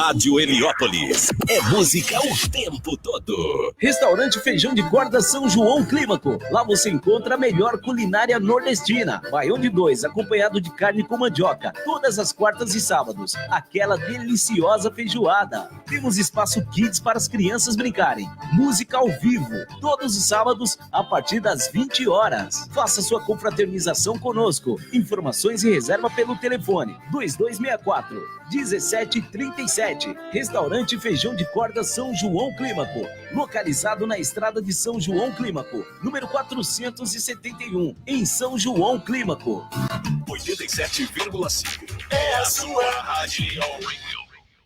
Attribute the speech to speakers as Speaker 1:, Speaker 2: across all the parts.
Speaker 1: Rádio Heliópolis. É música o tempo todo.
Speaker 2: Restaurante Feijão de Corda São João Clímaco. Lá você encontra a melhor culinária nordestina. Baião de 2, acompanhado de carne com mandioca. Todas as quartas e sábados. Aquela deliciosa feijoada. Temos espaço kids para as crianças brincarem. Música ao vivo. Todos os sábados, a partir das 20 horas. Faça sua confraternização conosco. Informações e reserva pelo telefone 2264-1737. Restaurante Feijão de Corda São João Clímaco. Localizado na estrada de São João Clímaco, número 471, em São João Clímaco.
Speaker 1: 87,5 é a sua rádio.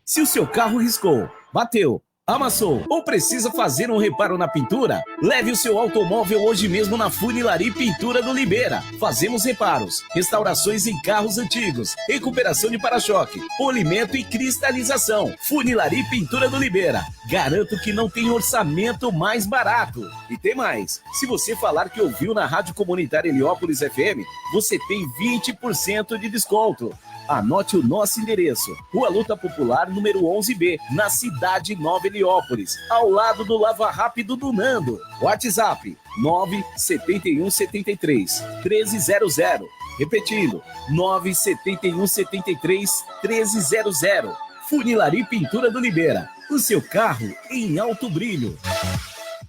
Speaker 2: Se o seu carro riscou, bateu, amassou ou precisa fazer um reparo na pintura, leve o seu automóvel hoje mesmo na Funilaria Pintura do Libera. Fazemos reparos, restaurações em carros antigos, recuperação de para-choque, polimento e cristalização. Funilaria Pintura do Libera. Garanto que não tem orçamento mais barato. E tem mais. Se você falar que ouviu na Rádio Comunitária Heliópolis FM, você tem 20% de desconto. Anote o nosso endereço: Rua Luta Popular, número 11B, na Cidade Nova Heliópolis, ao lado do Lava Rápido do Nando. WhatsApp 97173-1300. Repetindo, 97173-1300. Funilaria Pintura do Libera. O seu carro em alto brilho.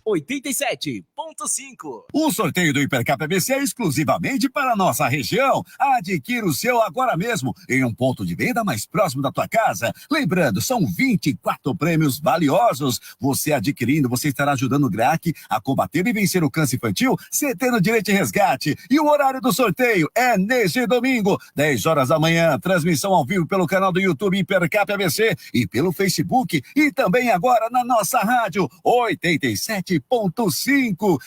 Speaker 2: 87.5.
Speaker 3: O sorteio do Hipercap ABC é exclusivamente para a nossa região. Adquira o seu agora mesmo em um ponto de venda mais próximo da tua casa. Lembrando, são 24 prêmios valiosos. Você adquirindo, você estará ajudando o GRAC a combater e vencer o câncer infantil, você tendo direito de resgate. E o horário do sorteio é neste domingo, 10 horas da manhã. Transmissão ao vivo pelo canal do YouTube Hipercap ABC e pelo Facebook. E também agora na nossa rádio 87.5.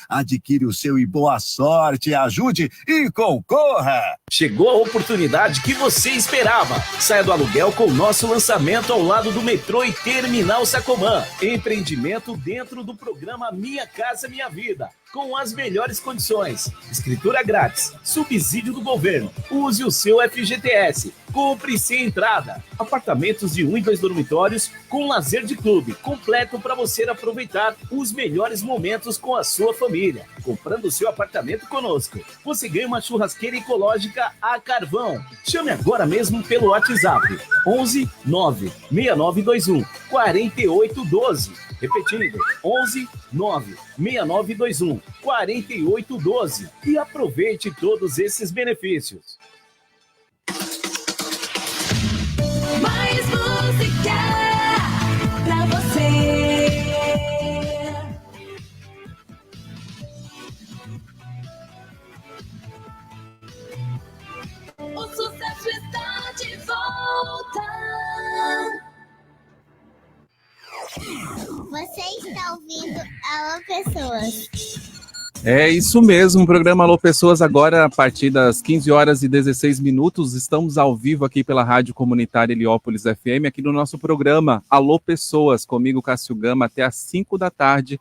Speaker 3: Adquire o seu e boa sorte, ajude e concorra!
Speaker 2: Chegou a oportunidade que você esperava. Saia do aluguel com o nosso lançamento ao lado do metrô e Terminal Sacomã. Empreendimento dentro do programa Minha Casa Minha Vida, com as melhores condições. Escritura grátis, subsídio do governo. Use o seu FGTS. Compre sem entrada. Apartamentos de 1 e 2 dormitórios com lazer de clube, completo para você aproveitar os melhores momentos com a sua família. Comprando o seu apartamento conosco, você ganha uma churrasqueira ecológica a carvão. Chame agora mesmo pelo WhatsApp 11 9 6921 4812. Repetindo, 11 9 6921 4812. E aproveite todos esses benefícios.
Speaker 4: Mais música pra você. O sucesso está de volta.
Speaker 5: Você está ouvindo Alô Pessoas.
Speaker 6: É isso mesmo, o programa Alô Pessoas agora a partir das 15 horas e 16 minutos. Estamos ao vivo aqui pela Rádio Comunitária Heliópolis FM, aqui no nosso programa Alô Pessoas, comigo Cássio Gama, até às 5 da tarde,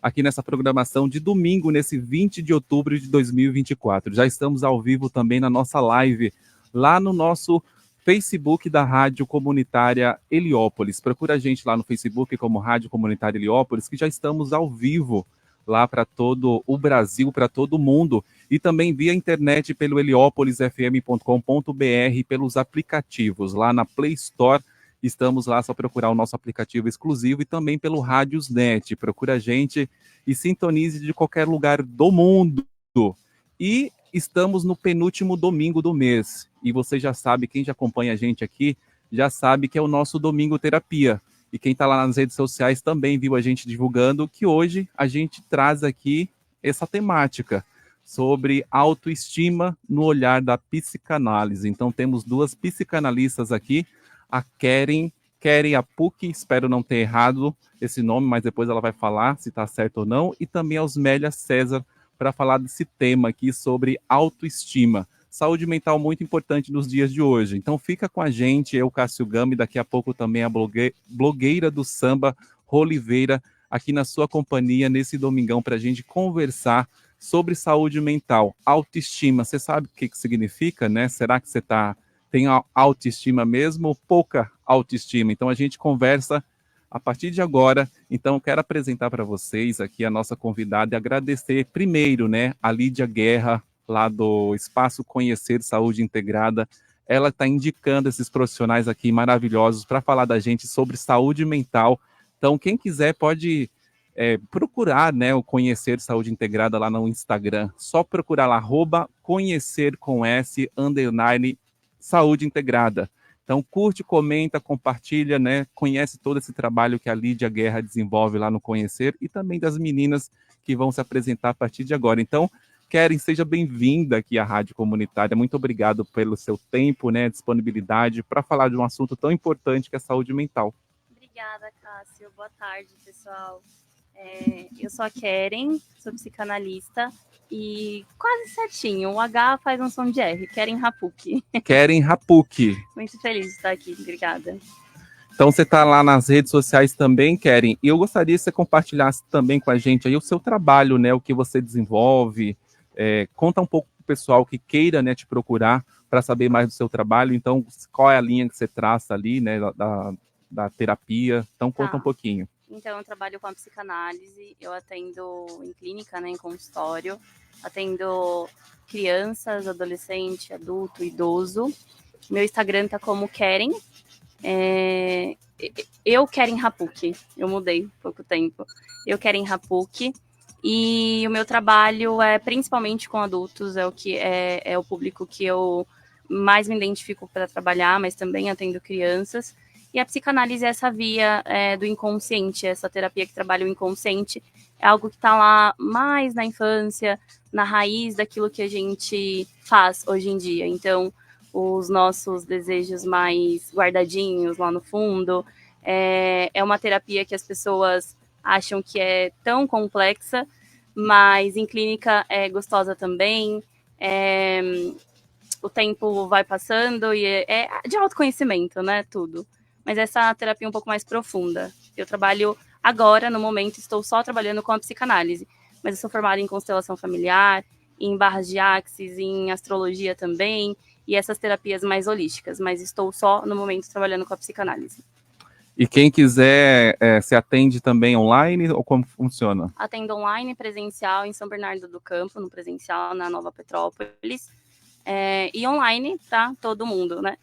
Speaker 6: aqui nessa programação de domingo, nesse 20 de outubro de 2024. Já estamos ao vivo também na nossa live, lá no nosso Facebook da Rádio Comunitária Heliópolis. Procura a gente lá no Facebook como Rádio Comunitária Heliópolis, que já estamos ao vivo lá para todo o Brasil, para todo o mundo, e também via internet pelo heliopolisfm.com.br, pelos aplicativos, lá na Play Store, estamos lá, só procurar o nosso aplicativo exclusivo, e também pelo Rádiosnet, procura a gente e sintonize de qualquer lugar do mundo. E estamos no penúltimo domingo do mês, e você já sabe, quem já acompanha a gente aqui, já sabe que é o nosso Domingo Terapia. E quem está lá nas redes sociais também viu a gente divulgando que hoje a gente traz aqui essa temática sobre autoestima no olhar da psicanálise. Então temos duas psicanalistas aqui, a Keren Apuc, espero não ter errado esse nome, mas depois ela vai falar se está certo ou não, e também a Osmélia César para falar desse tema aqui sobre autoestima. Saúde mental muito importante nos dias de hoje. Então fica com a gente, eu, Cássio Gama, e daqui a pouco também a blogueira do samba, Roliveira, aqui na sua companhia nesse domingão para a gente conversar sobre saúde mental, autoestima. Você sabe o que significa, né? Será que você está tem autoestima mesmo ou pouca autoestima? Então a gente conversa a partir de agora. Então eu quero apresentar para vocês aqui a nossa convidada e agradecer primeiro, né, a Lídia Guerra, lá do Espaço Conhecer Saúde Integrada. Ela está indicando esses profissionais aqui maravilhosos para falar da gente sobre saúde mental. Então quem quiser pode procurar, né, o Conhecer Saúde Integrada lá no Instagram. Só procurar lá, @conhecer com S, _ Saúde Integrada. Então, curte, comenta, compartilha, né? Conhece todo esse trabalho que a Lídia Guerra desenvolve lá no Conhecer e também das meninas que vão se apresentar a partir de agora. Então, Keren, seja bem-vinda aqui à Rádio Comunitária. Muito obrigado pelo seu tempo, né, disponibilidade para falar de um assunto tão importante que é a saúde mental.
Speaker 7: Obrigada, Cássio. Boa tarde, pessoal. Eu sou a Keren, sou psicanalista e quase certinho, o H faz um som de R, Keren Rapuk.
Speaker 6: Keren Rapuk.
Speaker 7: Muito feliz de estar aqui, obrigada.
Speaker 6: Então você está lá nas redes sociais também, Keren, e eu gostaria que você compartilhasse também com a gente aí o seu trabalho, né, o que você desenvolve, conta um pouco para o pessoal que queira, né, te procurar para saber mais do seu trabalho. Então qual é a linha que você traça ali, né, da terapia, então conta um pouquinho.
Speaker 7: Então, eu trabalho com a psicanálise, eu atendo em clínica, né, em consultório, atendo crianças, adolescente, adulto, idoso. Meu Instagram tá como Keren, eu Keren Rapuk, eu mudei há pouco tempo, eu Keren Rapuk, e o meu trabalho é principalmente com adultos, é o público que eu mais me identifico para trabalhar, mas também atendo crianças. E a psicanálise é essa via do inconsciente, essa terapia que trabalha o inconsciente, é algo que está lá mais na infância, na raiz daquilo que a gente faz hoje em dia. Então, os nossos desejos mais guardadinhos lá no fundo, é uma terapia que as pessoas acham que é tão complexa, mas em clínica é gostosa também. O tempo vai passando e é de autoconhecimento, né, tudo. Mas essa terapia é um pouco mais profunda. Eu trabalho agora, no momento, estou só trabalhando com a psicanálise, mas eu sou formada em constelação familiar, em barras de axis, em astrologia também, e essas terapias mais holísticas, mas estou só, no momento, trabalhando com a psicanálise.
Speaker 6: E quem quiser, se atende também online, ou como funciona?
Speaker 7: Atendo online, presencial, em São Bernardo do Campo, no presencial, na Nova Petrópolis, e online, tá? Todo mundo, né?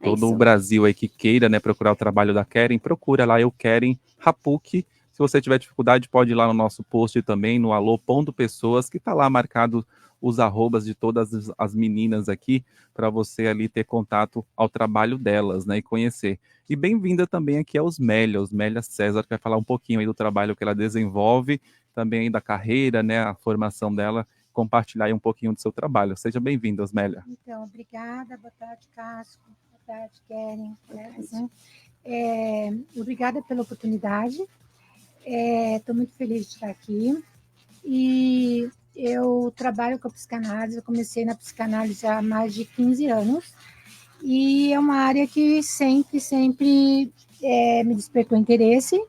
Speaker 6: Todo o Brasil aí que queira, né, procurar o trabalho da Keren, procura lá, eu Keren Rapuk. Se você tiver dificuldade, pode ir lá no nosso post também, no alô.pessoas, que está lá marcado os arrobas de todas as meninas aqui, para você ali ter contato ao trabalho delas, né, e conhecer. E bem-vinda também aqui aos Osmélia César, que vai falar um pouquinho aí do trabalho que ela desenvolve, também aí da carreira, né, a formação dela, compartilhar aí um pouquinho do seu trabalho. Seja bem-vinda, Osmélia.
Speaker 8: Então, obrigada, boa tarde, Cássio. Tarde, Keren. Obrigada pela oportunidade. Estou muito feliz de estar aqui. E eu trabalho com a psicanálise. Eu comecei na psicanálise há mais de 15 anos. E é uma área que sempre me despertou interesse,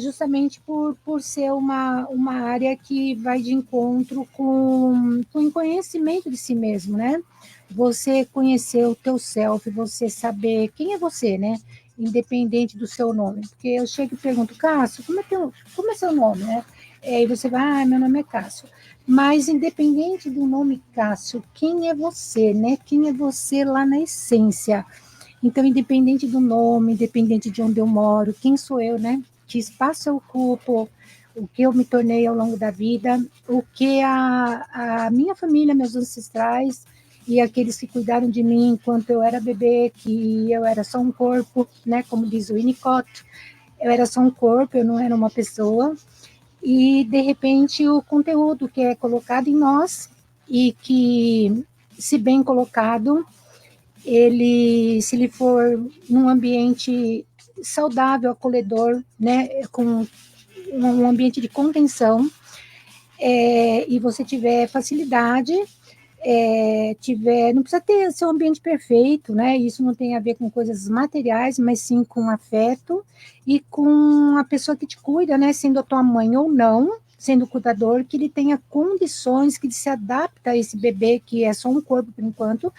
Speaker 8: justamente por ser uma área que vai de encontro com o conhecimento de si mesmo, né? Você conhecer o teu self, você saber quem é você, né? Independente do seu nome. Porque eu chego e pergunto, Cássio, como é seu nome, né? E você vai, meu nome é Cássio. Mas independente do nome Cássio, quem é você, né? Quem é você lá na essência? Então, independente do nome, independente de onde eu moro, quem sou eu, né? Que espaço eu ocupo, o que eu me tornei ao longo da vida, o que a minha família, meus ancestrais e aqueles que cuidaram de mim enquanto eu era bebê, que eu era só um corpo, né, como diz o Winnicott, eu era só um corpo, eu não era uma pessoa, e de repente o conteúdo que é colocado em nós, e que, se bem colocado, se ele for num ambiente saudável, acolhedor, né, com um ambiente de contenção, e você tiver facilidade, não precisa ter seu ambiente perfeito, né? Isso não tem a ver com coisas materiais, mas sim com afeto e com a pessoa que te cuida, né? Sendo a tua mãe ou não, sendo cuidador, que ele tenha condições, que ele se adapta a esse bebê, que é só um corpo por enquanto,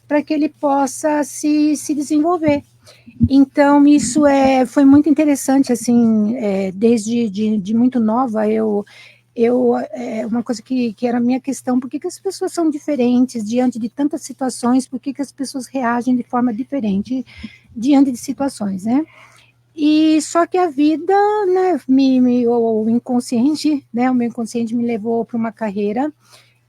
Speaker 8: para que ele possa se desenvolver. Então, isso foi muito interessante, assim, desde de muito nova, uma coisa que era a minha questão, por que as pessoas são diferentes diante de tantas situações, por que as pessoas reagem de forma diferente diante de situações, né? E só que a vida, né, o inconsciente, né, o meu inconsciente me levou para uma carreira.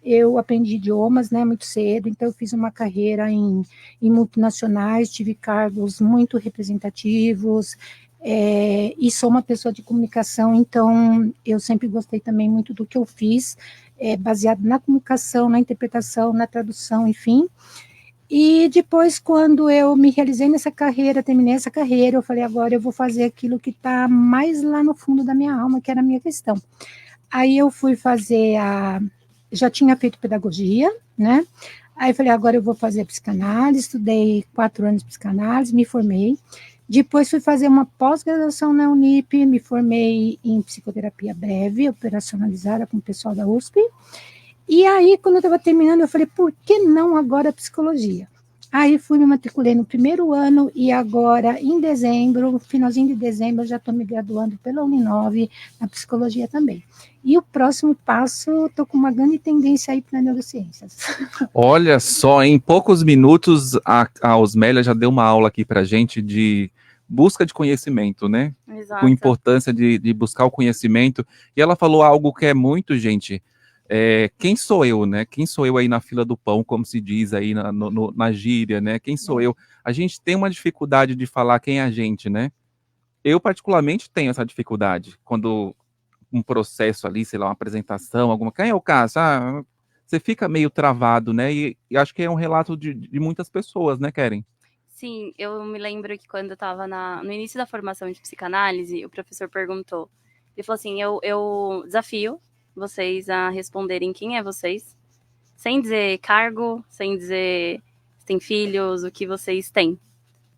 Speaker 8: Eu aprendi idiomas, né, muito cedo, então eu fiz uma carreira em multinacionais, tive cargos muito representativos, e sou uma pessoa de comunicação, então eu sempre gostei também muito do que eu fiz, baseado na comunicação, na interpretação, na tradução, enfim. E depois, quando eu me realizei nessa carreira, terminei essa carreira, eu falei, agora eu vou fazer aquilo que está mais lá no fundo da minha alma, que era a minha questão. Aí eu fui fazer já tinha feito pedagogia, né? Aí eu falei, agora eu vou fazer psicanálise, estudei 4 anos de psicanálise, me formei. Depois fui fazer uma pós-graduação na Unip, me formei em psicoterapia breve, operacionalizada com o pessoal da USP. E aí, quando eu estava terminando, eu falei, por que não agora psicologia? Aí fui me matriculei no primeiro ano e agora, em dezembro, finalzinho de dezembro, eu já estou me graduando pela Uninove, na psicologia também. E o próximo passo, estou com uma grande tendência aí para neurociências.
Speaker 6: Olha só, em poucos minutos, a Osmélia já deu uma aula aqui para a gente de busca de conhecimento, né?
Speaker 7: Exato.
Speaker 6: Com importância de buscar o conhecimento. E ela falou algo que é muito, gente... quem sou eu, né? Quem sou eu aí na fila do pão, como se diz aí na gíria, né? Quem sou eu? A gente tem uma dificuldade de falar quem é a gente, né? Eu, particularmente, tenho essa dificuldade. Quando um processo ali, sei lá, uma apresentação, quem é o Cássio? Você fica meio travado, né? E acho que é um relato de muitas pessoas, né, Keren?
Speaker 7: Sim, eu me lembro que quando eu estava no início da formação de psicanálise, o professor perguntou, ele falou assim, eu desafio vocês a responderem quem é vocês, sem dizer cargo, sem dizer se tem filhos, o que vocês têm,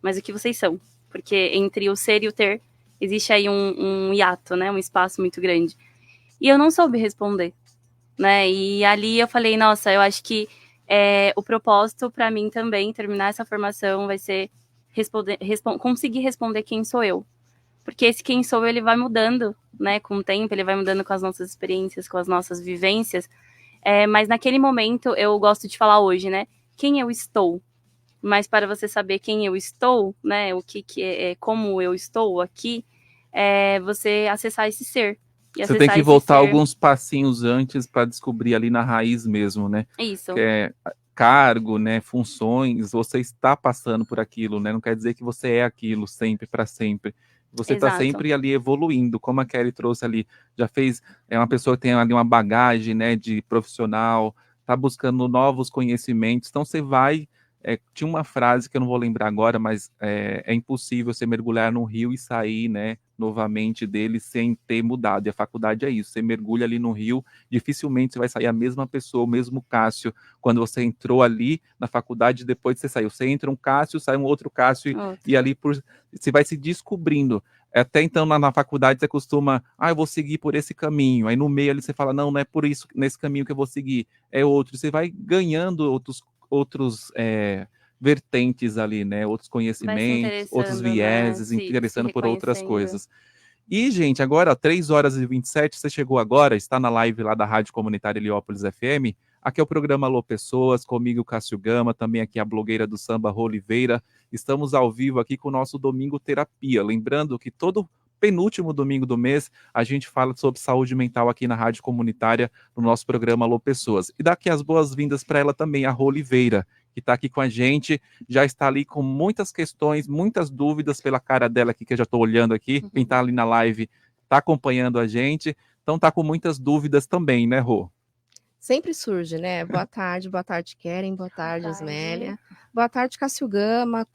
Speaker 7: mas o que vocês são. Porque entre o ser e o ter, existe aí um hiato, né? Um espaço muito grande. E eu não soube responder, né? E ali eu falei, nossa, eu acho que o propósito para mim também, terminar essa formação, vai ser conseguir responder quem sou eu. Porque esse quem sou eu, ele vai mudando, né, com o tempo, ele vai mudando com as nossas experiências, com as nossas vivências, mas naquele momento, eu gosto de falar hoje, né, quem eu estou, mas para você saber quem eu estou, né, o que é como eu estou aqui, você acessar esse ser.
Speaker 6: Você tem que voltar alguns passinhos antes para descobrir ali na raiz mesmo, né?
Speaker 7: Isso.
Speaker 6: Que é cargo, né, funções, você está passando por aquilo, né? Não quer dizer que você é aquilo sempre, para sempre. Você está sempre ali evoluindo, como a Kelly trouxe ali, já fez, uma pessoa que tem ali uma bagagem, né, de profissional, está buscando novos conhecimentos, então você vai, tinha uma frase que eu não vou lembrar agora, mas é impossível você mergulhar no rio e sair, né, novamente dele sem ter mudado, e a faculdade é isso, você mergulha ali no rio, dificilmente você vai sair a mesma pessoa, o mesmo Cássio, quando você entrou ali na faculdade, depois você saiu, você entra um Cássio, sai um outro Cássio, e ali você vai se descobrindo, até então na faculdade você costuma, eu vou seguir por esse caminho, aí no meio ali você fala, não é por isso, nesse caminho que eu vou seguir, é outro, você vai ganhando outros vertentes ali, né, outros conhecimentos, outros vieses,
Speaker 7: né?
Speaker 6: interessando por outras coisas. E, gente, agora, 3h27, você chegou agora, está na live lá da Rádio Comunitária Heliópolis FM, aqui é o programa Alô Pessoas, comigo Cássio Gama, também aqui a blogueira do samba, Rô Oliveira, estamos ao vivo aqui com o nosso Domingo Terapia, lembrando que todo penúltimo domingo do mês, a gente fala sobre saúde mental aqui na Rádio Comunitária, no nosso programa Alô Pessoas. E daqui as boas-vindas para ela também, a Rô Oliveira, que está aqui com a gente, já está ali com muitas questões, muitas dúvidas pela cara dela aqui, que eu já estou olhando aqui, quem está ali na live está acompanhando a gente, então está com muitas dúvidas também, né, Rô?
Speaker 9: Sempre surge, né? Boa tarde, Keren, boa tarde, Osmélia. Boa tarde, Cássio Gama,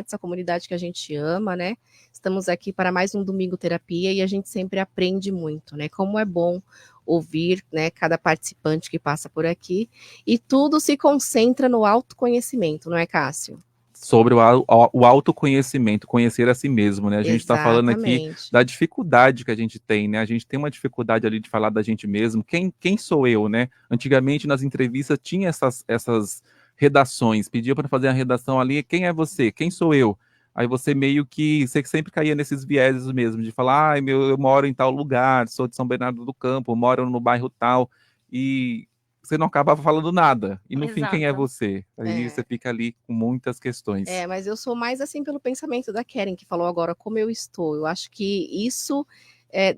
Speaker 9: essa comunidade que a gente ama, né? Estamos aqui para mais um Domingo Terapia e a gente sempre aprende muito, né? Como é bom ouvir, né, cada participante que passa por aqui e tudo se concentra no autoconhecimento, não é, Cássio?
Speaker 6: sobre o autoconhecimento, conhecer a si mesmo, né? A gente está falando aqui
Speaker 9: Exatamente.
Speaker 6: da dificuldade que a gente tem, né? A gente tem uma dificuldade ali de falar da gente mesmo. Quem sou eu, né? Antigamente, nas entrevistas, tinha essas redações, pedia para fazer a redação ali, quem é você? Quem sou eu? Aí você meio que, você sempre caía nesses vieses mesmo, de falar, ai, eu moro em tal lugar, sou de São Bernardo do Campo, moro no bairro tal, e você não acabava falando nada. E no fim, quem é
Speaker 7: Exato.
Speaker 6: você? Aí você fica ali com muitas questões.
Speaker 9: Mas eu sou mais assim pelo pensamento da Keren, que falou agora como eu estou. Eu acho que isso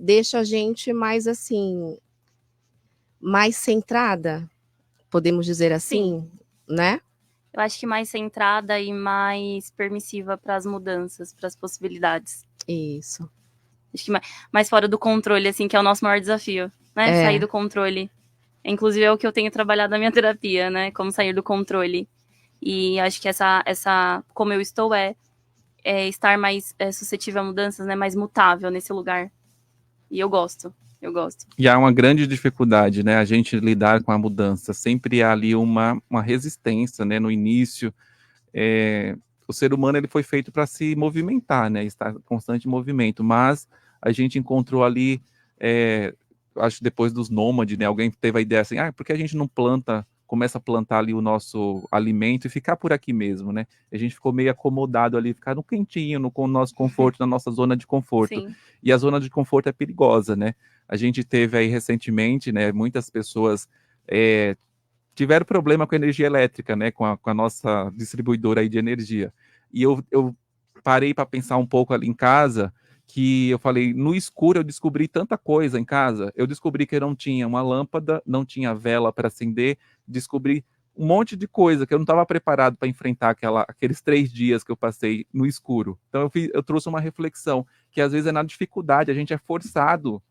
Speaker 9: deixa a gente mais assim, mais centrada, podemos dizer assim, né?
Speaker 7: Eu acho que mais centrada e mais permissiva para as mudanças, para as possibilidades.
Speaker 9: Isso.
Speaker 7: Acho que mais fora do controle, assim, que é o nosso maior desafio, né? Sair do controle. Inclusive é o que eu tenho trabalhado na minha terapia, né? Como sair do controle. E acho que essa como eu estou é estar mais suscetível a mudanças, né? Mais mutável nesse lugar. E eu gosto.
Speaker 6: E há uma grande dificuldade, né? A gente lidar com a mudança. Sempre há ali uma resistência, né? No início, o ser humano ele foi feito para se movimentar, né? Estar em constante movimento. Mas a gente encontrou ali, acho que depois dos nômades, né? Alguém teve a ideia assim, por que a gente não começa a plantar ali o nosso alimento e ficar por aqui mesmo, né? A gente ficou meio acomodado ali, ficar no quentinho, com o nosso conforto, na nossa zona de conforto.
Speaker 7: Sim.
Speaker 6: E a zona de conforto é perigosa, né? A gente teve aí recentemente, né? Muitas pessoas tiveram problema com a energia elétrica, né? Com a nossa distribuidora aí de energia. E eu parei para pensar um pouco ali em casa, que eu falei, no escuro eu descobri tanta coisa em casa. Eu descobri que eu não tinha uma lâmpada, não tinha vela para acender, descobri um monte de coisa que eu não estava preparado para enfrentar aqueles 3 dias que eu passei no escuro. Então eu trouxe uma reflexão, que às vezes é na dificuldade, a gente é forçado.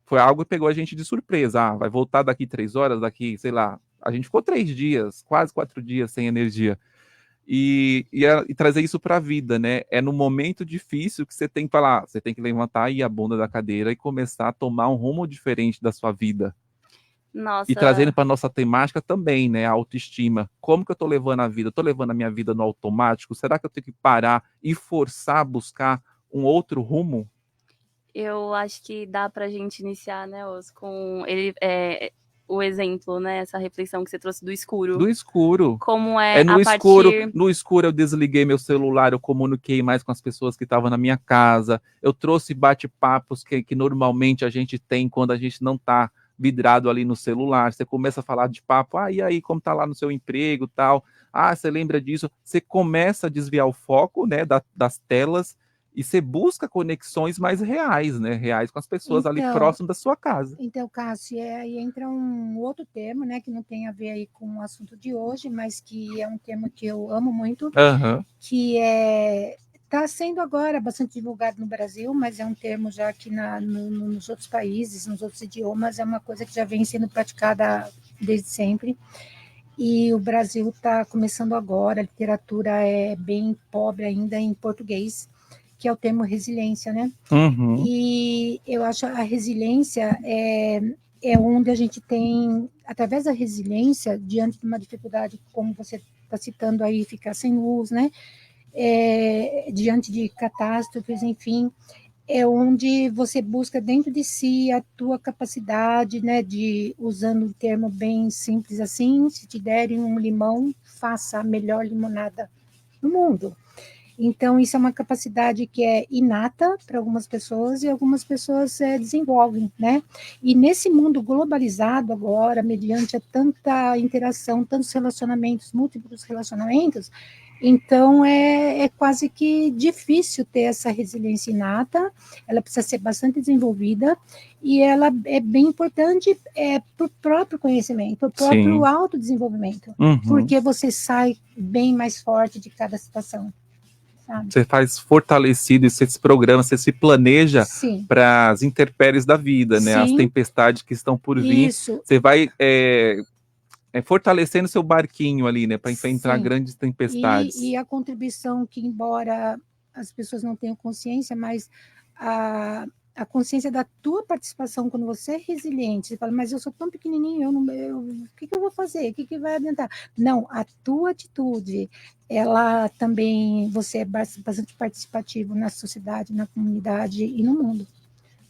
Speaker 6: Foi algo que pegou a gente de surpresa. Vai voltar daqui 3 horas, daqui, sei lá. A gente ficou 3 dias, quase 4 dias sem energia. E trazer isso para a vida, né? É no momento difícil que você tem que falar, você tem que levantar aí a bunda da cadeira e começar a tomar um rumo diferente da sua vida.
Speaker 7: Nossa.
Speaker 6: E trazendo para nossa temática também, né? A autoestima. Como que eu tô levando a vida? Eu tô levando a minha vida no automático? Será que eu tenho que parar e forçar a buscar um outro rumo?
Speaker 7: Eu acho que dá pra gente iniciar, né, Os, com o exemplo, né? Essa reflexão que você trouxe do escuro.
Speaker 6: Do escuro.
Speaker 7: Como é
Speaker 6: no
Speaker 7: a
Speaker 6: escuro,
Speaker 7: partir...
Speaker 6: No escuro eu desliguei meu celular, eu comuniquei mais com as pessoas que estavam na minha casa, eu trouxe bate-papos que normalmente a gente tem quando a gente não está vidrado ali no celular. Você começa a falar de papo, e aí, como tá lá no seu emprego, tal, você lembra disso? Você começa a desviar o foco, né, das telas, e você busca conexões mais reais, né? Reais com as pessoas ali próximo da sua casa.
Speaker 8: Então, Cássio, aí entra um outro termo, né? Que não tem a ver aí com o assunto de hoje, mas que é um termo que eu amo muito, que está sendo agora bastante divulgado no Brasil, mas é um termo já que nos outros países, nos outros idiomas, é uma coisa que já vem sendo praticada desde sempre. E o Brasil está começando agora, a literatura é bem pobre ainda em português, que é o termo resiliência, né? E eu acho a resiliência é onde a gente tem, através da resiliência, diante de uma dificuldade, como você está citando aí, ficar sem luz, né? Diante de catástrofes, enfim, é onde você busca dentro de si a tua capacidade, né? De, usando um termo bem simples assim, se te derem um limão, faça a melhor limonada do mundo. Então, isso é uma capacidade que é inata para algumas pessoas e algumas pessoas desenvolvem, né? E nesse mundo globalizado agora, mediante tanta interação, tantos relacionamentos, múltiplos relacionamentos, então é quase que difícil ter essa resiliência inata, ela precisa ser bastante desenvolvida e ela é bem importante para o próprio conhecimento, para o próprio autodesenvolvimento, porque você sai bem mais forte de cada situação.
Speaker 6: Você faz fortalecido, você se programa, você se planeja para as intempéries da vida, né? As tempestades que estão por vir. Você vai fortalecendo seu barquinho ali, né? Para enfrentar grandes tempestades.
Speaker 8: E a contribuição que, embora as pessoas não tenham consciência, mas a a consciência da tua participação, quando você é resiliente, você fala, mas eu sou tão pequenininho, o que eu vou fazer? O que vai adiantar? Não, a tua atitude, ela também, você é bastante participativo na sociedade, na comunidade e no mundo,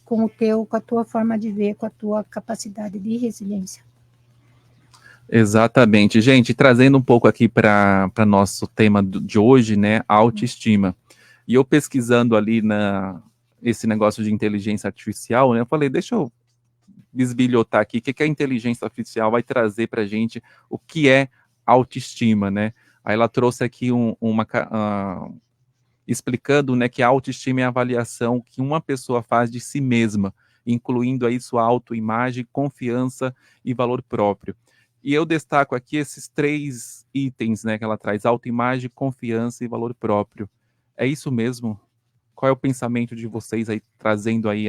Speaker 8: com a tua forma de ver, com a tua capacidade de resiliência.
Speaker 6: Exatamente. Gente, trazendo um pouco aqui para nosso tema de hoje, né, a autoestima. E eu pesquisando ali esse negócio de inteligência artificial, né, eu falei, deixa eu bisbilhotar aqui, o que a inteligência artificial vai trazer para a gente, o que é autoestima, né? Aí ela trouxe aqui explicando, né, que a autoestima é a avaliação que uma pessoa faz de si mesma, incluindo aí sua autoimagem, confiança e valor próprio. E eu destaco aqui esses 3 itens, né, que ela traz: autoimagem, confiança e valor próprio. É isso mesmo? Qual é o pensamento de vocês aí, trazendo aí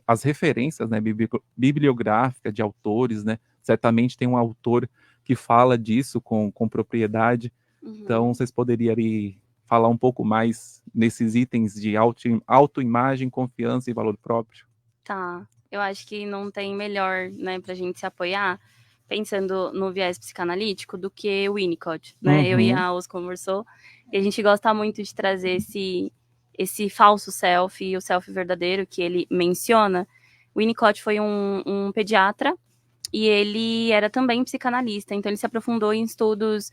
Speaker 6: as referências, né, bibliográficas de autores, né? Certamente tem um autor que fala disso com propriedade. Então, vocês poderiam aí falar um pouco mais nesses itens de autoimagem, confiança e valor próprio?
Speaker 7: Tá, eu acho que não tem melhor, né, pra gente se apoiar, pensando no viés psicanalítico, do que o Winnicott, né? Eu e a Os conversou, e a gente gosta muito de trazer esse falso self e o self verdadeiro que ele menciona. O Winnicott foi um pediatra, e ele era também psicanalista, então ele se aprofundou em estudos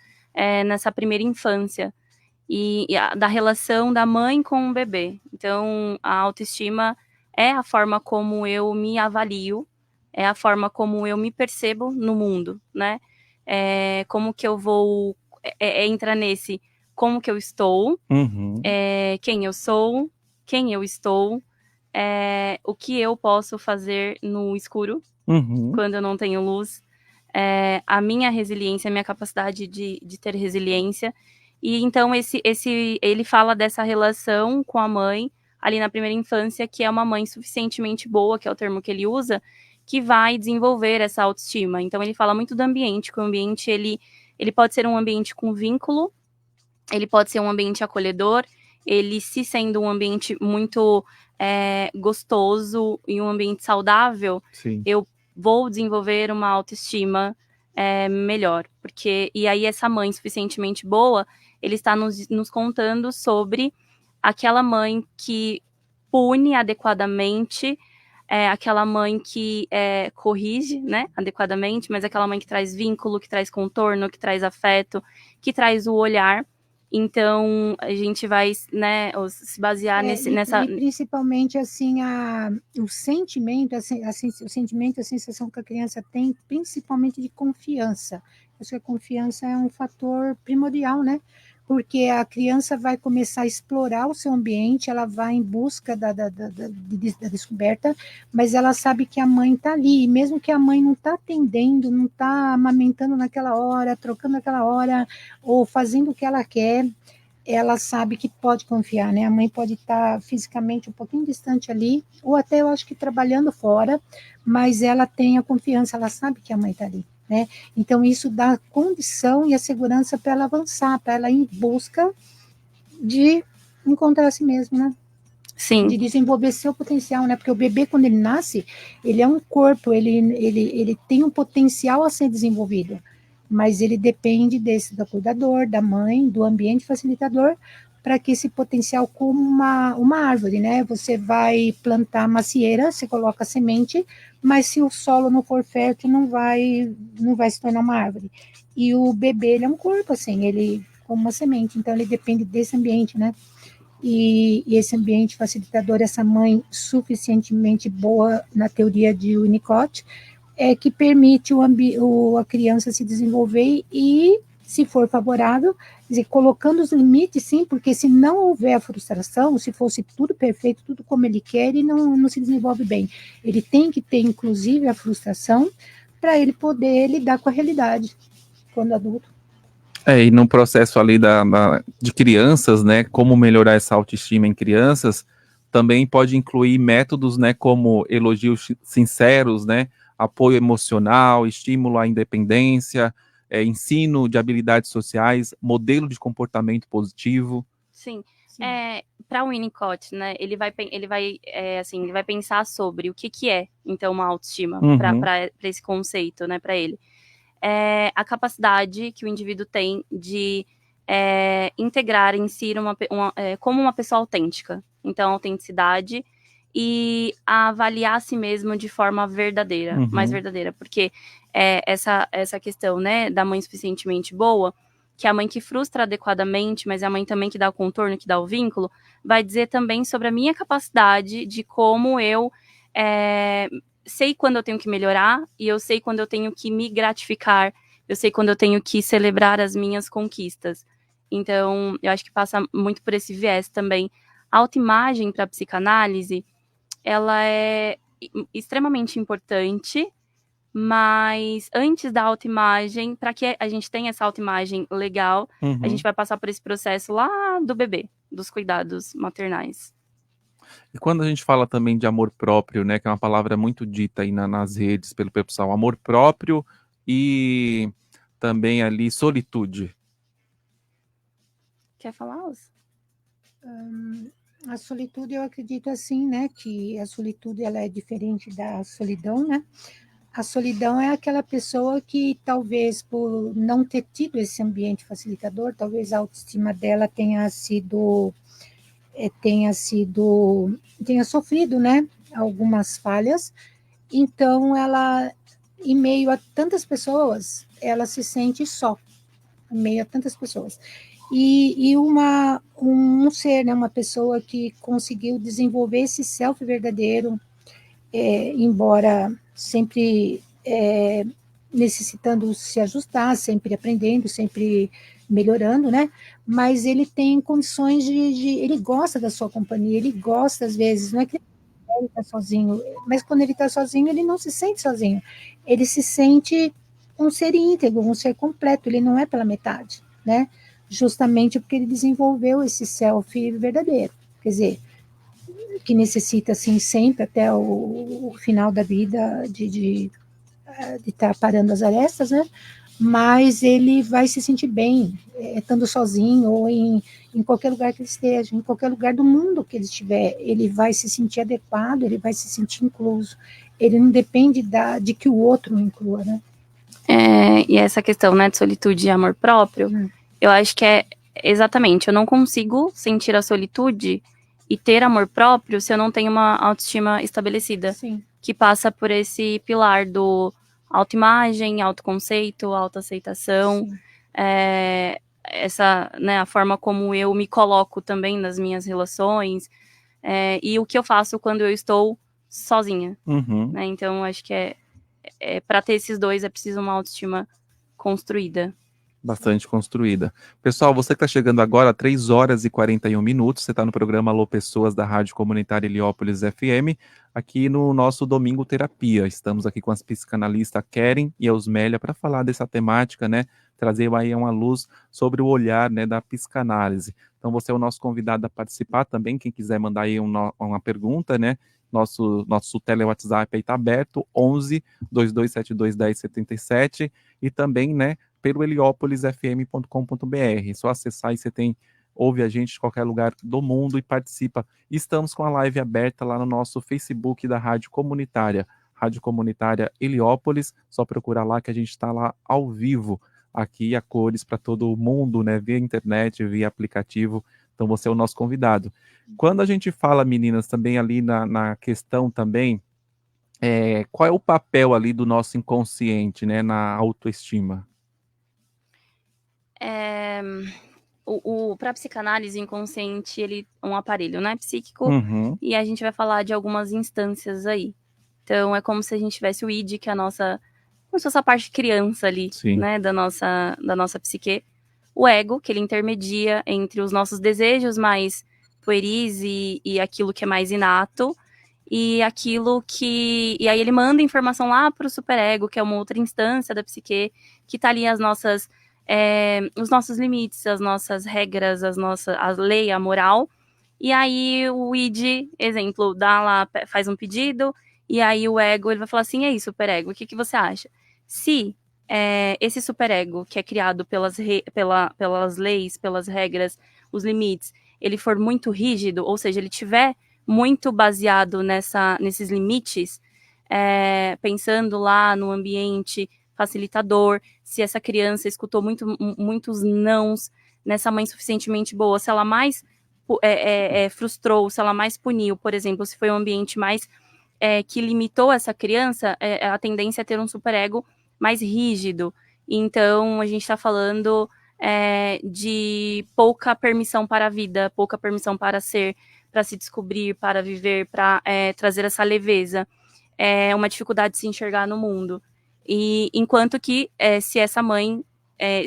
Speaker 7: nessa primeira infância, e da relação da mãe com o bebê. Então, a autoestima é a forma como eu me avalio, é a forma como eu me percebo no mundo, né? Como que eu vou entrar nesse como que eu estou, quem eu sou, quem eu estou, o que eu posso fazer no escuro, quando eu não tenho luz, a minha resiliência, a minha capacidade de ter resiliência. E então ele fala dessa relação com a mãe ali na primeira infância, que é uma mãe suficientemente boa, que é o termo que ele usa, que vai desenvolver essa autoestima. Então ele fala muito do ambiente, que o ambiente ele pode ser um ambiente com vínculo, ele pode ser um ambiente acolhedor, ele se sendo um ambiente muito gostoso e um ambiente saudável,
Speaker 6: Sim.
Speaker 7: eu vou desenvolver uma autoestima melhor. E aí essa mãe suficientemente boa, ele está nos contando sobre aquela mãe que pune adequadamente, aquela mãe que corrige, né, adequadamente, mas aquela mãe que traz vínculo, que traz contorno, que traz afeto, que traz o olhar. Então, a gente vai, né, se basear nessa...
Speaker 8: E principalmente, assim, o sentimento, a sensação que a criança tem, principalmente de confiança. Acho que a confiança é um fator primordial, né? Porque a criança vai começar a explorar o seu ambiente, ela vai em busca da descoberta, mas ela sabe que a mãe está ali, e mesmo que a mãe não está atendendo, não está amamentando naquela hora, trocando naquela hora, ou fazendo o que ela quer, ela sabe que pode confiar, né? A mãe pode estar fisicamente um pouquinho distante ali, ou até eu acho que trabalhando fora, mas ela tem a confiança, ela sabe que a mãe está ali, né? Então isso dá condição e a segurança para ela avançar, para ela ir em busca de encontrar a si mesma, né?
Speaker 7: Sim.
Speaker 8: De desenvolver seu potencial, né? Porque o bebê, quando ele nasce, ele é um corpo, ele tem um potencial a ser desenvolvido, mas ele depende do cuidador, da mãe, do ambiente facilitador, para que esse potencial, como uma árvore, né? Você vai plantar macieira, você coloca semente, mas se o solo não for fértil, não vai se tornar uma árvore. E o bebê, ele é um corpo, assim, ele como uma semente, então ele depende desse ambiente, né? E esse ambiente facilitador, essa mãe suficientemente boa, na teoria de Winnicott, que permite a criança se desenvolver e, se for favorável, quer dizer, colocando os limites, sim, porque se não houver a frustração, se fosse tudo perfeito, tudo como ele quer, ele não se desenvolve bem. Ele tem que ter, inclusive, a frustração para ele poder lidar com a realidade quando adulto.
Speaker 6: E no processo ali de crianças, né, como melhorar essa autoestima em crianças, também pode incluir métodos, né, como elogios sinceros, né, apoio emocional, estímulo à independência, ensino de habilidades sociais, modelo de comportamento positivo.
Speaker 7: Sim. para o Winnicott, né, ele vai pensar sobre o que é, então, uma autoestima para esse conceito, né, para ele. É a capacidade que o indivíduo tem de integrar em si como uma pessoa autêntica. Então, autenticidade e avaliar a si mesmo de forma verdadeira, mais verdadeira, porque essa questão, né, da mãe suficientemente boa, que é a mãe que frustra adequadamente, mas é a mãe também que dá o contorno, que dá o vínculo, vai dizer também sobre a minha capacidade de como eu sei quando eu tenho que melhorar e eu sei quando eu tenho que me gratificar, eu sei quando eu tenho que celebrar as minhas conquistas. Então, eu acho que passa muito por esse viés também. A autoimagem para a psicanálise, ela é extremamente importante, mas antes da autoimagem, para que a gente tenha essa autoimagem legal, a gente vai passar por esse processo lá do bebê, dos cuidados maternais.
Speaker 6: E quando a gente fala também de amor próprio, né, que é uma palavra muito dita aí nas redes pelo pessoal, amor próprio e também ali solitude.
Speaker 7: Quer falar, Alza?
Speaker 8: A solitude, eu acredito assim, né, que a solitude ela é diferente da solidão, né? A solidão é aquela pessoa que talvez por não ter tido esse ambiente facilitador, talvez a autoestima dela tenha sofrido, né, algumas falhas. Então ela, em meio a tantas pessoas, ela se sente só, em meio a tantas pessoas. E um ser, né, uma pessoa que conseguiu desenvolver esse self verdadeiro, embora sempre necessitando se ajustar, sempre aprendendo, sempre melhorando, né? Mas ele tem condições ele gosta da sua companhia, ele gosta às vezes, não é que ele está sozinho, mas quando ele está sozinho, ele não se sente sozinho, ele se sente um ser íntegro, um ser completo, ele não é pela metade, né? Justamente porque ele desenvolveu esse self verdadeiro, quer dizer, que necessita, assim, sempre até o final da vida de estar parando as arestas, né? Mas ele vai se sentir bem estando sozinho ou em qualquer lugar que ele esteja, em qualquer lugar do mundo que ele estiver, ele vai se sentir adequado, ele vai se sentir incluso. Ele não depende de que o outro o inclua, né?
Speaker 7: E essa questão, né, de solitude e amor próprio, eu acho que exatamente, eu não consigo sentir a solitude e ter amor próprio se eu não tenho uma autoestima estabelecida.
Speaker 8: Sim.
Speaker 7: Que passa por esse pilar do autoimagem, autoconceito, autoaceitação, essa, né, a forma como eu me coloco também nas minhas relações, e o que eu faço quando eu estou sozinha. Né? Então, acho que para ter esses dois é preciso uma autoestima construída.
Speaker 6: Bastante construída. Pessoal, você que está chegando agora, 3 horas e 41 minutos, você está no programa Alô Pessoas da Rádio Comunitária Heliópolis FM, aqui no nosso Domingo Terapia. Estamos aqui com as psicanalistas Keren e Eusmélia para falar dessa temática, né? Trazer aí uma luz sobre o olhar, né, da psicanálise. Então você é o nosso convidado a participar também, quem quiser mandar aí uma pergunta, né? Nosso tele-WhatsApp aí está aberto, 11 2272 1077, e também, né, pelo heliópolisfm.com.br. Só acessar e ouve a gente de qualquer lugar do mundo e participa. Estamos com a live aberta lá no nosso Facebook da Rádio Comunitária Heliópolis. Só procurar lá que a gente está lá ao vivo, aqui a cores para todo mundo, né? Via internet, via aplicativo. Então você é o nosso convidado. Quando a gente fala, meninas, também ali na questão também, qual é o papel ali do nosso inconsciente, né, na autoestima?
Speaker 7: Para a psicanálise, o inconsciente, ele é um aparelho, né, psíquico, e a gente vai falar de algumas instâncias aí. Então, é como se a gente tivesse o id, que é como se fosse essa parte criança ali, né, da nossa psique. O ego, que ele intermedia entre os nossos desejos mais pueris e aquilo que é mais inato, e aquilo que... E aí ele manda informação lá para o superego, que é uma outra instância da psique, que tá ali os nossos limites, as nossas regras, a lei, a moral. E aí o id, exemplo, dá lá, faz um pedido, e aí o ego, ele vai falar assim, e aí, superego, o que você acha? Se esse superego, que é criado pelas leis, pelas regras, os limites, ele for muito rígido, ou seja, ele tiver muito baseado nesses limites, pensando lá no ambiente facilitador, se essa criança escutou muitos nãos nessa mãe suficientemente boa, se ela mais frustrou, se ela mais puniu, por exemplo, se foi um ambiente mais que limitou essa criança, a tendência é ter um superego mais rígido. Então, a gente está falando de pouca permissão para a vida, pouca permissão para ser, para se descobrir, para viver, para trazer essa leveza. É uma dificuldade de se enxergar no mundo. E enquanto que se essa mãe,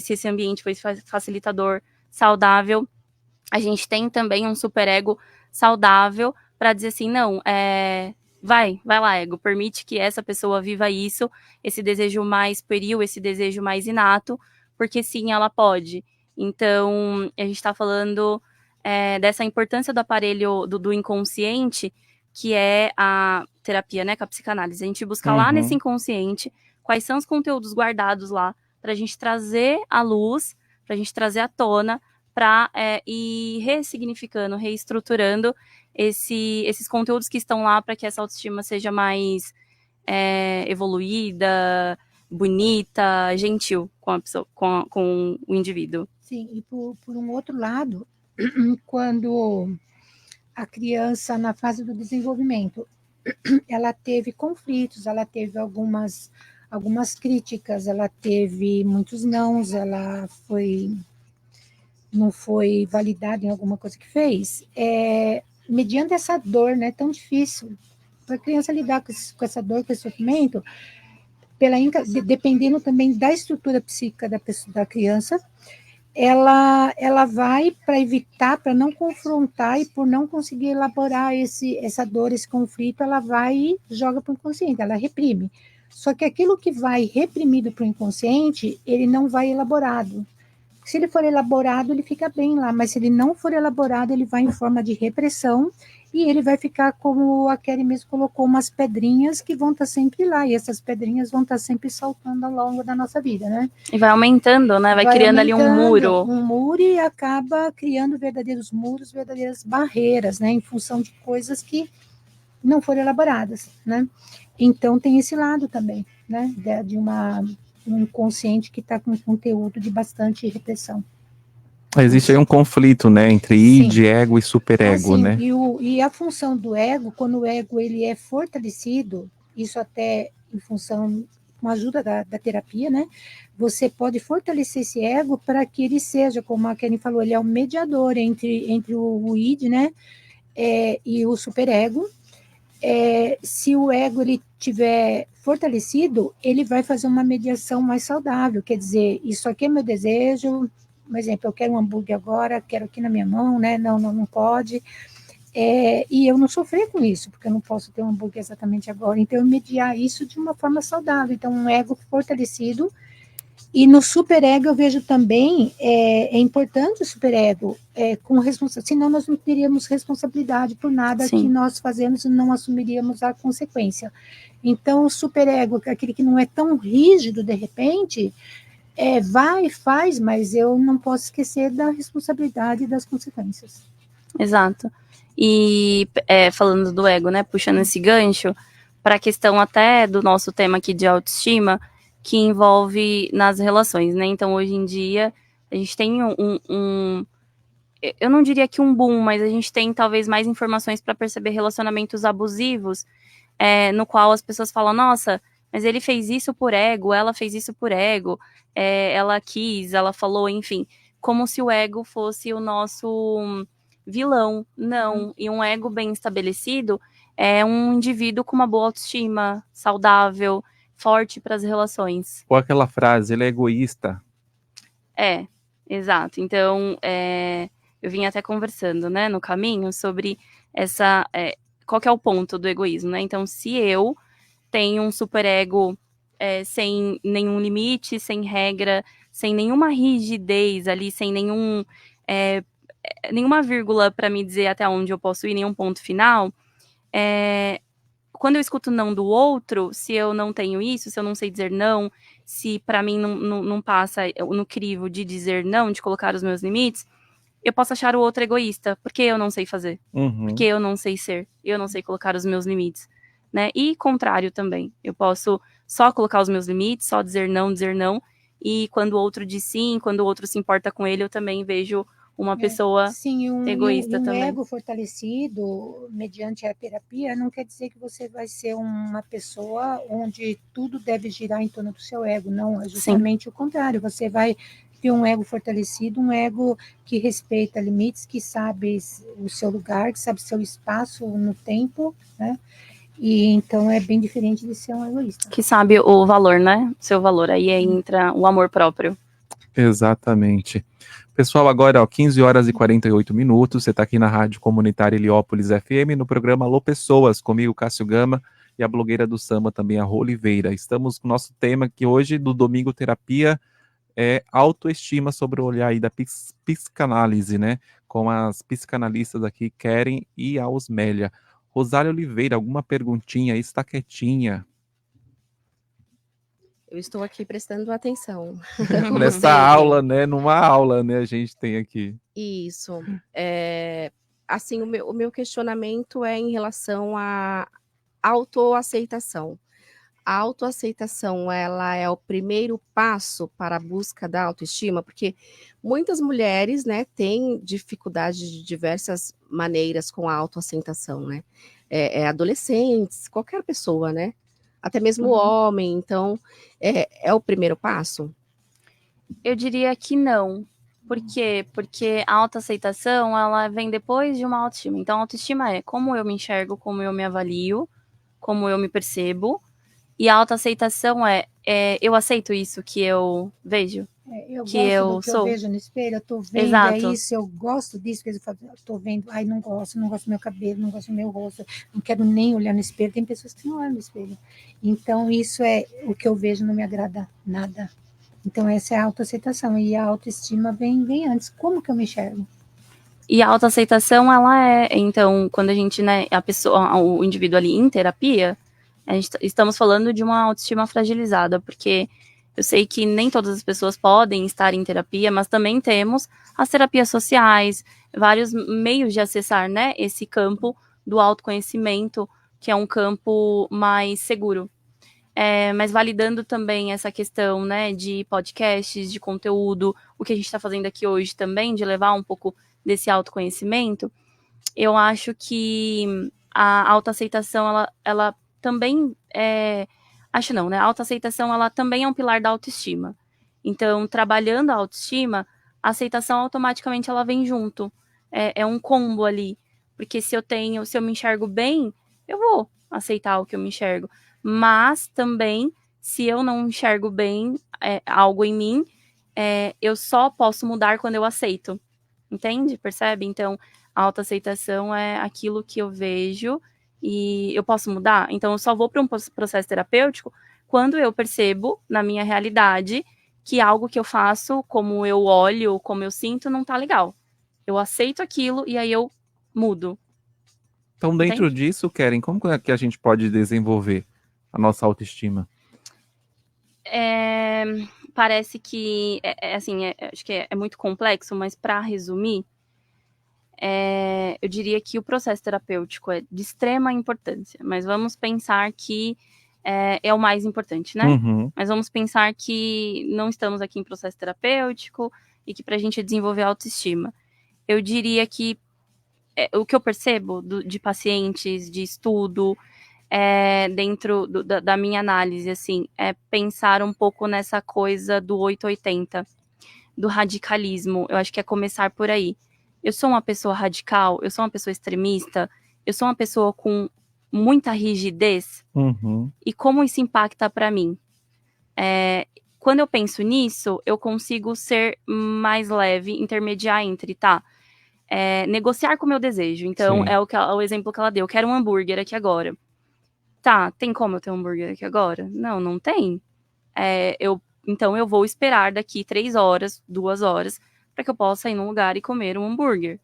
Speaker 7: se esse ambiente foi facilitador, saudável, a gente tem também um superego saudável para dizer assim, não, vai lá, ego, permite que essa pessoa viva isso, esse desejo mais pueril, esse desejo mais inato, porque sim, ela pode. Então, a gente está falando dessa importância do aparelho do inconsciente, que é a terapia, né, com a psicanálise. A gente busca lá nesse inconsciente quais são os conteúdos guardados lá, para a gente trazer à luz, para a gente trazer à tona, para ir ressignificando, reestruturando esses conteúdos que estão lá para que essa autoestima seja mais evoluída, bonita, gentil com a pessoa, com o indivíduo.
Speaker 8: Sim, e por um outro lado, quando a criança, na fase do desenvolvimento, ela teve conflitos, ela teve algumas críticas, ela teve muitos nãos, ela não foi validada em alguma coisa que fez, mediante essa dor, né, tão difícil para a criança lidar com essa dor, com esse sofrimento, dependendo também da estrutura psíquica da criança, ela vai para evitar, para não confrontar e por não conseguir elaborar essa dor, esse conflito, ela vai e joga para o inconsciente, ela reprime. Só que aquilo que vai reprimido para o inconsciente, ele não vai elaborado. Se ele for elaborado, ele fica bem lá, mas se ele não for elaborado, ele vai em forma de repressão e ele vai ficar, como a Kelly mesmo colocou, umas pedrinhas que vão estar sempre lá, e essas pedrinhas vão estar sempre saltando ao longo da nossa vida, né?
Speaker 7: E vai aumentando, né? Vai criando ali um muro.
Speaker 8: Um muro e acaba criando verdadeiros muros, verdadeiras barreiras, né? Em função de coisas que não foram elaboradas, né? Então tem esse lado também, né? De um inconsciente que está com conteúdo de bastante repressão.
Speaker 6: Existe aí um conflito, né, entre id, ego e superego, né?
Speaker 8: E a função do ego, quando o ego ele é fortalecido, isso até em função, com a ajuda da terapia, né? Você pode fortalecer esse ego para que ele seja, como a Kelly falou, ele é o mediador entre o id, né? E o superego. Se o ego ele tiver fortalecido, ele vai fazer uma mediação mais saudável, quer dizer, isso aqui é meu desejo, por exemplo, eu quero um hambúrguer agora, quero aqui na minha mão, né, não pode, e eu não sofrer com isso, porque eu não posso ter um hambúrguer exatamente agora, então eu mediar isso de uma forma saudável, então um ego fortalecido. E no superego eu vejo também, é importante o superego, com responsabilidade, senão nós não teríamos responsabilidade por nada que nós fazemos e não assumiríamos a consequência. Então o superego, aquele que não é tão rígido de repente, vai e faz, mas eu não posso esquecer da responsabilidade e das consequências.
Speaker 7: Exato. E falando do ego, né, puxando esse gancho, para a questão até do nosso tema aqui de autoestima, que envolve nas relações, né? Então, hoje em dia, a gente tem eu não diria que um boom, mas a gente tem talvez mais informações para perceber relacionamentos abusivos, no qual as pessoas falam, nossa, mas ele fez isso por ego, ela fez isso por ego, ela quis, ela falou, enfim, como se o ego fosse o nosso vilão. Não, e um ego bem estabelecido é um indivíduo com uma boa autoestima, saudável, forte para as relações.
Speaker 6: Ou aquela frase, ele é egoísta.
Speaker 7: Exato. Então, eu vim até conversando, né, no caminho sobre qual que é o ponto do egoísmo, né? Então, se eu tenho um superego sem nenhum limite, sem regra, sem nenhuma rigidez ali, sem nenhuma vírgula para me dizer até onde eu posso ir, nenhum ponto final, quando eu escuto não do outro, se eu não tenho isso, se eu não sei dizer não, se para mim não passa no crivo de dizer não, de colocar os meus limites, eu posso achar o outro egoísta, porque eu não sei fazer,
Speaker 6: Uhum.
Speaker 7: porque eu não sei ser, eu não sei colocar os meus limites, né? E contrário também, eu posso só colocar os meus limites, só dizer não, e quando o outro diz sim, quando o outro se importa com ele, eu também vejo uma pessoa
Speaker 8: Sim,
Speaker 7: egoísta também.
Speaker 8: ego fortalecido mediante a terapia não quer dizer que você vai ser uma pessoa onde tudo deve girar em torno do seu ego, não, é justamente o contrário, você vai ter um ego fortalecido, um ego que respeita limites, que sabe o seu lugar, que sabe seu espaço no tempo, né? E então é bem diferente de ser um egoísta.
Speaker 7: Que sabe o valor, né? Seu valor. Aí entra o amor próprio.
Speaker 6: Exatamente. Pessoal, agora, ó, 15 horas e 48 minutos, você está aqui na Rádio Comunitária Heliópolis FM, no programa Alô Pessoas, comigo, Cássio Gama, e a blogueira do samba também, a Rô Oliveira. Estamos com o nosso tema que hoje, do Domingo Terapia, é autoestima, sobre o olhar aí da psicanálise, né? Com as psicanalistas aqui, Keren e a Osmélia. Rosália Oliveira, alguma perguntinha? Está quietinha.
Speaker 9: Eu estou aqui prestando atenção.
Speaker 6: Nessa aula, né? Numa aula, né? A gente tem aqui.
Speaker 9: Isso. Assim, o meu questionamento é em relação à autoaceitação. A autoaceitação, ela é o primeiro passo para a busca da autoestima, porque muitas mulheres, né, têm dificuldade de diversas maneiras com a autoaceitação, né? Adolescentes, qualquer pessoa, né? Até mesmo homem, então, é o primeiro passo?
Speaker 7: Eu diria que não. Por quê? Porque a autoaceitação, ela vem depois de uma autoestima. Então, a autoestima é como eu me enxergo, como eu me avalio, como eu me percebo. E a autoaceitação é eu aceito isso que eu vejo,
Speaker 8: Eu
Speaker 7: que
Speaker 8: gosto
Speaker 7: eu
Speaker 8: do que
Speaker 7: sou.
Speaker 8: eu vejo no espelho, eu tô vendo
Speaker 7: Exato.
Speaker 8: isso, eu gosto disso, eu tô vendo, ai, não gosto do meu cabelo, não gosto do meu rosto, não quero nem olhar no espelho, tem pessoas que não olham no espelho. Então, isso é o que eu vejo, não me agrada nada. Então, essa é a autoaceitação, e a autoestima vem antes. Como que eu me enxergo?
Speaker 7: E a autoaceitação, ela então, quando a gente, né, o indivíduo ali em terapia, estamos falando de uma autoestima fragilizada, porque eu sei que nem todas as pessoas podem estar em terapia, mas também temos as terapias sociais, vários meios de acessar, né, esse campo do autoconhecimento, que é um campo mais seguro. Mas validando também essa questão, né, de podcasts, de conteúdo, o que a gente está fazendo aqui hoje também, de levar um pouco desse autoconhecimento, eu acho que a autoaceitação, ela também acho não, né? A autoaceitação, ela também é um pilar da autoestima. Então, trabalhando a autoestima, a aceitação automaticamente ela vem junto. É um combo ali. Porque se eu me enxergo bem, eu vou aceitar o que eu me enxergo. Mas também, se eu não enxergo bem algo em mim, eu só posso mudar quando eu aceito. Entende? Percebe? Então, a autoaceitação é aquilo que eu vejo e eu posso mudar. Então, eu só vou para um processo terapêutico quando eu percebo, na minha realidade, que algo que eu faço, como eu olho, como eu sinto, não tá legal. Eu aceito aquilo e aí eu mudo.
Speaker 6: Então, dentro disso, Keren, como é que a gente pode desenvolver a nossa autoestima?
Speaker 7: Parece que, assim, acho que é muito complexo, mas para resumir, eu diria que o processo terapêutico é de extrema importância, mas vamos pensar que é o mais importante, né?
Speaker 6: Uhum.
Speaker 7: Mas vamos pensar que não estamos aqui em processo terapêutico e que para a gente desenvolver a autoestima. Eu diria que o que eu percebo de pacientes, de estudo, dentro da minha análise, assim, é pensar um pouco nessa coisa do 880, do radicalismo. Eu acho que é começar por aí. Eu sou uma pessoa radical, eu sou uma pessoa extremista, eu sou uma pessoa com muita rigidez, e como isso impacta para mim? Quando eu penso nisso, eu consigo ser mais leve, intermediar entre, negociar com o meu desejo. Então,
Speaker 6: Sim.
Speaker 7: o exemplo que ela deu. Eu quero um hambúrguer aqui agora. Tem como eu ter um hambúrguer aqui agora? Não tem. Então, eu vou esperar daqui 3 horas, 2 horas, para que eu possa ir num lugar e comer um hambúrguer.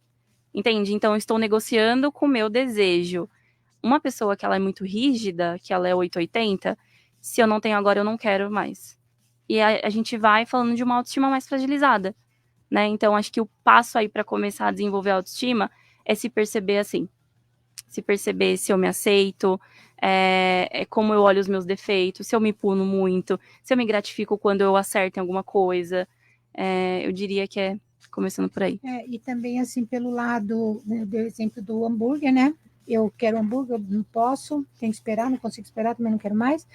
Speaker 7: Entende? Então, eu estou negociando com o meu desejo. Uma pessoa que ela é muito rígida, que ela é 880, se eu não tenho agora, eu não quero mais. E a gente vai falando de uma autoestima mais fragilizada. né? Então, acho que o passo aí para começar a desenvolver a autoestima é se perceber assim. Se perceber se eu me aceito, como eu olho os meus defeitos, se eu me puno muito, se eu me gratifico quando eu acerto em alguma coisa. Eu diria que é começando por aí.
Speaker 8: E também, assim, pelo lado, né, eu dei o exemplo do hambúrguer, né? Eu quero hambúrguer, eu não posso, tenho que esperar, não consigo esperar, também não quero mais.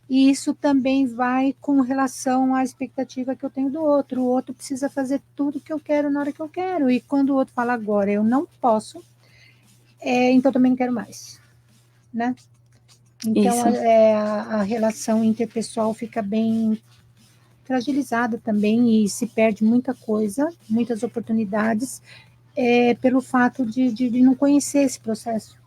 Speaker 8: E isso também vai com relação à expectativa que eu tenho do outro. O outro precisa fazer tudo que eu quero na hora que eu quero. E quando o outro fala agora, eu não posso, então também não quero mais, né? Então, a relação interpessoal fica bem fragilizada também e se perde muita coisa, muitas oportunidades, pelo fato de não conhecer esse processo.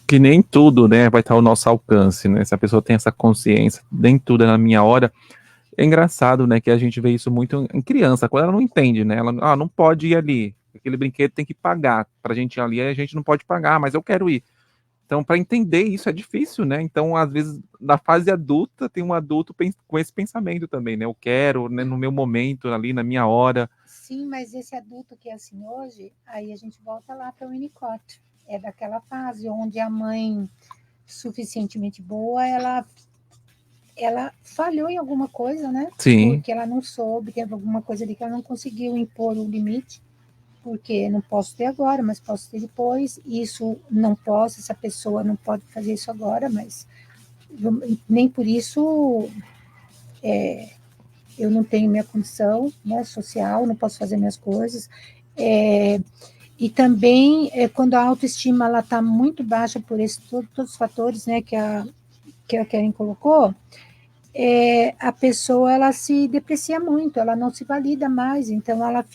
Speaker 6: Que nem tudo, né, vai estar ao nosso alcance, né? Se a pessoa tem essa consciência, nem tudo é na minha hora. É engraçado, né, que a gente vê isso muito em criança, quando ela não entende, né? Ela não pode ir ali. Aquele brinquedo tem que pagar. Pra gente ir ali, a gente não pode pagar, mas eu quero ir. Então, para entender isso é difícil, né? Então, às vezes, na fase adulta, tem um adulto com esse pensamento também, né? Eu quero, né, no meu momento, ali, na minha hora.
Speaker 8: Sim, mas esse adulto que é assim hoje, aí a gente volta lá para o Winnicott. É daquela fase onde a mãe suficientemente boa, ela falhou em alguma coisa, né?
Speaker 6: Sim.
Speaker 8: Porque ela não soube, teve alguma coisa ali que ela não conseguiu impor o limite, porque não posso ter agora, mas posso ter depois. Isso não posso, essa pessoa não pode fazer isso agora, mas nem por isso eu não tenho minha condição, né, social, não posso fazer minhas coisas. E também, quando a autoestima está muito baixa por todos os fatores, né, que a Karen colocou, a pessoa ela se deprecia muito, ela não se valida mais, então ela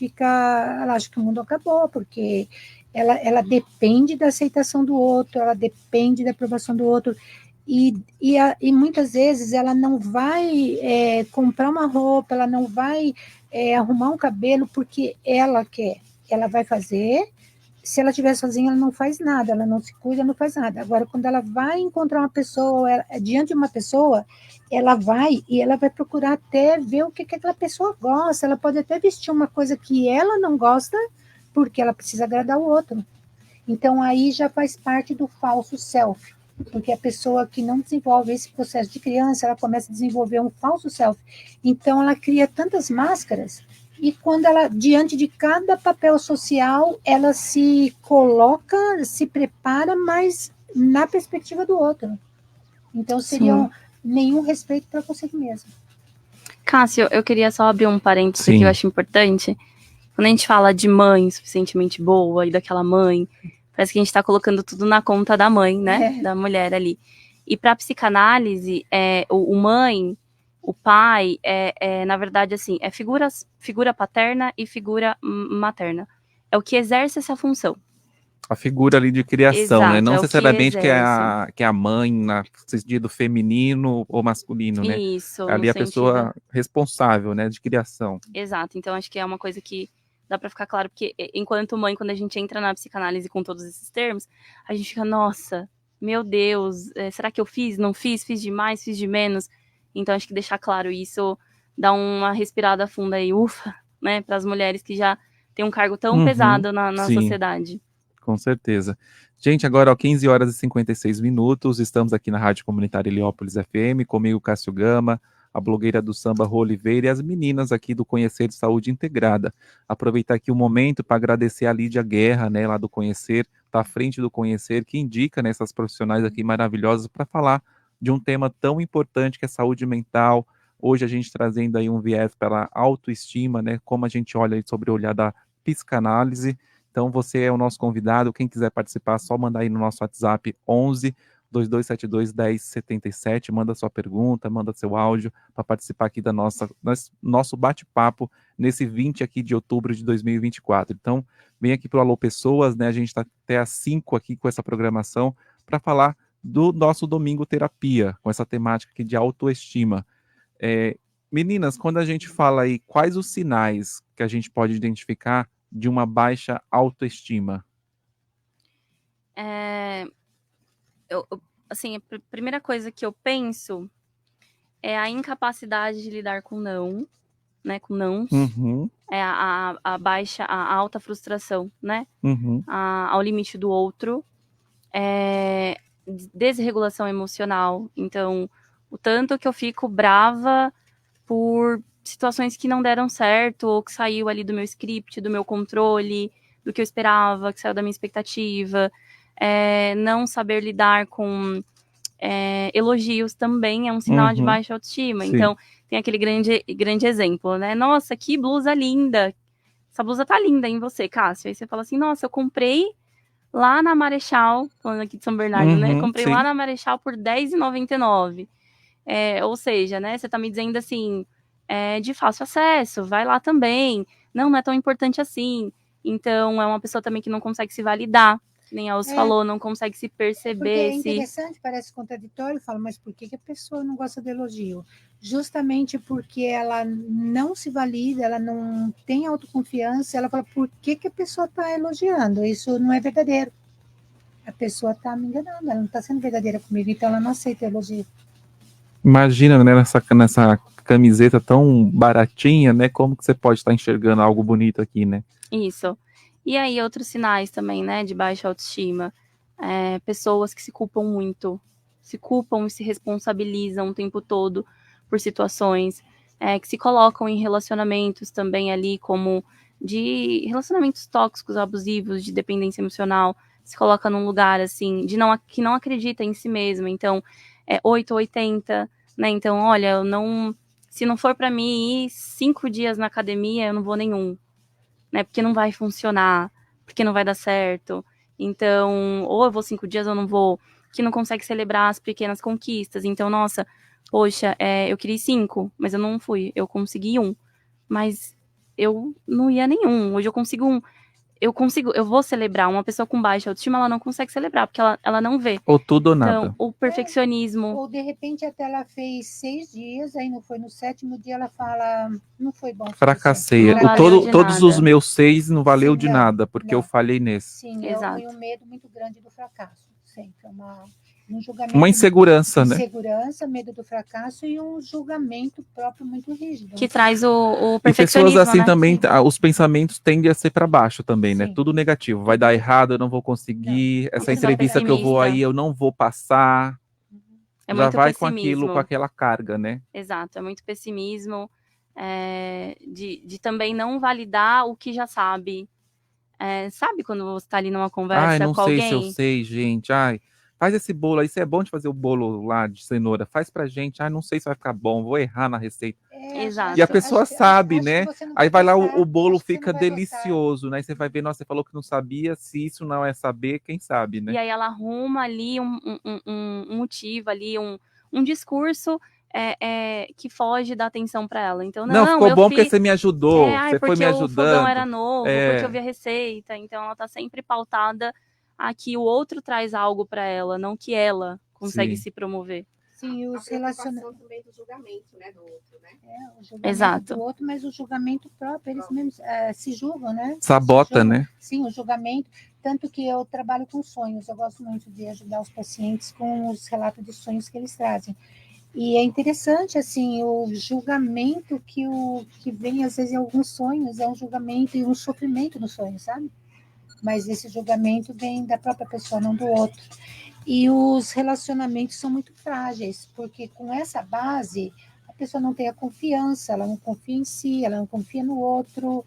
Speaker 8: acha que o mundo acabou, porque ela depende da aceitação do outro, ela depende da aprovação do outro, e muitas vezes ela não vai comprar uma roupa, ela não vai arrumar um cabelo porque ela quer, ela vai fazer. Se ela estiver sozinha, ela não faz nada, ela não se cuida, não faz nada. Agora, quando ela vai encontrar uma pessoa, diante de uma pessoa, ela vai e ela vai procurar até ver o que aquela pessoa gosta. Ela pode até vestir uma coisa que ela não gosta, porque ela precisa agradar o outro. Então, aí já faz parte do falso self, porque a pessoa que não desenvolve esse processo de criança, ela começa a desenvolver um falso self. Então, ela cria tantas máscaras, e quando ela, diante de cada papel social, ela se coloca, se prepara, mas na perspectiva do outro. Então, seria nenhum respeito para consigo mesmo.
Speaker 7: Cássio, eu queria só abrir um parênteses que eu acho importante. Quando a gente fala de mãe suficientemente boa e daquela mãe, parece que a gente está colocando tudo na conta da mãe, né? Da mulher ali. E para a psicanálise, o mãe, o pai, na verdade, assim, é figura paterna e figura materna. É o que exerce essa função.
Speaker 6: A figura ali de criação,
Speaker 7: Exato,
Speaker 6: né? Não
Speaker 7: é o que
Speaker 6: necessariamente que
Speaker 7: exerce.
Speaker 6: é a mãe, no sentido feminino ou masculino, né?
Speaker 7: Isso,
Speaker 6: Ali
Speaker 7: no
Speaker 6: a pessoa
Speaker 7: sentido
Speaker 6: responsável, né, de criação.
Speaker 7: Exato, então acho que é uma coisa que dá para ficar claro, porque enquanto mãe, quando a gente entra na psicanálise com todos esses termos, a gente fica, nossa, meu Deus, será que eu fiz? Não fiz? Fiz demais? Fiz de menos? Então acho que deixar claro isso dá uma respirada funda aí, ufa, né, para as mulheres que já têm um cargo tão pesado na sociedade.
Speaker 6: Com certeza. Gente, agora, 15 horas e 56 minutos, estamos aqui na Rádio Comunitária Heliópolis FM, comigo Cássio Gama, a blogueira do Samba Rô Oliveira e as meninas aqui do Conhecer de Saúde Integrada. Aproveitar aqui o momento para agradecer a Lídia Guerra, né, lá do Conhecer, tá à frente do Conhecer, que indica, né, essas profissionais aqui maravilhosas para falar de um tema tão importante que é saúde mental. Hoje a gente trazendo aí um viés para a autoestima, né, como a gente olha sobre o olhar da psicanálise. Então, você é o nosso convidado. Quem quiser participar, é só mandar aí no nosso WhatsApp 11 2272 1077. Manda sua pergunta, manda seu áudio para participar aqui da nosso bate-papo nesse 20 aqui de outubro de 2024. Então, vem aqui para o Alô Pessoas, né? A gente está até às 5 aqui com essa programação para falar do nosso Domingo Terapia, com essa temática aqui de autoestima. Meninas, quando a gente fala aí, quais os sinais que a gente pode identificar de uma baixa autoestima?
Speaker 7: Assim, a primeira coisa que eu penso é a incapacidade de lidar com não, né? Com nãos.
Speaker 6: Uhum,
Speaker 7: É a baixa, a alta frustração, né?
Speaker 6: uhum.
Speaker 7: Ao limite do outro. Desregulação emocional. Então, o tanto que eu fico brava por situações que não deram certo, ou que saiu ali do meu script, do meu controle, do que eu esperava, que saiu da minha expectativa. Não saber lidar com elogios também é um sinal de
Speaker 6: Uhum.
Speaker 7: baixa autoestima.
Speaker 6: Sim.
Speaker 7: Então, tem aquele grande exemplo, né? Nossa, que blusa linda! Essa blusa tá linda em você, Cássio. Aí você fala assim, nossa, eu comprei lá na Marechal, falando aqui de São Bernardo, né?
Speaker 6: Uhum,
Speaker 7: Comprei
Speaker 6: sim.
Speaker 7: lá na Marechal por R$10,99. Ou seja, né? Você tá me dizendo assim, de fácil acesso, vai lá também. Não é tão importante assim. Então, é uma pessoa também que não consegue se validar. Nem a Os falou, não consegue se
Speaker 8: Porque é
Speaker 7: perceber.
Speaker 8: interessante, parece contraditório, eu falo, mas por que a pessoa não gosta de elogio? Justamente porque ela não se valida, ela não tem autoconfiança, ela fala, por que a pessoa está elogiando? Isso não é verdadeiro. A pessoa está me enganando, ela não está sendo verdadeira comigo, então ela não aceita elogio.
Speaker 6: Imagina, né, nessa camiseta tão baratinha, né? Como que você pode estar enxergando algo bonito aqui, né?
Speaker 7: Isso. E aí, outros sinais também, né, de baixa autoestima. Pessoas que se culpam muito. Se culpam e se responsabilizam o tempo todo por situações. Que se colocam em relacionamentos também ali, como de relacionamentos tóxicos, abusivos, de dependência emocional. Se coloca num lugar, assim, que não acredita em si mesma. Então, 8 ou 80, né? Então, olha, se não for para mim ir 5 dias na academia, eu não vou nenhum. Né, porque não vai funcionar, porque não vai dar certo. Então, ou eu vou 5 dias ou não vou, que não consegue celebrar as pequenas conquistas. Então, nossa, poxa, eu queria 5, mas eu não fui. Eu consegui 1, mas eu não ia nenhum. Hoje eu consigo 1. Eu vou celebrar. Uma pessoa com baixa autoestima, ela não consegue celebrar, porque ela não vê.
Speaker 6: Ou tudo ou
Speaker 7: Então,
Speaker 6: nada.
Speaker 7: o perfeccionismo.
Speaker 8: Ou de repente até ela fez 6 dias, aí não foi no 7º dia, ela fala, não foi bom.
Speaker 6: Fracassei.
Speaker 7: Não valeu de
Speaker 6: Todos
Speaker 7: nada.
Speaker 6: os meus 6 não valeu
Speaker 8: Sim,
Speaker 6: de
Speaker 8: não,
Speaker 6: nada, porque eu
Speaker 8: não.
Speaker 6: falhei nesse.
Speaker 8: Sim,
Speaker 7: Exato.
Speaker 8: foi um medo muito grande do fracasso. Sempre um julgamento.
Speaker 6: Uma insegurança, né?
Speaker 8: Insegurança, medo do fracasso e um julgamento próprio muito rígido.
Speaker 7: Que traz o
Speaker 6: E
Speaker 7: perfeccionismo,
Speaker 6: pessoas assim
Speaker 7: né?
Speaker 6: também, os pensamentos tendem a ser para baixo também, né?
Speaker 8: Sim.
Speaker 6: Tudo negativo. Vai dar errado, eu não vou conseguir. Essa
Speaker 7: pessoa
Speaker 6: entrevista que eu vou
Speaker 7: pessimista.
Speaker 6: aí, eu não vou passar.
Speaker 7: É
Speaker 6: Já
Speaker 7: muito
Speaker 6: vai com
Speaker 7: pessimismo.
Speaker 6: aquilo, com aquela carga, né?
Speaker 7: Exato, é muito pessimismo, de também não validar o que já sabe. Sabe quando você está ali numa conversa
Speaker 6: Ai, não
Speaker 7: com
Speaker 6: sei se eu
Speaker 7: alguém?
Speaker 6: sei, gente. Ai, faz esse bolo aí. Isso é bom de fazer o bolo lá de cenoura. Faz pra gente. Ai, não sei se vai ficar bom. Vou errar na receita.
Speaker 7: Exato.
Speaker 6: E a pessoa sabe,
Speaker 8: acho
Speaker 6: né?
Speaker 8: que você não
Speaker 6: Aí vai lá,
Speaker 8: gostar,
Speaker 6: o bolo
Speaker 8: acho que você
Speaker 6: fica
Speaker 8: não vai gostar.
Speaker 6: delicioso, né? Você vai ver, nossa, você falou que não sabia. Se isso não é saber, quem sabe, né?
Speaker 7: E aí ela arruma ali um motivo, ali um discurso que foge da atenção para ela. Então,
Speaker 6: Não, ficou
Speaker 7: eu
Speaker 6: bom porque
Speaker 7: fiz.
Speaker 6: você me ajudou. Você foi
Speaker 7: Porque
Speaker 6: me
Speaker 7: o fogão era
Speaker 6: ajudando.
Speaker 7: novo, porque eu vi a receita. Então, ela tá sempre pautada a que o outro traz algo para ela, não que ela consegue
Speaker 6: Sim.
Speaker 7: se promover.
Speaker 8: Sim, os relacionamentos
Speaker 9: também do julgamento, né, do outro, né?
Speaker 8: o julgamento
Speaker 7: Exato.
Speaker 8: do outro, mas o julgamento próprio, eles mesmos se julgam, né?
Speaker 6: Sabota,
Speaker 8: Se julgam.
Speaker 6: né?
Speaker 8: Sim, o julgamento. Tanto que eu trabalho com sonhos, eu gosto muito de ajudar os pacientes com os relatos de sonhos que eles trazem. E é interessante, assim, o julgamento que vem, às vezes, em alguns sonhos, é um julgamento e um sofrimento no sonho, sabe? Mas esse julgamento vem da própria pessoa, não do outro. E os relacionamentos são muito frágeis, porque com essa base, a pessoa não tem a confiança, ela não confia em si, ela não confia no outro,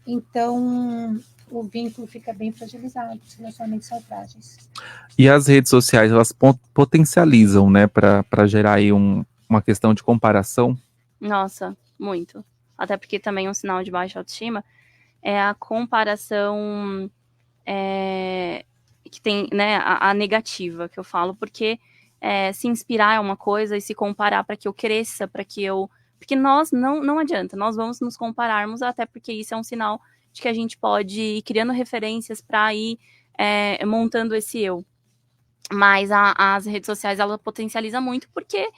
Speaker 8: então o vínculo fica bem fragilizado, os relacionamentos são frágeis.
Speaker 6: E as redes sociais, elas potencializam, né, para gerar aí uma questão de comparação.
Speaker 7: Nossa, muito. Até porque também um sinal de baixa autoestima é a comparação que tem, né, a negativa que eu falo, porque se inspirar é uma coisa e se comparar para que eu cresça, porque nós não adianta, nós vamos nos compararmos, até porque isso é um sinal de que a gente pode ir criando referências para ir montando esse eu. Mas as redes sociais, ela potencializa muito, porque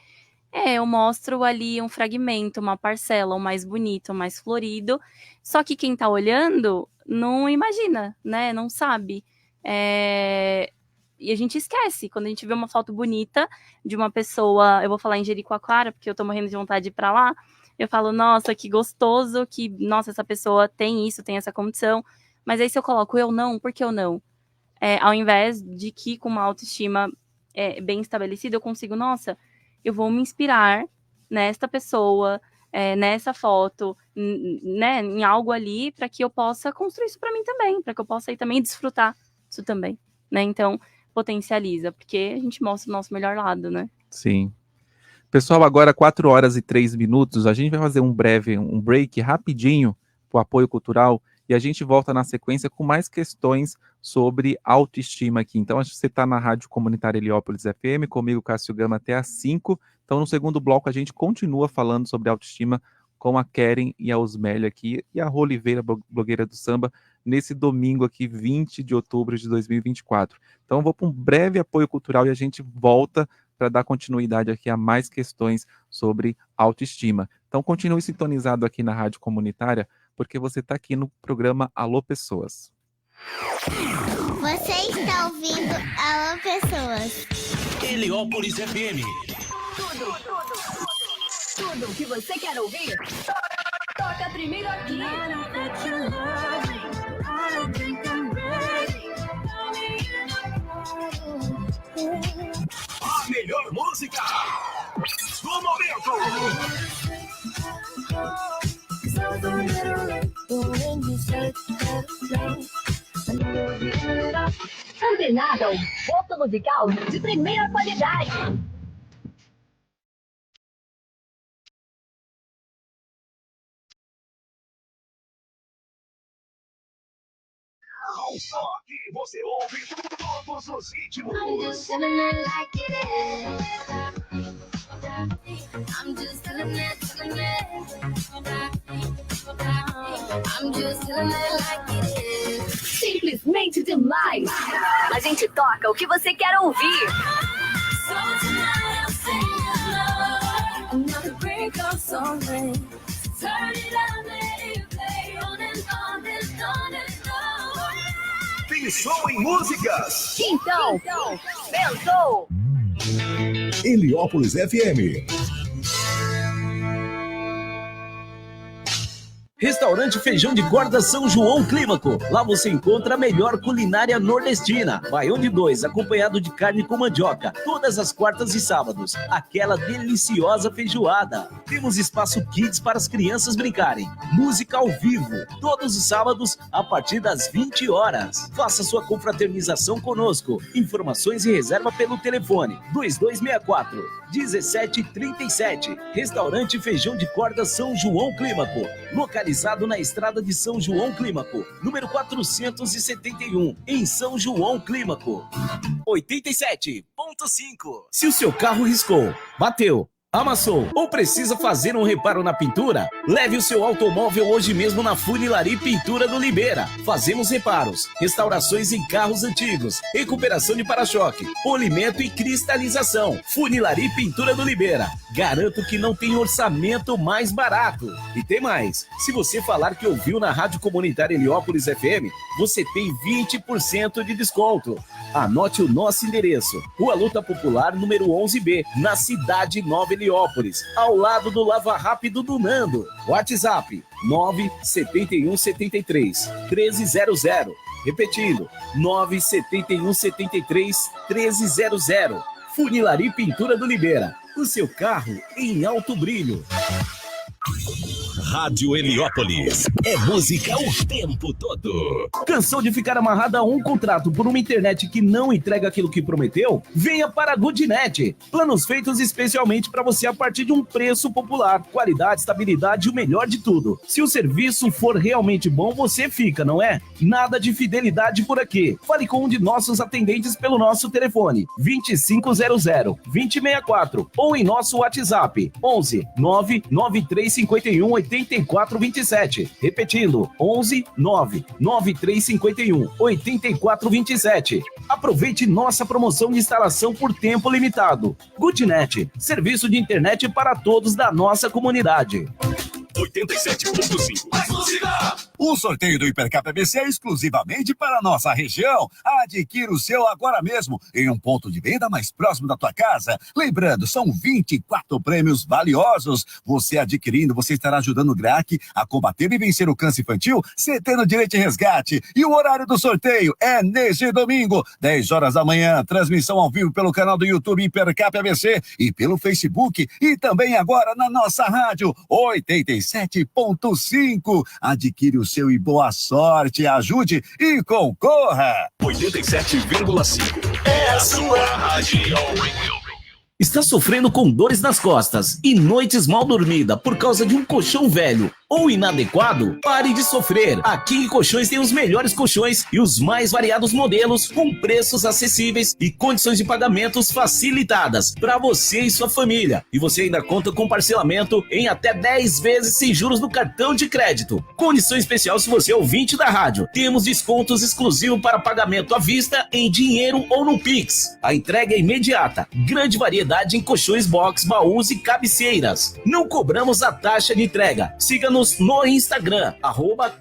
Speaker 7: eu mostro ali um fragmento, uma parcela, o mais bonito, o mais florido, só que quem tá olhando não imagina, né? Não sabe. E a gente esquece, quando a gente vê uma foto bonita de uma pessoa, eu vou falar em Jericoacoara, porque eu tô morrendo de vontade de ir pra lá, eu falo, nossa, que gostoso, que, nossa, essa pessoa tem isso, tem essa condição. Mas aí se eu coloco eu não, por que eu não? Ao invés de que com uma autoestima bem estabelecida, eu consigo, nossa, eu vou me inspirar nesta pessoa, nessa foto, né, em algo ali, para que eu possa construir isso para mim também, para que eu possa aí também desfrutar isso também, né? Então, potencializa, porque a gente mostra o nosso melhor lado, né?
Speaker 6: Sim. Pessoal, agora 4 horas e 3 minutos, a gente vai fazer um break rapidinho para o apoio cultural e a gente volta na sequência com mais questões sobre autoestima aqui. Então, você está na Rádio Comunitária Heliópolis FM, comigo, Cássio Gama, até às 5. Então, no segundo bloco, a gente continua falando sobre autoestima com a Keren e a Osmélia aqui, e a Rô Oliveira, blogueira do samba, nesse domingo aqui, 20 de outubro de 2024. Então, eu vou para um breve apoio cultural e a gente volta para dar continuidade aqui a mais questões sobre autoestima. Então, continue sintonizado aqui na Rádio Comunitária, porque você está aqui no programa Alô Pessoas.
Speaker 5: Você está ouvindo Alô Pessoas.
Speaker 1: Heliópolis FM.
Speaker 4: Tudo o que você quer ouvir, toca primeiro aqui.
Speaker 1: A melhor música do momento.
Speaker 4: Antenada, um ponto musical de primeira qualidade.
Speaker 1: Só aqui você ouve todos os ritmos.
Speaker 4: I'm just feeling it like it is. I'm just feeling it like it is. Simplesmente demais. A gente toca o que você quer ouvir. So tonight I'll sing alone. Another break of song. Turn it on, let it play on and on and on and on.
Speaker 1: Pensou em músicas?
Speaker 4: Então, pensou.
Speaker 1: Heliópolis FM.
Speaker 2: Restaurante Feijão de Corda São João Clímaco. Lá você encontra a melhor culinária nordestina. Baião de 2, acompanhado de carne com mandioca. Todas as quartas e sábados. Aquela deliciosa feijoada. Temos espaço kids para as crianças brincarem. Música ao vivo. Todos os sábados, a partir das 20 horas. Faça sua confraternização conosco. Informações e reserva pelo telefone 2264-1737. Restaurante Feijão de Corda São João Clímaco. Localizado na estrada de São João Clímaco, número 471, em São João Clímaco. 87.5. Se o seu carro riscou, bateu, amassou ou precisa fazer um reparo na pintura, leve o seu automóvel hoje mesmo na Funilaria Pintura do Libera. Fazemos reparos, restaurações em carros antigos, recuperação de para-choque, polimento e cristalização. Funilaria Pintura do Libera. Garanto que não tem orçamento mais barato. E tem mais, se você falar que ouviu na Rádio Comunitária Heliópolis FM, você tem 20% de desconto. Anote o nosso endereço: Rua Luta Popular, número 11B, na Cidade Nova Heliópolis, ao lado do Lava Rápido do Nando. WhatsApp 97173-1300. Repetindo, 97173-1300. Funilaria Pintura do Libera. O seu carro em alto brilho.
Speaker 1: Rádio Heliópolis. É música o tempo todo.
Speaker 2: Cansou de ficar amarrado a um contrato por uma internet que não entrega aquilo que prometeu? Venha para a Goodnet. Planos feitos especialmente para você a partir de um preço popular. Qualidade, estabilidade e o melhor de tudo. Se o serviço for realmente bom, você fica, não é? Nada de fidelidade por aqui. Fale com um de nossos atendentes pelo nosso telefone 2500-2064 ou em nosso WhatsApp 11 99351 8427. Repetindo, 11 99351 8427. Aproveite nossa promoção de instalação por tempo limitado. Goodnet, serviço de internet para todos da nossa comunidade.
Speaker 1: 87.5. Mais música!
Speaker 3: O sorteio do Hipercap ABC é exclusivamente para a nossa região. Adquira o seu agora mesmo em um ponto de venda mais próximo da tua casa. Lembrando, são 24 prêmios valiosos. Você adquirindo, você estará ajudando o GRAC a combater e vencer o câncer infantil, você tendo direito de resgate. E o horário do sorteio é neste domingo, 10 horas da manhã. Transmissão ao vivo pelo canal do YouTube Hipercap ABC e pelo Facebook. E também agora na nossa rádio 87.5. Adquire o seu e boa sorte, ajude e concorra.
Speaker 1: 87,5 é a sua rádio.
Speaker 2: Está sofrendo com dores nas costas e noites mal dormidas por causa de um colchão velho ou inadequado? Pare de sofrer. A King Colchões tem os melhores colchões e os mais variados modelos com preços acessíveis e condições de pagamentos facilitadas para você e sua família. E você ainda conta com parcelamento em até 10 vezes sem juros no cartão de crédito. Condição especial se você é ouvinte da rádio. Temos descontos exclusivos para pagamento à vista, em dinheiro ou no Pix. A entrega é imediata. Grande variedade em colchões box, baús e cabeceiras. Não cobramos a taxa de entrega. Siga-nos no Instagram,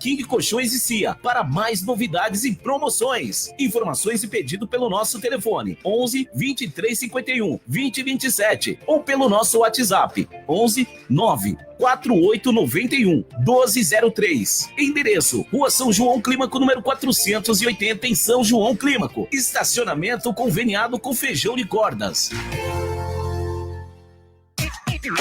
Speaker 2: @King Colchões e Cia, para mais novidades e promoções. Informações e pedido pelo nosso telefone 11 2351 2027 ou pelo nosso WhatsApp 11 9 4891 1203. Endereço: Rua São João Clímaco, número 480, em São João Clímaco. Estacionamento conveniado com Feijão de Cordas.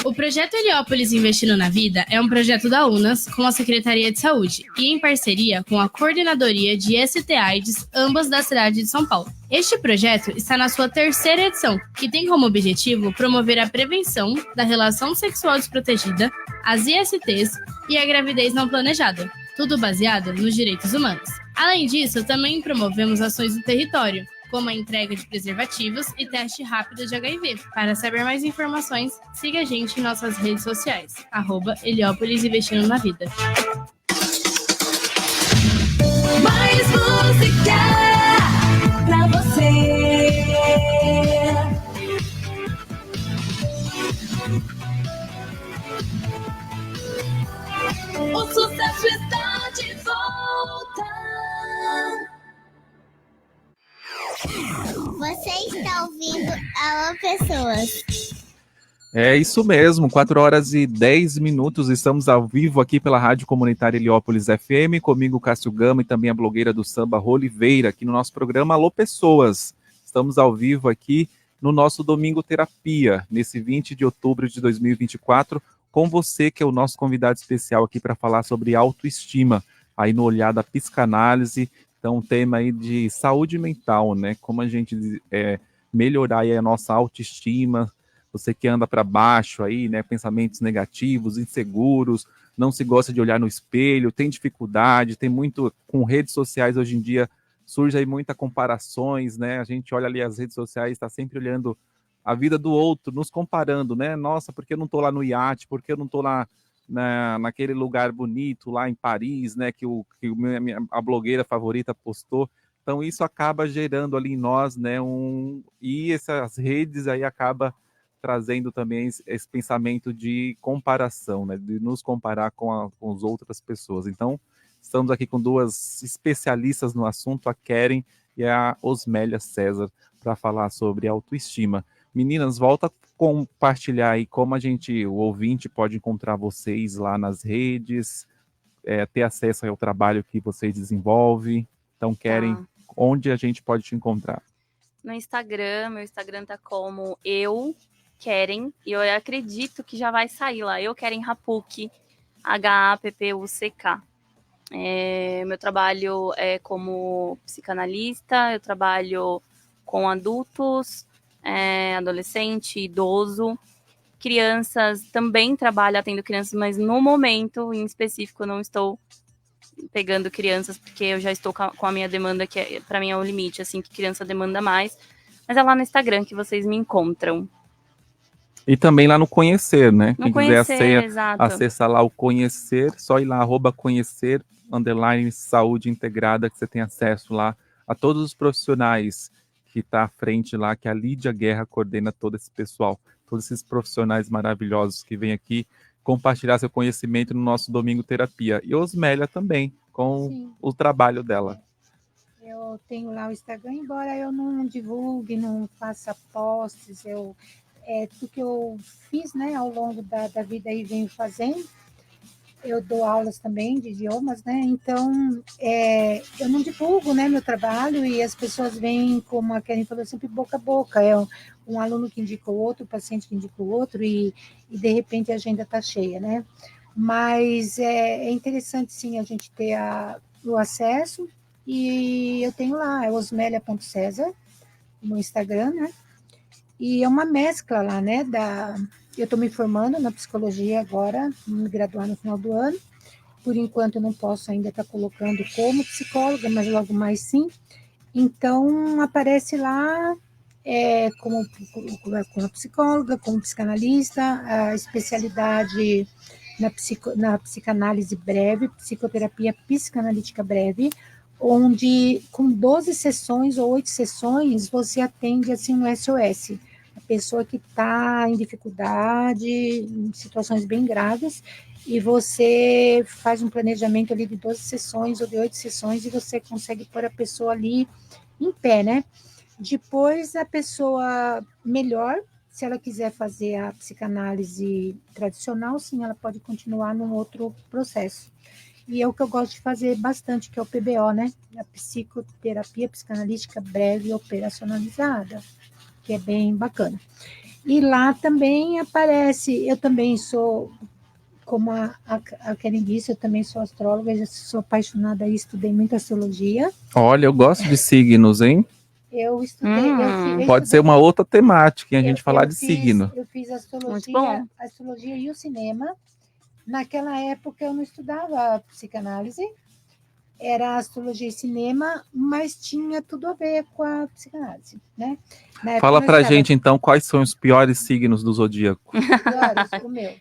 Speaker 10: O projeto Heliópolis Investindo na Vida é um projeto da UNAS com a Secretaria de Saúde e em parceria com a Coordenadoria de ST/AIDS, ambas da cidade de São Paulo. Este projeto está na sua 3ª edição, que tem como objetivo promover a prevenção da relação sexual desprotegida, as ISTs e a gravidez não planejada, tudo baseado nos direitos humanos. Além disso, também promovemos ações no território, como a entrega de preservativos e teste rápido de HIV. Para saber mais informações, siga a gente em nossas redes sociais, @Heliópolis Investindo na Vida.
Speaker 4: Mais música pra você. O sucesso está de volta.
Speaker 5: Você está ouvindo Alô Pessoas.
Speaker 6: É isso mesmo, 4 horas e 10 minutos, estamos ao vivo aqui pela Rádio Comunitária Heliópolis FM, comigo Cássio Gama e também a blogueira do samba Roliveira, aqui no nosso programa Alô Pessoas. Estamos ao vivo aqui no nosso Domingo Terapia, nesse 20 de outubro de 2024, com você que é o nosso convidado especial aqui para falar sobre autoestima, aí no olhar da psicanálise. Então, um tema aí de saúde mental, né? Como a gente melhorar aí a nossa autoestima. Você que anda para baixo aí, né? Pensamentos negativos, inseguros, não se gosta de olhar no espelho, tem dificuldade, tem muito com redes sociais hoje em dia, surge aí muitas comparações, né? A gente olha ali as redes sociais, está sempre olhando a vida do outro, nos comparando, né? Nossa, por que eu não estou lá no iate? Por que eu não estou lá naquele lugar bonito lá em Paris, né, que a blogueira favorita postou? Então isso acaba gerando ali em nós, né, e essas redes aí acaba trazendo também esse pensamento de comparação, né, de nos comparar com as outras pessoas. Então estamos aqui com duas especialistas no assunto, a Keren e a Osmélia César, para falar sobre autoestima. Meninas, volta a compartilhar aí como o ouvinte pode encontrar vocês lá nas redes, ter acesso ao trabalho que vocês desenvolvem. Então, Keren, onde a gente pode te encontrar?
Speaker 7: No Instagram, meu Instagram tá como Keren, e eu acredito que já vai sair lá, Keren Hapuck, HAPPUCK. Meu trabalho é como psicanalista, eu trabalho com adultos, adolescente, idoso, crianças, também trabalho atendo crianças, mas no momento em específico eu não estou pegando crianças, porque eu já estou com a minha demanda, que para mim é o limite, assim, que criança demanda mais, mas é lá no Instagram que vocês me encontram.
Speaker 6: E também lá no Conhecer, né?
Speaker 7: No
Speaker 6: Quem
Speaker 7: Conhecer,
Speaker 6: quiser
Speaker 7: exato.
Speaker 6: acessar lá o Conhecer, só ir lá, @conhecer, _saúde integrada, que você tem acesso lá a todos os profissionais que está à frente lá, que a Lídia Guerra coordena todo esse pessoal, todos esses profissionais maravilhosos que vêm aqui compartilhar seu conhecimento no nosso Domingo Terapia. E Osmélia também, com
Speaker 8: Sim.
Speaker 6: o trabalho dela.
Speaker 8: Eu tenho lá o Instagram, embora eu não divulgue, não faça posts, tudo que eu fiz, né, ao longo da vida e venho fazendo. Eu dou aulas também de idiomas, né? Então, eu não divulgo, né, meu trabalho e as pessoas vêm, como a Karen falou, sempre boca a boca. É um aluno que indica o outro, o paciente que indica o outro e de repente a agenda está cheia, né? Mas é interessante, sim, a gente ter o acesso e eu tenho lá, é osmelia.cesar no Instagram, né? E é uma mescla lá, né, eu estou me formando na psicologia agora, me graduar no final do ano. Por enquanto, eu não posso ainda estar colocando como psicóloga, mas logo mais sim. Então, aparece lá como psicóloga, como psicanalista, a especialidade na psicanálise breve, psicoterapia psicanalítica breve, onde com 12 sessões ou 8 sessões, você atende assim um SOS. A pessoa que está em dificuldade, em situações bem graves, e você faz um planejamento ali de 12 sessões ou de 8 sessões e você consegue pôr a pessoa ali em pé, né? Depois a pessoa melhor, se ela quiser fazer a psicanálise tradicional, sim, ela pode continuar num outro processo. E é o que eu gosto de fazer bastante, que é o PBO, né? A psicoterapia psicanalítica breve operacionalizada, que é bem bacana. E lá também aparece, eu também sou, como a Karen disse, eu também sou astróloga, já sou apaixonada e estudei muito astrologia.
Speaker 6: Olha, eu gosto de signos, hein?
Speaker 8: Eu estudei.
Speaker 6: Pode ser uma outra temática, a gente falar de signo.
Speaker 8: Eu fiz
Speaker 7: Muito bom.
Speaker 8: astrologia e o cinema. Naquela época eu não estudava psicanálise, era astrologia e cinema, mas tinha tudo a ver com a psicanálise, né?
Speaker 6: Fala pra gente, então, quais são os piores signos do zodíaco?
Speaker 8: O meu.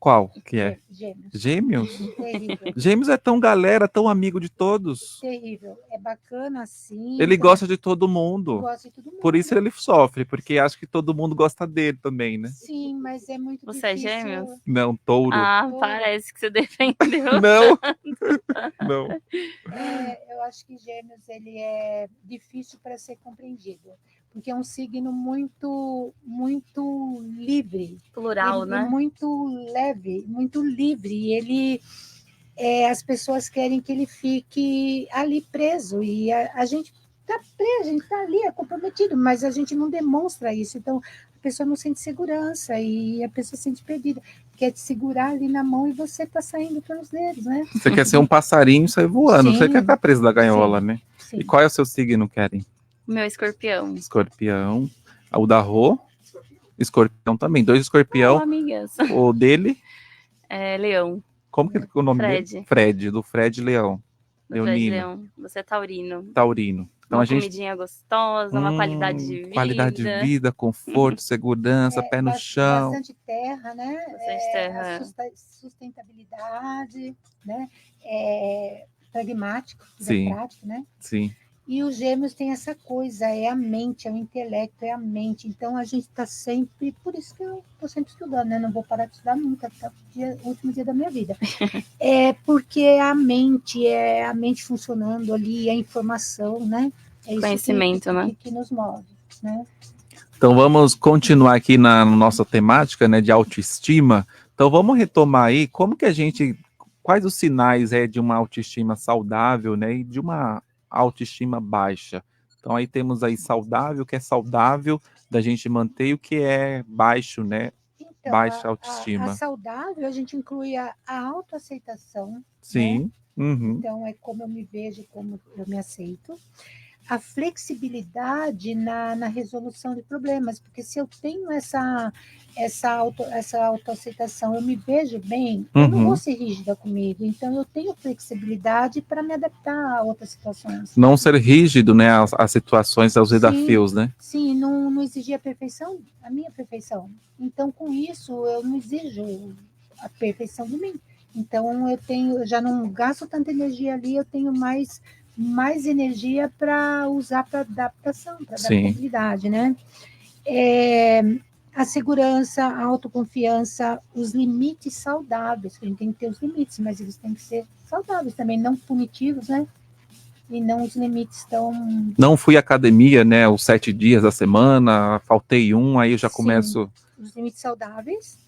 Speaker 6: Qual que é?
Speaker 8: Gêmeos.
Speaker 6: Gêmeos?
Speaker 8: Terrível.
Speaker 6: Gêmeos é tão galera, tão amigo de todos.
Speaker 8: Terrível. É bacana assim.
Speaker 6: Ele gosta de todo mundo.
Speaker 8: Gosta de todo mundo.
Speaker 6: Por isso ele sofre, porque acha que todo mundo gosta dele também, né?
Speaker 8: Sim, mas é muito
Speaker 7: Você
Speaker 8: difícil.
Speaker 7: é gêmeos?
Speaker 6: Não, touro.
Speaker 7: Ah, parece que você defendeu.
Speaker 6: Não. Não.
Speaker 8: Eu acho que gêmeos ele é difícil para ser compreendido, porque é um signo muito livre,
Speaker 7: Plural, né?
Speaker 8: Muito leve, muito livre. E ele, as pessoas querem que ele fique ali preso e a gente está preso, a gente está ali, é comprometido, mas a gente não demonstra isso. Então a pessoa não sente segurança e a pessoa se sente perdida. Quer te segurar ali na mão e você está saindo pelos dedos, né?
Speaker 6: Você quer ser um passarinho e sair voando.
Speaker 8: Sim.
Speaker 6: Você quer ficar preso da gaiola,
Speaker 8: Sim.
Speaker 6: né?
Speaker 8: Sim.
Speaker 6: E qual é o seu signo, Karen?
Speaker 7: O meu escorpião.
Speaker 6: Escorpião. O da Rô? Escorpião também. 2 escorpião.
Speaker 7: Amigas.
Speaker 6: O dele?
Speaker 7: É Leão.
Speaker 6: Como que é o nome
Speaker 7: Fred.
Speaker 6: dele? Fred, do Fred Leão.
Speaker 7: Do Fred
Speaker 6: Leonino.
Speaker 7: Leão. Você é taurino.
Speaker 6: Taurino. Então
Speaker 7: Uma
Speaker 6: a gente...
Speaker 7: comidinha gostosa, uma qualidade de vida.
Speaker 6: Qualidade de vida, conforto, segurança, pé no chão.
Speaker 8: Bastante terra, né?
Speaker 7: Bastante terra.
Speaker 8: A sustentabilidade, né? Pragmático,
Speaker 6: Sim.
Speaker 8: prático, né?
Speaker 6: Sim.
Speaker 8: E os gêmeos têm essa coisa, é a mente, é o intelecto, é a mente. Então a gente está sempre, por isso que eu estou sempre estudando, né? Não vou parar de estudar nunca, até o último dia da minha vida. Porque é a mente funcionando ali, a informação, né? É isso
Speaker 7: Conhecimento, né?
Speaker 8: Que nos move, né?
Speaker 6: Então vamos continuar aqui na nossa temática, né, de autoestima. Então vamos retomar aí como que a gente, quais os sinais de uma autoestima saudável, né, e de uma autoestima baixa. Então aí temos aí saudável, o que é saudável da gente manter, e o que é baixo, né?
Speaker 8: Então,
Speaker 6: baixa autoestima.
Speaker 8: A saudável, a gente inclui a autoaceitação.
Speaker 6: Sim.
Speaker 8: Né?
Speaker 6: Uhum.
Speaker 8: Então, é como eu me vejo, como eu me aceito. A flexibilidade na resolução de problemas, porque se eu tenho essa autoaceitação, eu me vejo bem, eu não vou ser rígida comigo, então eu tenho flexibilidade para me adaptar a outras situações.
Speaker 6: Não ser rígido, né, às situações, aos desafios, né?
Speaker 8: Sim, não exigir a perfeição, a minha perfeição. Então, com isso, eu não exijo a perfeição de mim. Então, eu já não gasto tanta energia ali, eu tenho mais energia para usar para adaptação, para adaptabilidade, né? A segurança, a autoconfiança, os limites saudáveis, que a gente tem que ter os limites, mas eles têm que ser saudáveis também, não punitivos, né? E não os limites tão...
Speaker 6: Não fui à academia, né, os 7 dias da semana, faltei um, aí eu já começo...
Speaker 8: Os limites saudáveis.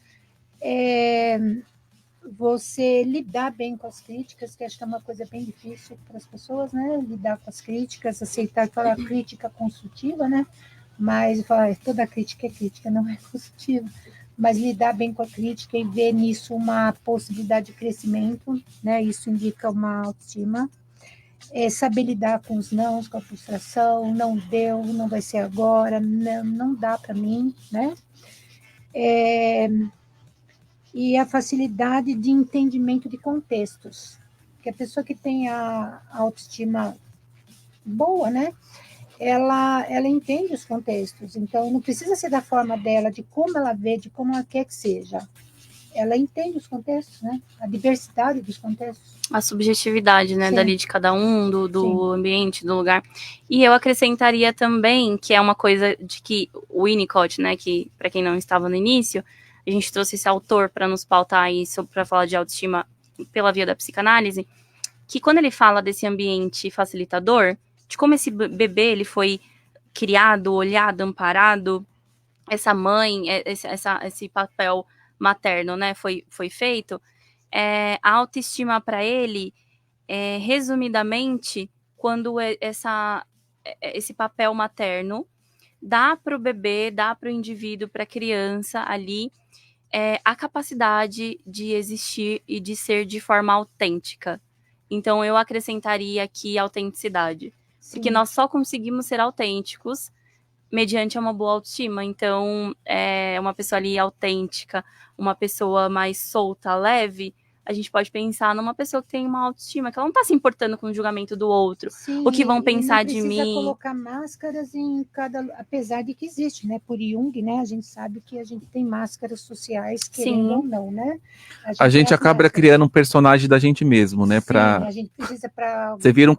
Speaker 8: Você lidar bem com as críticas, que acho que é uma coisa bem difícil para as pessoas, né? Lidar com as críticas, aceitar aquela crítica construtiva, né? Mas falar, toda crítica é crítica, não é construtiva. Mas lidar bem com a crítica e ver nisso uma possibilidade de crescimento, né? Isso indica uma autoestima. Saber lidar com os nãos, com a frustração, não deu, não vai ser agora, não dá para mim, né? E a facilidade de entendimento de contextos. Porque a pessoa que tem a autoestima boa, né? Ela entende os contextos, então não precisa ser da forma dela, de como ela vê, de como ela quer que seja. Ela entende os contextos, né? A diversidade dos contextos.
Speaker 7: A subjetividade, né, dali de cada um, do ambiente, do lugar. E eu acrescentaria também, que é uma coisa de que o Winnicott, né, que para quem não estava no início, a gente trouxe esse autor para nos pautar isso, para falar de autoestima pela via da psicanálise, que quando ele fala desse ambiente facilitador, de como esse bebê ele foi criado, olhado, amparado, essa mãe, esse papel materno, né, foi feito, a autoestima para ele, resumidamente, quando esse papel materno dá para o bebê, dá para o indivíduo, para a criança ali, a capacidade de existir e de ser de forma autêntica. Então, eu acrescentaria aqui a autenticidade. Sim. Porque nós só conseguimos ser autênticos mediante uma boa autoestima. Então, uma pessoa ali autêntica, uma pessoa mais solta, leve, a gente pode pensar numa pessoa que tem uma autoestima, que ela não está se importando com o julgamento do outro,
Speaker 8: Sim,
Speaker 7: o que vão pensar de mim.
Speaker 8: Não precisa colocar máscaras em cada... Apesar de que existe, né? Por Jung, né? A gente sabe que a gente tem máscaras sociais, querendo ou não, né?
Speaker 6: A gente acaba criando um personagem da gente mesmo, né?
Speaker 8: Sim, a gente precisa para...
Speaker 6: Você vira um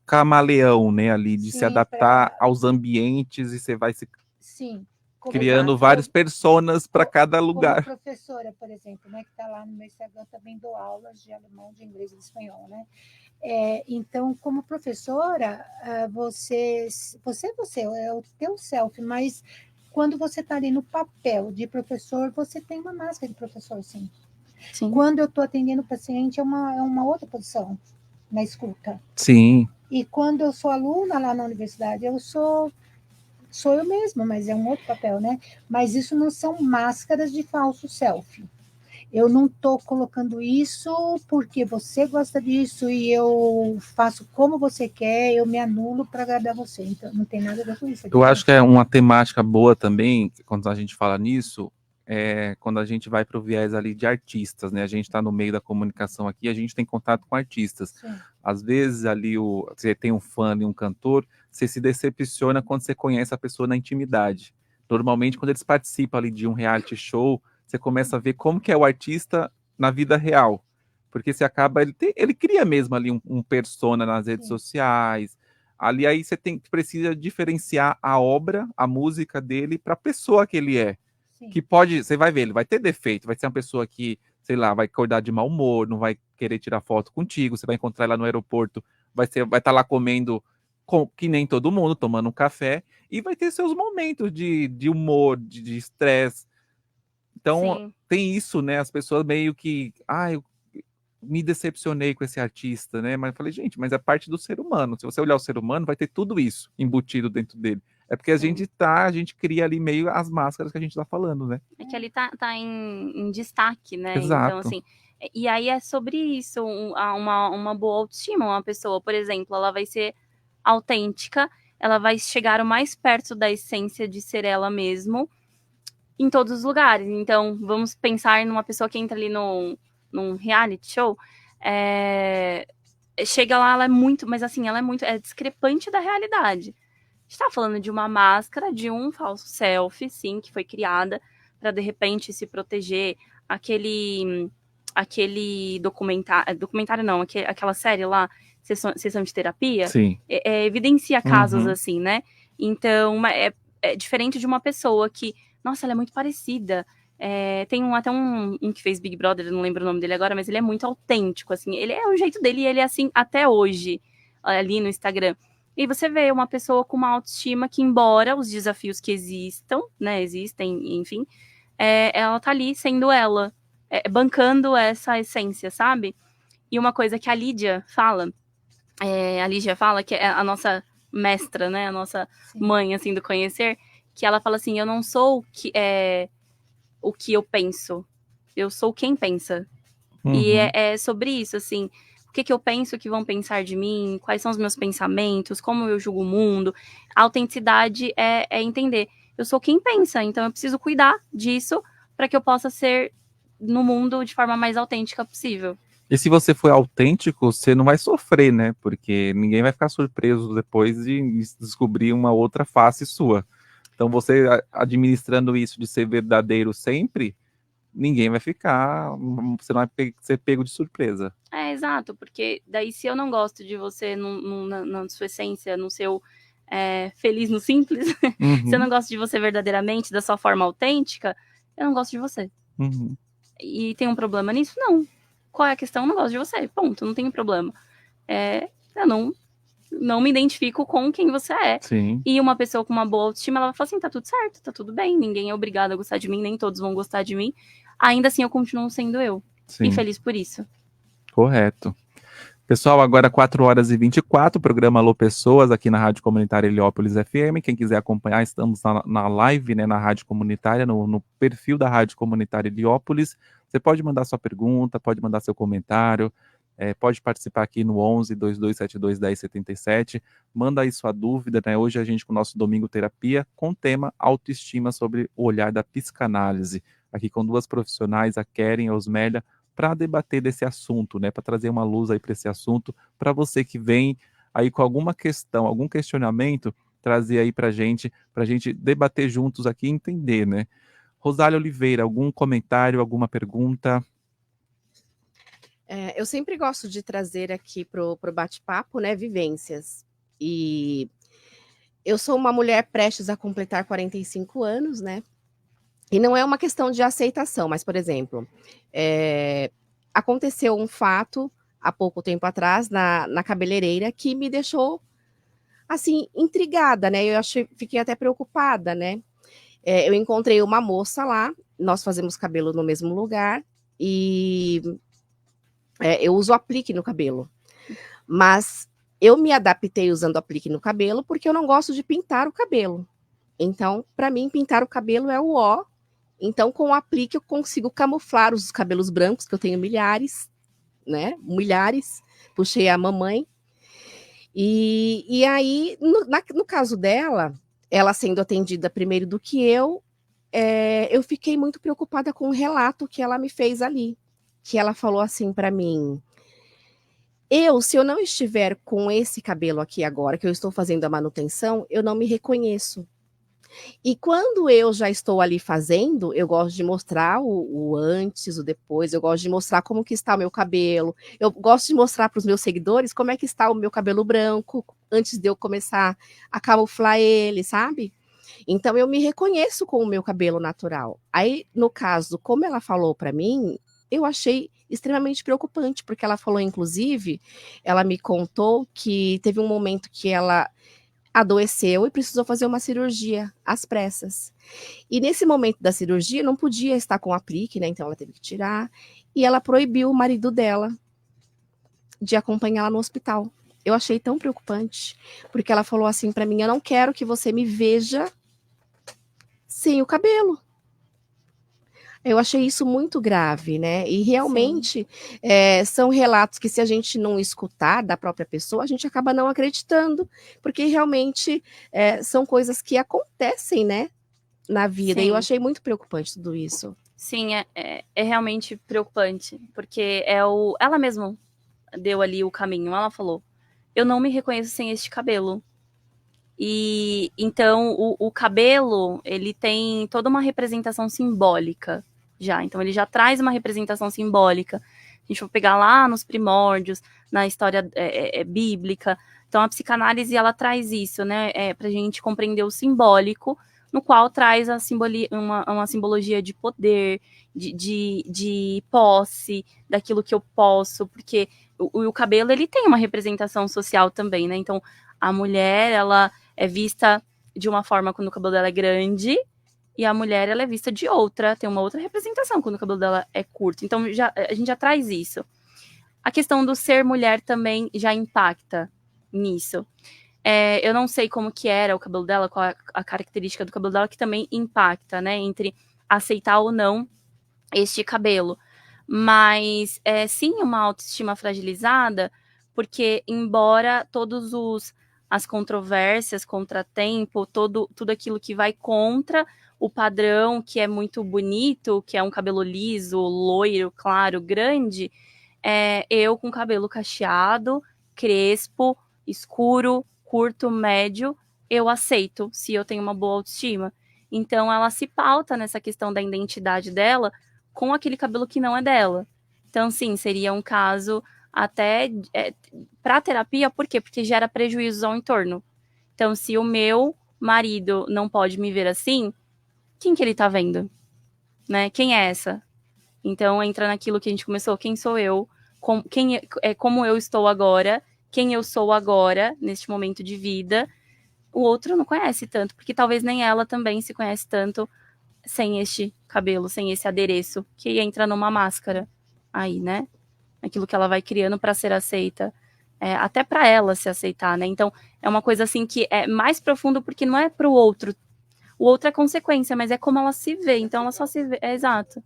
Speaker 6: camaleão, né? Ali, de se adaptar aos ambientes e você vai se...
Speaker 8: Sim.
Speaker 6: Criando várias personas para cada lugar.
Speaker 8: Como professora, por exemplo, né, que está lá no meu Instagram, também dou aulas de alemão, de inglês e de espanhol, né? Então, como professora, você é o teu self, mas quando você está ali no papel de professor, você tem uma máscara de professor, sim. Quando eu estou atendendo o paciente, é uma outra posição na escuta.
Speaker 6: Sim.
Speaker 8: E quando eu sou aluna lá na universidade, eu sou eu mesma, mas é um outro papel, né? Mas isso não são máscaras de falso selfie. Eu não estou colocando isso porque você gosta disso e eu faço como você quer, eu me anulo para agradar você. Então, não tem nada a ver com isso.
Speaker 6: Eu acho que é uma temática boa também, quando a gente fala nisso, quando a gente vai para o viés ali de artistas, né? A gente está no meio da comunicação aqui, a gente tem contato com artistas. Sim. Às vezes ali você tem um fã e um cantor, você se decepciona quando você conhece a pessoa na intimidade. Normalmente, quando eles participam ali de um reality show, você começa a ver como que é o artista na vida real. Porque você acaba... Ele cria mesmo ali um persona nas redes sociais. Ali aí você precisa diferenciar a obra, a música dele para a pessoa que ele é. Sim. Que pode... Você vai ver, ele vai ter defeito. Vai ser uma pessoa que, sei lá, vai acordar de mau humor, não vai querer tirar foto contigo. Você vai encontrar ela no aeroporto, vai estar lá comendo... que nem todo mundo, tomando um café, e vai ter seus momentos de humor, de estresse. Então, sim, tem isso, né? As pessoas meio que... eu me decepcionei com esse artista, né? Mas eu falei, gente, mas é parte do ser humano. Se você olhar o ser humano, vai ter tudo isso embutido dentro dele. É porque a gente cria ali meio as máscaras que a gente tá falando, né?
Speaker 7: É que ali tá em destaque, né?
Speaker 6: Exato.
Speaker 7: Então, assim... E aí é sobre isso, uma boa autoestima. Uma pessoa, por exemplo, ela vai ser autêntica, ela vai chegar o mais perto da essência de ser ela mesma em todos os lugares. Então, vamos pensar numa pessoa que entra ali num reality show, chega lá, ela é muito, mas assim, ela é discrepante da realidade. A gente tá falando de uma máscara, de um falso selfie, sim, que foi criada para de repente se proteger. Aquele documentário não, aquela série lá, sessão de terapia, evidencia casos assim, né? Então, é diferente de uma pessoa que, nossa, ela é muito parecida, Tem até um que fez Big Brother, eu não lembro o nome dele agora, mas ele é muito autêntico, assim. Ele é o jeito dele e ele é assim até hoje, ali no Instagram. E você vê uma pessoa com uma autoestima que, embora os desafios que existam, né, enfim, ela tá ali sendo ela, bancando essa essência, sabe? E uma coisa que a Lídia fala, que é a nossa mestra, né, a nossa mãe, assim, do conhecer, que ela fala assim, eu não sou o que eu penso, eu sou quem pensa. E é sobre isso, assim, o que eu penso que vão pensar de mim, quais são os meus pensamentos, como eu julgo o mundo. A autenticidade é entender, eu sou quem pensa, então eu preciso cuidar disso para que eu possa ser no mundo de forma mais autêntica possível.
Speaker 6: E se você for autêntico, você não vai sofrer, né? Porque ninguém vai ficar surpreso depois de descobrir uma outra face sua. Então, você administrando isso de ser verdadeiro sempre, ninguém vai ficar, você não vai ser pego de surpresa.
Speaker 7: Exato, porque daí se eu não gosto de você na sua essência, no seu feliz no simples, se eu não gosto de você verdadeiramente, da sua forma autêntica, eu não gosto de você. E tem um problema nisso? Não. Qual é a questão? Eu não gosto de você, ponto, não tem problema. Eu não me identifico com quem você é.
Speaker 6: Sim.
Speaker 7: E uma pessoa com uma boa autoestima, ela vai falar assim, tá tudo certo, tá tudo bem, ninguém é obrigado a gostar de mim, nem todos vão gostar de mim. Ainda assim, eu continuo sendo eu.
Speaker 6: Sim.
Speaker 7: E feliz por isso.
Speaker 6: Correto. Pessoal, agora 4h24, programa Alô Pessoas, aqui na Rádio Comunitária Heliópolis FM. Quem quiser acompanhar, estamos na live, né, na Rádio Comunitária, no perfil da Rádio Comunitária Heliópolis. Você pode mandar sua pergunta, pode mandar seu comentário, pode participar aqui no 11-2272-1077. Manda aí sua dúvida, né? Hoje a gente com o nosso Domingo Terapia, com o tema autoestima sobre o olhar da psicanálise. Aqui com duas profissionais, a Keren e a Osmélia, para debater desse assunto, né, para trazer uma luz aí para esse assunto, para você que vem aí com alguma questão, algum questionamento, trazer aí para gente debater juntos aqui e entender, né. Rosália Oliveira, algum comentário, alguma pergunta?
Speaker 9: Eu sempre gosto de trazer aqui pro bate-papo, né, vivências. E eu sou uma mulher prestes a completar 45 anos, né, e não é uma questão de aceitação, mas, por exemplo, aconteceu um fato há pouco tempo atrás na cabeleireira que me deixou, assim, intrigada, né? Fiquei até preocupada, né? Eu encontrei uma moça lá, nós fazemos cabelo no mesmo lugar e eu uso aplique no cabelo, mas eu me adaptei usando aplique no cabelo porque eu não gosto de pintar o cabelo. Então, para mim, pintar o cabelo é o ó. Então, com o aplique, eu consigo camuflar os cabelos brancos, que eu tenho milhares, né? Milhares. Puxei a mamãe. E aí, no caso dela, ela sendo atendida primeiro do que eu fiquei muito preocupada com o relato que ela me fez ali. Que ela falou assim para mim, se eu não estiver com esse cabelo aqui agora, que eu estou fazendo a manutenção, eu não me reconheço. E quando eu já estou ali fazendo, eu gosto de mostrar o antes, o depois, eu gosto de mostrar como que está o meu cabelo, eu gosto de mostrar para os meus seguidores como é que está o meu cabelo branco, antes de eu começar a camuflar ele, sabe? Então eu me reconheço com o meu cabelo natural. Aí, no caso, como ela falou para mim, eu achei extremamente preocupante, porque ela falou, inclusive, ela me contou que teve um momento que ela adoeceu e precisou fazer uma cirurgia às pressas. E nesse momento da cirurgia não podia estar com aplique, né? Então ela teve que tirar. E ela proibiu o marido dela de acompanhá-la no hospital. Eu achei tão preocupante, porque ela falou assim para mim, eu não quero que você me veja sem o cabelo. Eu achei isso muito grave, né? E realmente são relatos que, se a gente não escutar da própria pessoa, a gente acaba não acreditando, porque realmente são coisas que acontecem, né, na vida.
Speaker 7: Sim.
Speaker 9: E eu achei muito preocupante tudo isso.
Speaker 7: Sim, é realmente preocupante, porque ela mesma deu ali o caminho. Ela falou, eu não me reconheço sem este cabelo. E então o cabelo, ele tem toda uma representação simbólica já. Então ele já traz uma representação simbólica. A gente vai pegar lá nos primórdios, na história bíblica. Então a psicanálise, ela traz isso, né? Pra gente compreender o simbólico no qual traz uma simbologia de poder, de posse, daquilo que eu posso, porque o cabelo, ele tem uma representação social também, né? Então, a mulher, ela é vista de uma forma quando o cabelo dela é grande, e a mulher, ela é vista de outra, tem uma outra representação quando o cabelo dela é curto. Então, a gente já traz isso. A questão do ser mulher também já impacta nisso. Eu não sei como que era o cabelo dela, qual a característica do cabelo dela, que também impacta, né, entre aceitar ou não este cabelo. Mas sim, uma autoestima fragilizada, porque embora as controvérsias, contratempo, tudo aquilo que vai contra o padrão, que é muito bonito, que é um cabelo liso, loiro, claro, grande, eu com cabelo cacheado, crespo, escuro, curto, médio, eu aceito, se eu tenho uma boa autoestima. Então, ela se pauta nessa questão da identidade dela com aquele cabelo que não é dela. Então, sim, seria um caso até para terapia, por quê? Porque gera prejuízos ao entorno. Então, se o meu marido não pode me ver assim, quem que ele tá vendo? Né? Quem é essa? Então, entra naquilo que a gente começou, quem sou eu? Como eu estou agora? Quem eu sou agora, neste momento de vida? O outro não conhece tanto, porque talvez nem ela também se conhece tanto sem este cabelo, sem esse adereço, que entra numa máscara aí, né? Aquilo que ela vai criando para ser aceita, até para ela se aceitar, né? Então, é uma coisa assim que é mais profundo, porque não é para o outro. O outro é consequência, mas é como ela se vê. Então, ela só se vê. Exato.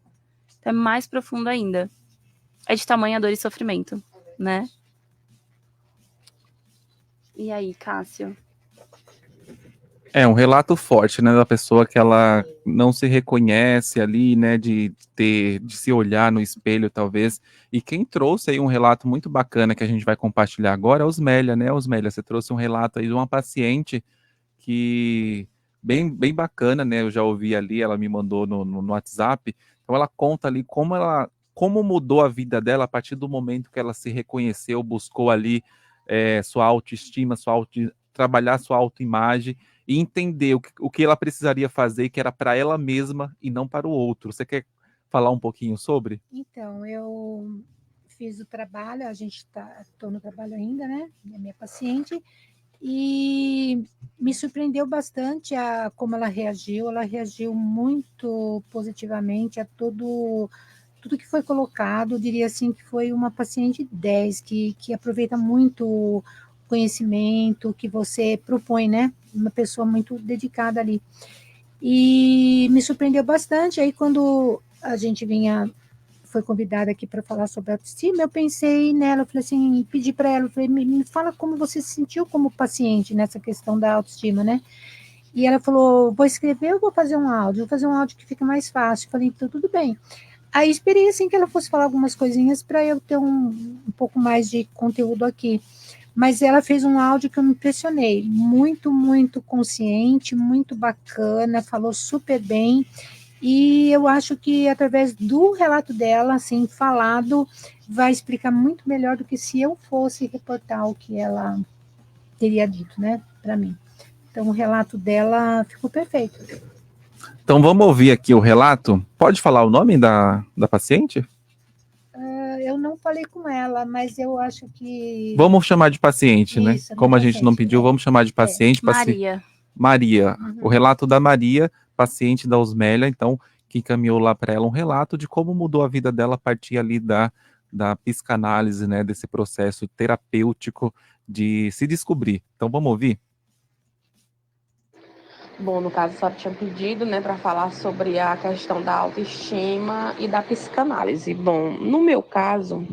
Speaker 7: Então, é mais profundo ainda. É de tamanha dor e sofrimento, né? E aí, Cássio?
Speaker 6: É um relato forte, né, da pessoa que ela não se reconhece ali, né, de se olhar no espelho, talvez. E quem trouxe aí um relato muito bacana que a gente vai compartilhar agora é a Osmélia, né? Osmélia, você trouxe um relato aí de uma paciente que bem bacana, né? Eu já ouvi ali, ela me mandou no WhatsApp. Então ela conta ali como mudou a vida dela a partir do momento que ela se reconheceu, buscou ali sua autoestima, trabalhar sua autoimagem e entender o que ela precisaria fazer, que era para ela mesma e não para o outro. Você quer falar um pouquinho sobre?
Speaker 8: Então, eu fiz o trabalho, estou no trabalho ainda, né? É minha paciente, e me surpreendeu bastante como ela reagiu muito positivamente a tudo que foi colocado. Eu diria assim que foi uma paciente 10, que aproveita muito o conhecimento que você propõe, né? Uma pessoa muito dedicada ali. E me surpreendeu bastante. Aí, quando a gente foi convidada aqui para falar sobre autoestima, eu pensei nela, eu falei assim, pedi para ela, eu falei, me fala como você se sentiu como paciente nessa questão da autoestima, né? E ela falou, vou escrever ou vou fazer um áudio que fica mais fácil. Eu falei, então tudo bem. Aí esperei assim que ela fosse falar algumas coisinhas para eu ter um pouco mais de conteúdo aqui. Mas ela fez um áudio que eu me impressionei, muito, muito consciente, muito bacana, falou super bem, e eu acho que através do relato dela, assim, falado, vai explicar muito melhor do que se eu fosse reportar o que ela teria dito, né, para mim. Então, o relato dela ficou perfeito.
Speaker 6: Então, vamos ouvir aqui o relato. Pode falar o nome da paciente?
Speaker 8: Eu não falei com ela, mas eu acho que...
Speaker 6: Vamos chamar de paciente, né? Como a gente não pediu, vamos chamar de paciente.
Speaker 7: Maria.
Speaker 6: Maria. O relato da Maria, paciente da Osmélia. Então, que encaminhou lá para ela um relato de como mudou a vida dela a partir ali da psicanálise, né? Desse processo terapêutico de se descobrir. Então, vamos ouvir?
Speaker 11: Bom, no caso, a senhora tinha pedido, né, para falar sobre a questão da autoestima e da psicanálise. Bom, no meu caso,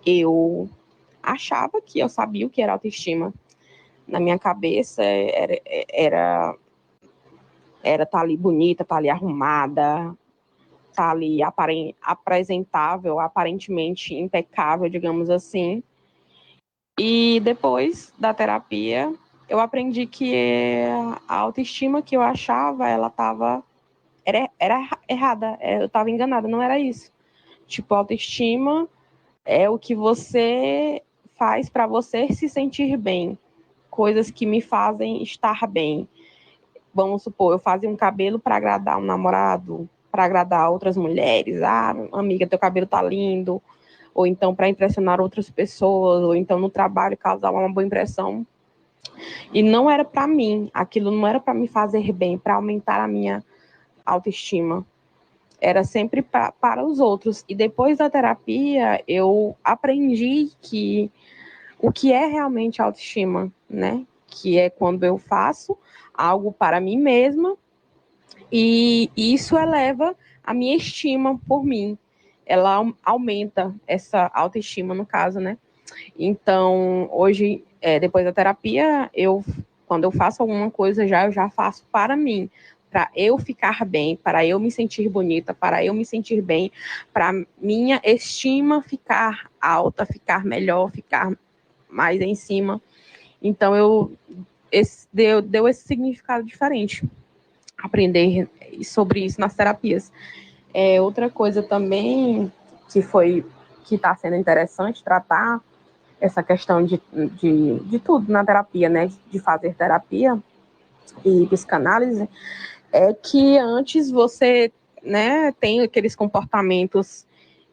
Speaker 11: eu achava que eu sabia o que era autoestima. Na minha cabeça, era tá ali bonita, tá ali arrumada, tá ali apresentável, aparentemente impecável, digamos assim. E depois da terapia, eu aprendi que a autoestima que eu achava, ela era errada, eu estava enganada, não era isso. Tipo, autoestima é o que você faz para você se sentir bem, coisas que me fazem estar bem. vamos supor, eu fazia um cabelo para agradar um namorado, para agradar outras mulheres. Ah, amiga, teu cabelo tá lindo. Ou então para impressionar outras pessoas, ou então no trabalho causar uma boa impressão. E não era para mim, aquilo não era para me fazer bem, para aumentar a minha autoestima. Era sempre para os outros. E depois da terapia, eu aprendi que o que é realmente autoestima, né? Que é quando eu faço algo para mim mesma e isso eleva a minha estima por mim. Ela aumenta essa autoestima, no caso, né? Então, hoje, depois da terapia, quando eu faço alguma coisa, eu já faço para mim, para eu ficar bem, para eu me sentir bonita, para eu me sentir bem, para minha estima ficar alta, ficar melhor, ficar mais em cima. Então, deu esse significado diferente, aprender sobre isso nas terapias. Outra coisa também que está sendo interessante tratar essa questão de tudo na terapia, né? De fazer terapia e psicanálise, é que antes você, né, tem aqueles comportamentos,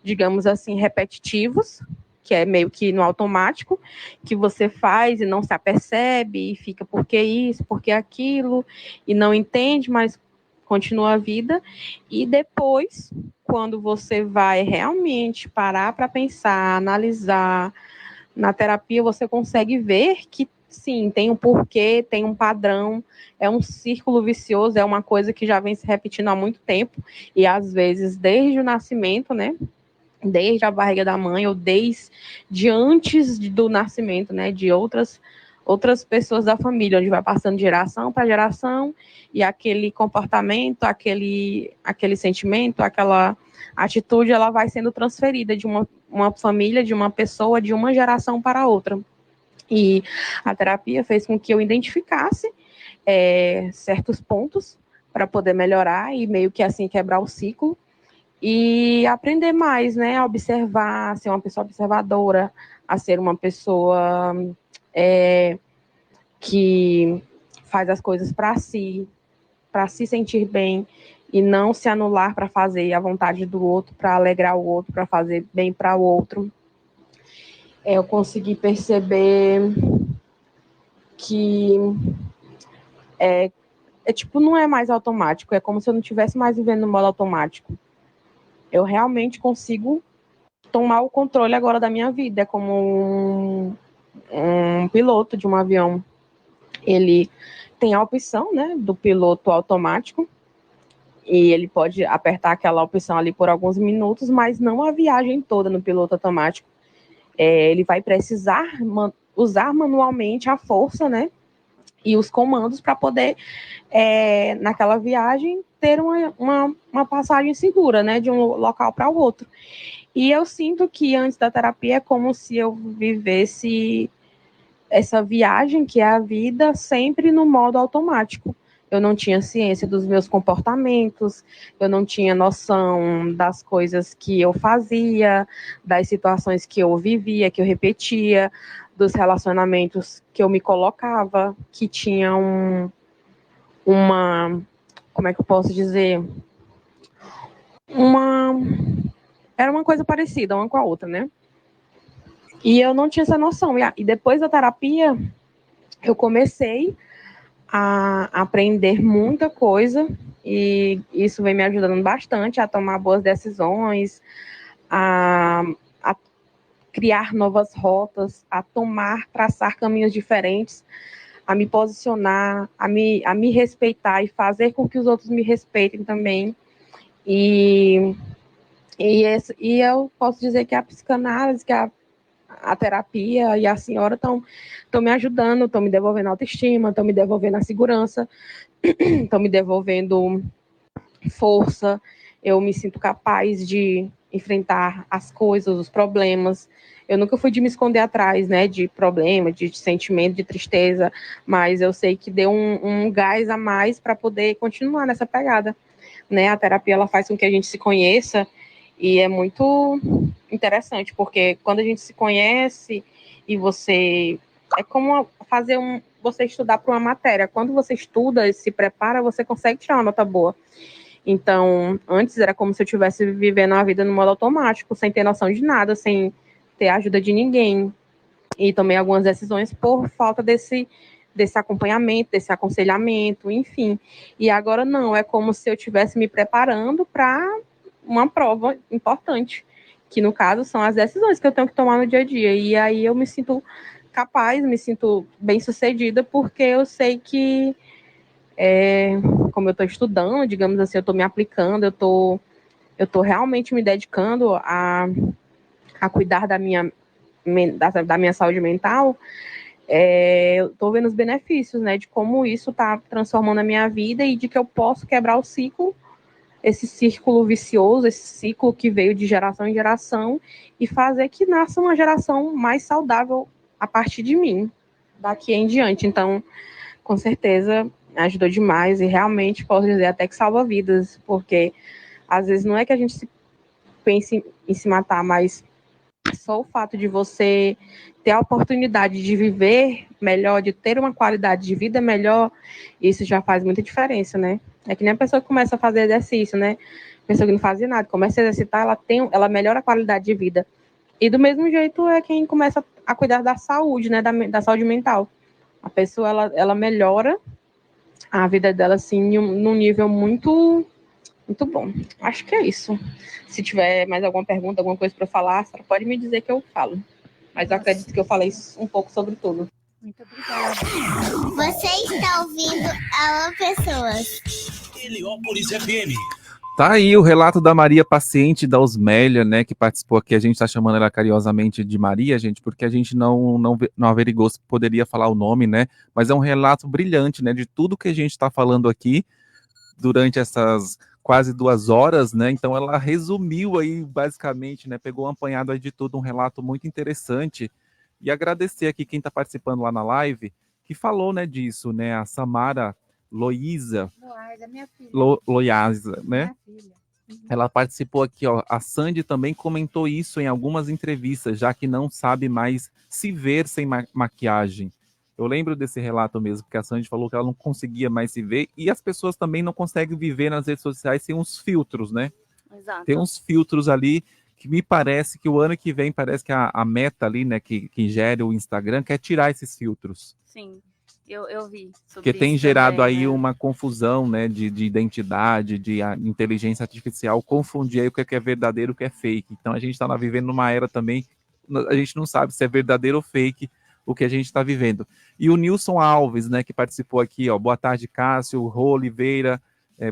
Speaker 11: digamos assim, repetitivos, que é meio que no automático, que você faz e não se apercebe, e fica por que isso, por que aquilo, e não entende, mas continua a vida. E depois, quando você vai realmente parar para pensar, analisar, na terapia você consegue ver que, sim, tem um porquê, tem um padrão, é um círculo vicioso, é uma coisa que já vem se repetindo há muito tempo, e às vezes desde o nascimento, né? Desde a barriga da mãe, ou desde antes do nascimento, né? De outras pessoas da família, onde vai passando de geração para geração, e aquele comportamento, aquele sentimento, aquela atitude, ela vai sendo transferida de uma família, de uma pessoa, de uma geração para outra. E a terapia fez com que eu identificasse certos pontos para poder melhorar e meio que assim quebrar o ciclo e aprender mais, né, a observar, a ser uma pessoa observadora, a ser uma pessoa que faz as coisas para se sentir bem e não se anular para fazer a vontade do outro, para alegrar o outro, para fazer bem para o outro. Eu consegui perceber que tipo, não é mais automático, é como se eu não estivesse mais vivendo no modo automático. Eu realmente consigo tomar o controle agora da minha vida, é como um piloto de um avião. Ele tem a opção, né, do piloto automático, e ele pode apertar aquela opção ali por alguns minutos, mas não a viagem toda no piloto automático. Ele vai precisar usar manualmente a força, né, e os comandos para poder, naquela viagem, ter uma passagem segura, né, de um local para o outro. E eu sinto que antes da terapia é como se eu vivesse essa viagem, que é a vida, sempre no modo automático. Eu não tinha ciência dos meus comportamentos, eu não tinha noção das coisas que eu fazia, das situações que eu vivia, que eu repetia, dos relacionamentos que eu me colocava, que tinha como é que eu posso dizer? Era uma coisa parecida uma com a outra, né? E eu não tinha essa noção. E depois da terapia, eu comecei a aprender muita coisa, e isso vem me ajudando bastante a tomar boas decisões, a criar novas rotas, a traçar caminhos diferentes, a me posicionar, a me respeitar e fazer com que os outros me respeitem também. E eu posso dizer que a psicanálise, que a terapia e a senhora estão me ajudando, estão me devolvendo autoestima, estão me devolvendo a segurança, estão me devolvendo força. Eu me sinto capaz de enfrentar as coisas, os problemas. Eu nunca fui de me esconder atrás, né, de problema, de sentimento, de tristeza, mas eu sei que deu um gás a mais para poder continuar nessa pegada, né? A terapia, ela faz com que a gente se conheça, e é muito interessante, porque quando a gente se conhece e você... É como você estudar para uma matéria. Quando você estuda e se prepara, você consegue tirar uma nota boa. Então, antes era como se eu estivesse vivendo a vida no modo automático, sem ter noção de nada, sem ter a ajuda de ninguém. E tomei algumas decisões por falta desse acompanhamento, desse aconselhamento, enfim. E agora não, é como se eu estivesse me preparando para uma prova importante, que no caso são as decisões que eu tenho que tomar no dia a dia. E aí eu me sinto capaz, me sinto bem-sucedida, porque eu sei que, como eu estou estudando, digamos assim, eu estou me aplicando, eu tô realmente me dedicando a cuidar da minha saúde mental, eu estou vendo os benefícios, né, de como isso está transformando a minha vida e de que eu posso quebrar o ciclo, esse círculo vicioso, esse ciclo que veio de geração em geração, e fazer que nasça uma geração mais saudável a partir de mim, daqui em diante. Então, com certeza, ajudou demais e realmente posso dizer até que salva vidas, porque às vezes não é que a gente pense em se matar, mas só o fato de você ter a oportunidade de viver melhor, de ter uma qualidade de vida melhor, isso já faz muita diferença, né? É que nem a pessoa que começa a fazer exercício, né? A pessoa que não fazia nada, começa a exercitar, ela melhora a qualidade de vida. E do mesmo jeito é quem começa a cuidar da saúde, né? Da saúde mental. A pessoa, ela melhora a vida dela, assim, num nível muito, muito bom. Acho que é isso. Se tiver mais alguma pergunta, alguma coisa para falar, você pode me dizer que eu falo. Mas eu acredito que eu falei um pouco sobre tudo.
Speaker 8: Muito obrigada.
Speaker 5: Você está ouvindo Alô Pessoas.
Speaker 1: Heliópolis FM.
Speaker 6: Tá aí o relato da Maria, paciente da Osmélia, né, que participou aqui. A gente está chamando ela carinhosamente de Maria, gente, porque a gente não averigou se poderia falar o nome, né? Mas é um relato brilhante, né, de tudo que a gente está falando aqui durante essas quase 2 horas, né? Então ela resumiu aí basicamente, né? Pegou um apanhado aí de tudo, um relato muito interessante. E agradecer aqui quem está participando lá na live, que falou, né, disso, né? A Samara Loísa, Loiasa, né? Ela participou aqui, ó. A Sandy também comentou isso em algumas entrevistas, já que não sabe mais se ver sem maquiagem. Eu lembro desse relato mesmo, porque a Sandy falou que ela não conseguia mais se ver, e as pessoas também não conseguem viver nas redes sociais sem uns filtros, né?
Speaker 7: Exato.
Speaker 6: Tem uns filtros ali que me parece que o ano que vem, parece que a Meta ali, né, que gere o Instagram, quer tirar esses filtros.
Speaker 7: Sim, eu vi sobre
Speaker 6: Porque tem
Speaker 7: isso
Speaker 6: gerado
Speaker 7: também,
Speaker 6: aí
Speaker 7: né?
Speaker 6: uma confusão, né, de identidade, de inteligência artificial, confundir aí o que é verdadeiro e o que é fake. Então a gente está vivendo numa era também, a gente não sabe se é verdadeiro ou fake o que a gente está vivendo. E o Nilson Alves, né, que participou aqui, ó, boa tarde, Cássio, Rô Oliveira,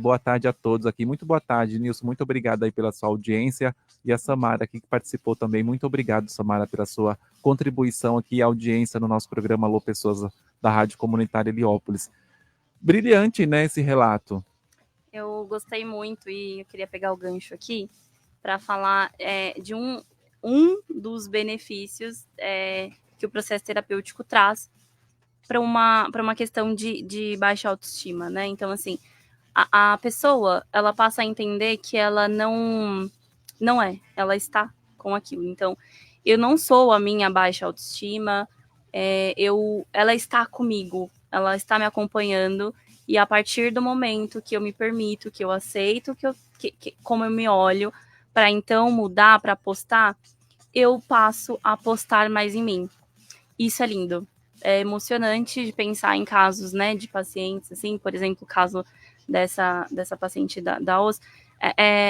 Speaker 6: boa tarde a todos aqui. Muito boa tarde, Nilson, muito obrigado aí pela sua audiência. E a Samara aqui que participou também, muito obrigado, Samara, pela sua contribuição aqui e audiência no nosso programa Alô Pessoas da Rádio Comunitária Heliópolis. Brilhante, né, esse relato.
Speaker 7: Eu gostei muito e eu queria pegar o gancho aqui para falar de um dos benefícios que o processo terapêutico traz para uma questão de baixa autoestima, né? Então, assim, a pessoa, ela passa a entender que ela não ela está com aquilo. Então, eu não sou a minha baixa autoestima, ela está comigo, ela está me acompanhando, e a partir do momento que eu me permito, que eu aceito, como eu me olho, para então mudar, para apostar, eu passo a apostar mais em mim. Isso é lindo. É emocionante de pensar em casos, né, de pacientes, assim, por exemplo, o caso dessa paciente da OS,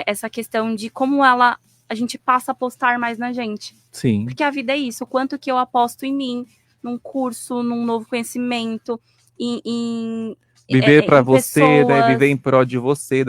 Speaker 7: essa questão de como a gente passa a apostar mais na gente.
Speaker 6: Sim.
Speaker 7: Porque a vida é isso, o quanto que eu aposto em mim, num curso, num novo conhecimento,
Speaker 6: viver para você,
Speaker 7: pessoas.
Speaker 6: né, viver em prol de você,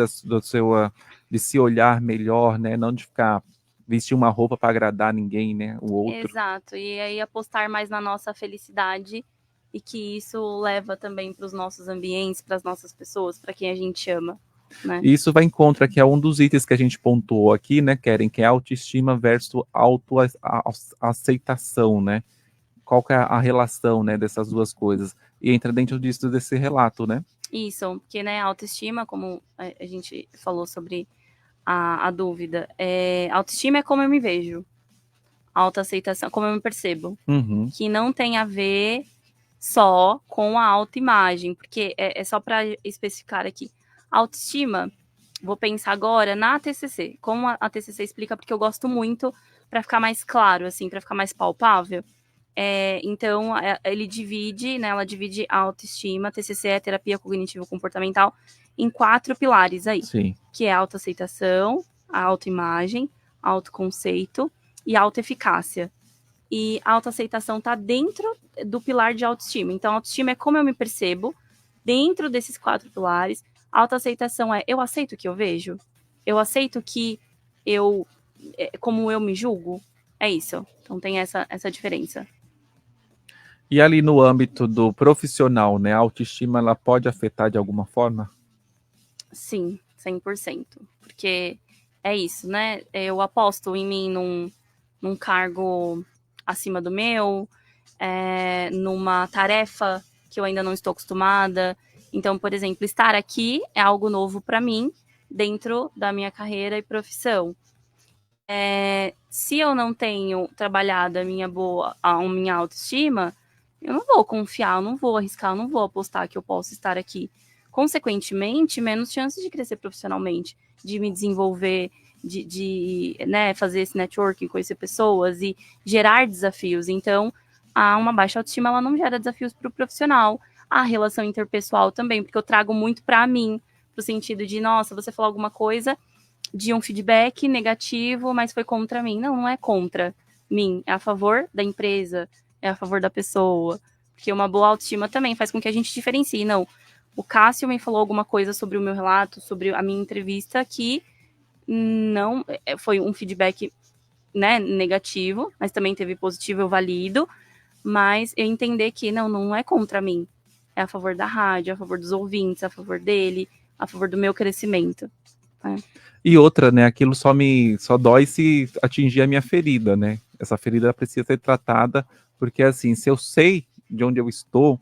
Speaker 6: de se olhar melhor, né, não de ficar vestir uma roupa para agradar ninguém, né, o outro.
Speaker 7: Exato, e aí apostar mais na nossa felicidade, e que isso leva também para os nossos ambientes, para as nossas pessoas, para quem a gente ama, né?
Speaker 6: Isso vai em contra, que é um dos itens que a gente pontuou aqui, né, Keren, que é autoestima versus autoaceitação, né? Qual que é a relação, né, dessas duas coisas? E entra dentro disso, desse relato, né?
Speaker 7: Isso, porque, né, autoestima, como a gente falou sobre a dúvida, autoestima é como eu me vejo, autoaceitação, como eu me percebo,
Speaker 6: Uhum.
Speaker 7: que não tem a ver só com a autoimagem, porque é só para especificar aqui. Autoestima, vou pensar agora na TCC, como a TCC explica, porque eu gosto muito, para ficar mais claro, assim, para ficar mais palpável. Então, ele divide, né, ela divide a autoestima, TCC é terapia cognitivo-comportamental, em 4 pilares aí,
Speaker 6: Sim.
Speaker 7: que é a autoaceitação, a autoimagem, autoconceito e autoeficácia. E a autoaceitação está dentro do pilar de autoestima. Então, a autoestima é como eu me percebo dentro desses 4 pilares. A autoaceitação é eu aceito o que eu vejo? Eu aceito que como eu me julgo? É isso. Então, tem essa diferença.
Speaker 6: E ali no âmbito do profissional, né, a autoestima ela pode afetar de alguma forma?
Speaker 7: Sim, 100%. Porque é isso, né? Eu aposto em mim num cargo acima do meu, numa tarefa que eu ainda não estou acostumada. Então, por exemplo, estar aqui é algo novo para mim dentro da minha carreira e profissão. Se eu não tenho trabalhado a minha autoestima, eu não vou confiar, eu não vou arriscar, eu não vou apostar que eu posso estar aqui. Consequentemente, menos chances de crescer profissionalmente, de me desenvolver, de né, fazer esse networking, conhecer pessoas e gerar desafios. Então, uma baixa autoestima ela não gera desafios para o profissional. A relação interpessoal também, porque eu trago muito para mim, pro sentido de, nossa, você falou alguma coisa de um feedback negativo, mas foi contra mim. Não é contra mim, é a favor da empresa, é a favor da pessoa. Porque uma boa autoestima também faz com que a gente diferencie. Não, o Cássio me falou alguma coisa sobre o meu relato, sobre a minha entrevista, que não foi um feedback, né, negativo, mas também teve positivo, eu valido, mas eu entender que não é contra mim, é a favor da rádio, a favor dos ouvintes, a favor dele, a favor do meu crescimento.
Speaker 6: E outra, né, aquilo só dói se atingir a minha ferida, né? Essa ferida precisa ser tratada, porque assim, se eu sei de onde eu estou,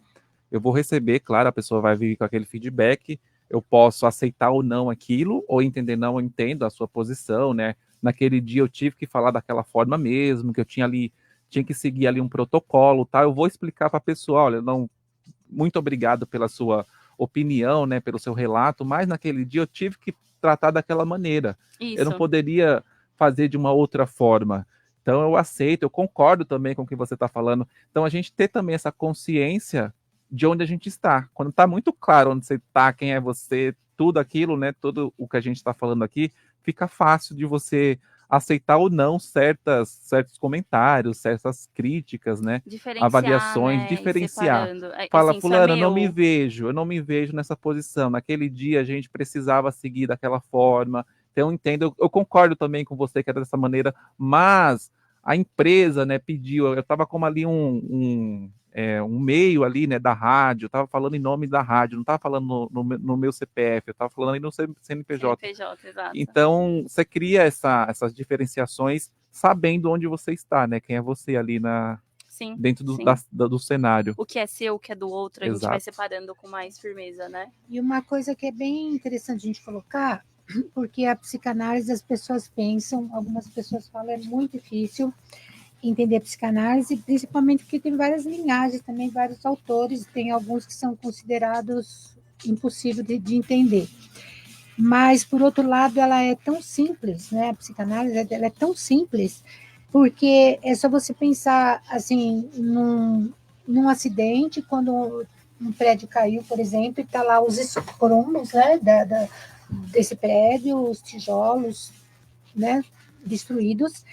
Speaker 6: eu vou receber, claro, a pessoa vai vir com aquele feedback, eu posso aceitar ou não aquilo, ou entender, não, eu entendo a sua posição, né? Naquele dia eu tive que falar daquela forma mesmo, que eu tinha que seguir ali um protocolo, tá? Eu vou explicar para a pessoa, olha, não, muito obrigado pela sua opinião, né, pelo seu relato, mas naquele dia eu tive que tratar daquela maneira.
Speaker 7: Isso.
Speaker 6: Eu não poderia fazer de uma outra forma. Então eu aceito, eu concordo também com o que você está falando. Então a gente ter também essa consciência de onde a gente está. Quando está muito claro onde você está, quem é você, tudo aquilo, né, tudo o que a gente está falando aqui, fica fácil de você aceitar ou não certos comentários, certas críticas, né, avaliações,
Speaker 7: né,
Speaker 6: diferenciar.
Speaker 7: separando.
Speaker 6: Fala,
Speaker 7: Assim,
Speaker 6: fulano, eu
Speaker 7: meu...
Speaker 6: não me vejo nessa posição. Naquele dia a gente precisava seguir daquela forma. Então eu entendo, eu concordo também com você que é dessa maneira, mas a empresa, né, pediu, eu estava como ali um meio ali, né, da rádio, eu estava falando em nome da rádio, não estava falando no meu CPF, eu estava falando aí no CNPJ.
Speaker 7: CNPJ, exato.
Speaker 6: Então, você cria essas diferenciações sabendo onde você está, né, quem é você ali dentro do cenário.
Speaker 7: O que é seu, o que é do outro, a
Speaker 6: Exato.
Speaker 7: gente vai separando com mais firmeza, né?
Speaker 8: E uma coisa que é bem interessante a gente colocar, porque a psicanálise as pessoas pensam, algumas pessoas falam, é muito difícil entender a psicanálise, principalmente porque tem várias linhagens também, vários autores, tem alguns que são considerados impossíveis de entender. Mas, por outro lado, ela é tão simples, né? A psicanálise ela é tão simples, porque é só você pensar, assim, num acidente, quando um prédio caiu, por exemplo, e está lá os escombros, né, desse prédio, os tijolos, né, destruídos.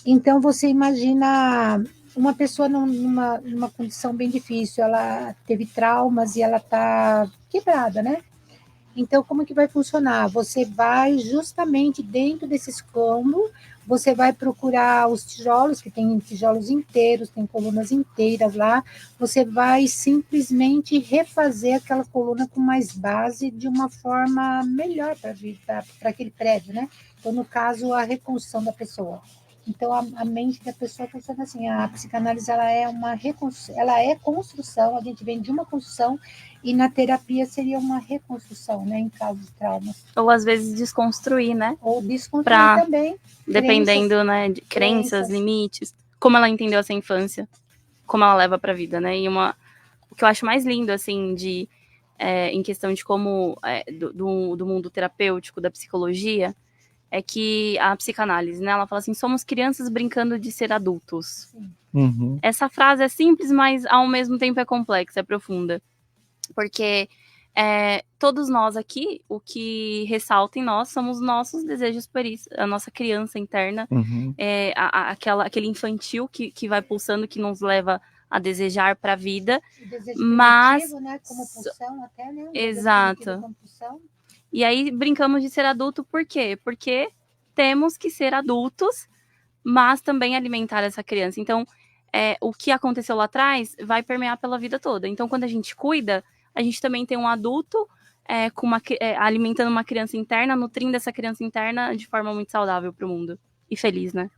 Speaker 8: Então, você imagina uma pessoa numa condição bem difícil, ela teve traumas e ela está quebrada, né? Então, como que vai funcionar? Você vai justamente dentro desse escombro, você vai procurar os tijolos, que tem tijolos inteiros, tem colunas inteiras lá, você vai simplesmente refazer aquela coluna com mais base de uma forma melhor para aquele prédio, né? Então, no caso, a reconstrução da pessoa. Então, a mente da pessoa funciona assim, a psicanálise ela é construção, a gente vem de uma construção, e na terapia seria uma reconstrução, né, em caso de traumas.
Speaker 7: Ou às vezes desconstruir, né?
Speaker 8: Ou desconstruir também.
Speaker 7: Dependendo, né, de crenças, limites, como ela entendeu essa infância, como ela leva para a vida, né? E que eu acho mais lindo, assim, em questão de como, do mundo terapêutico, da psicologia, é que a psicanálise, né, ela fala assim, somos crianças brincando de ser adultos.
Speaker 6: Uhum.
Speaker 7: Essa frase é simples, mas ao mesmo tempo é complexa, é profunda. Porque todos nós aqui, o que ressalta em nós somos nossos desejos por isso, a nossa criança interna,
Speaker 6: Uhum.
Speaker 7: aquele infantil que vai pulsando, que nos leva a desejar para a vida.
Speaker 8: O desejo
Speaker 7: Mas
Speaker 8: primitivo, né? Como pulsão até, né?
Speaker 7: Exato.
Speaker 8: Como pulsão.
Speaker 7: E aí brincamos de ser adulto por quê? Porque temos que ser adultos, mas também alimentar essa criança. Então, o que aconteceu lá atrás vai permear pela vida toda. Então, quando a gente cuida, a gente também tem um adulto alimentando uma criança interna, nutrindo essa criança interna de forma muito saudável para o mundo. E feliz, né?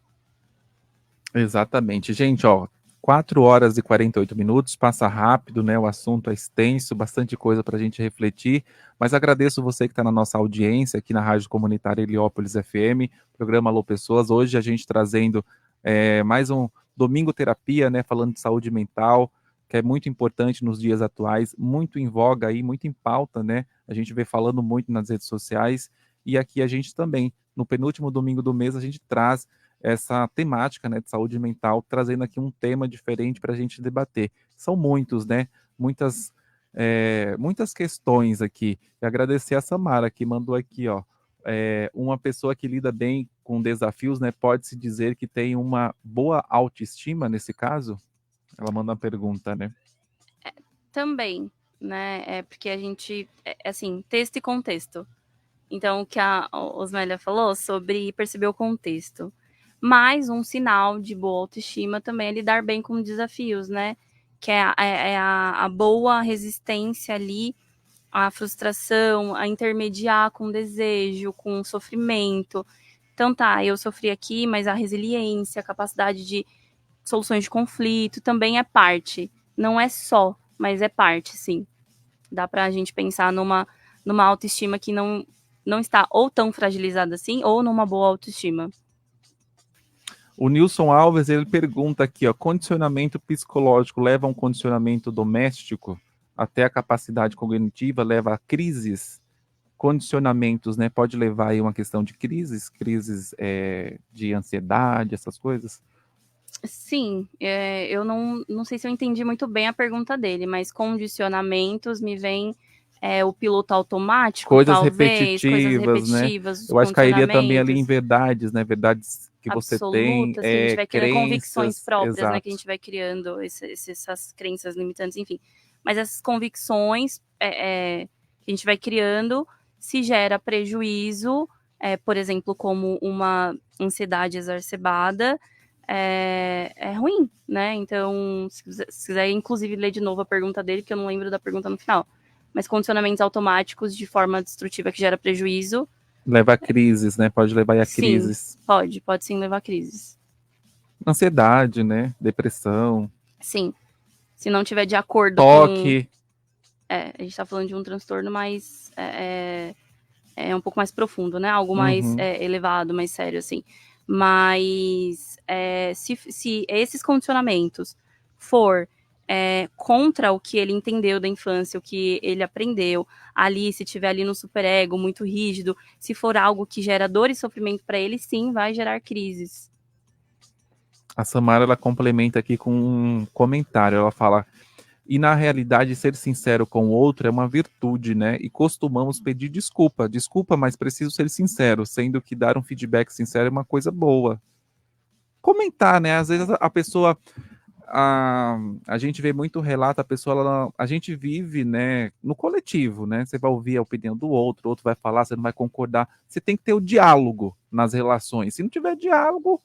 Speaker 6: Exatamente. Gente, ó, 4 horas e 48 minutos, passa rápido, né? O assunto é extenso, bastante coisa para a gente refletir, mas agradeço você que está na nossa audiência aqui na Rádio Comunitária Heliópolis FM, programa Alô Pessoas. Hoje a gente trazendo mais um Domingo Terapia, né? Falando de saúde mental, que é muito importante nos dias atuais, muito em voga aí, muito em pauta, né? A gente vê falando muito nas redes sociais, e aqui a gente também, no penúltimo domingo do mês, a gente traz essa temática, né, de saúde mental, trazendo aqui um tema diferente para a gente debater. São muitos, né? Muitas questões aqui. E agradecer a Samara, que mandou aqui, ó, uma pessoa que lida bem com desafios, né, pode-se dizer que tem uma boa autoestima nesse caso? Ela manda uma pergunta, né?
Speaker 7: Também, né? Porque a gente, assim, texto e contexto. Então, o que a Osmélia falou sobre perceber o contexto. Mas um sinal de boa autoestima também é lidar bem com desafios, né? Que é a boa resistência ali, a frustração, a intermediar com desejo, com sofrimento. Então tá, eu sofri aqui, mas a resiliência, a capacidade de soluções de conflito também é parte. Não é só, mas é parte, sim. Dá pra gente pensar numa autoestima que não está ou tão fragilizada assim, ou numa boa autoestima.
Speaker 6: O Nilson Alves, ele pergunta aqui, ó, condicionamento psicológico leva a um condicionamento doméstico? Até a capacidade cognitiva leva a crises? Condicionamentos, né, pode levar aí uma questão de crises de ansiedade, essas coisas?
Speaker 7: Sim, eu não sei se eu entendi muito bem a pergunta dele, mas condicionamentos me vem o piloto automático,
Speaker 6: coisas
Speaker 7: talvez,
Speaker 6: repetitivas, né? Eu acho que cairia também ali em verdades, né? Verdades que você tem,
Speaker 7: absolutas, que a gente vai criando convicções próprias,
Speaker 6: exato,
Speaker 7: né? Que a gente vai criando essas crenças limitantes, enfim. Mas essas convicções que a gente vai criando, se gera prejuízo, por exemplo, como uma ansiedade exacerbada, é ruim, né? Então, se quiser, inclusive, ler de novo a pergunta dele, porque eu não lembro da pergunta no final. Mas condicionamentos automáticos de forma destrutiva que gera prejuízo.
Speaker 6: Leva a crises, né? Pode levar a crises.
Speaker 7: Pode sim levar a crises.
Speaker 6: Ansiedade, né? Depressão.
Speaker 7: Sim. Se não tiver de acordo
Speaker 6: toque.
Speaker 7: com... a gente tá falando de um transtorno mais... é um pouco mais profundo, né? Algo mais elevado, mais sério, assim. Mas se esses condicionamentos for contra o que ele entendeu da infância, o que ele aprendeu ali, se tiver ali no superego muito rígido, se for algo que gera dor e sofrimento para ele, sim, vai gerar crises.
Speaker 6: A Samara, ela complementa aqui com um comentário, ela fala: e na realidade ser sincero com o outro é uma virtude, né? E costumamos pedir desculpa, mas preciso ser sincero, sendo que dar um feedback sincero é uma coisa boa. Comentar, né? Às vezes a pessoa... A gente vê muito relato, a gente vive, né, no coletivo, né? Você vai ouvir a opinião do outro, o outro vai falar, você não vai concordar. Você tem que ter o diálogo nas relações. Se não tiver diálogo,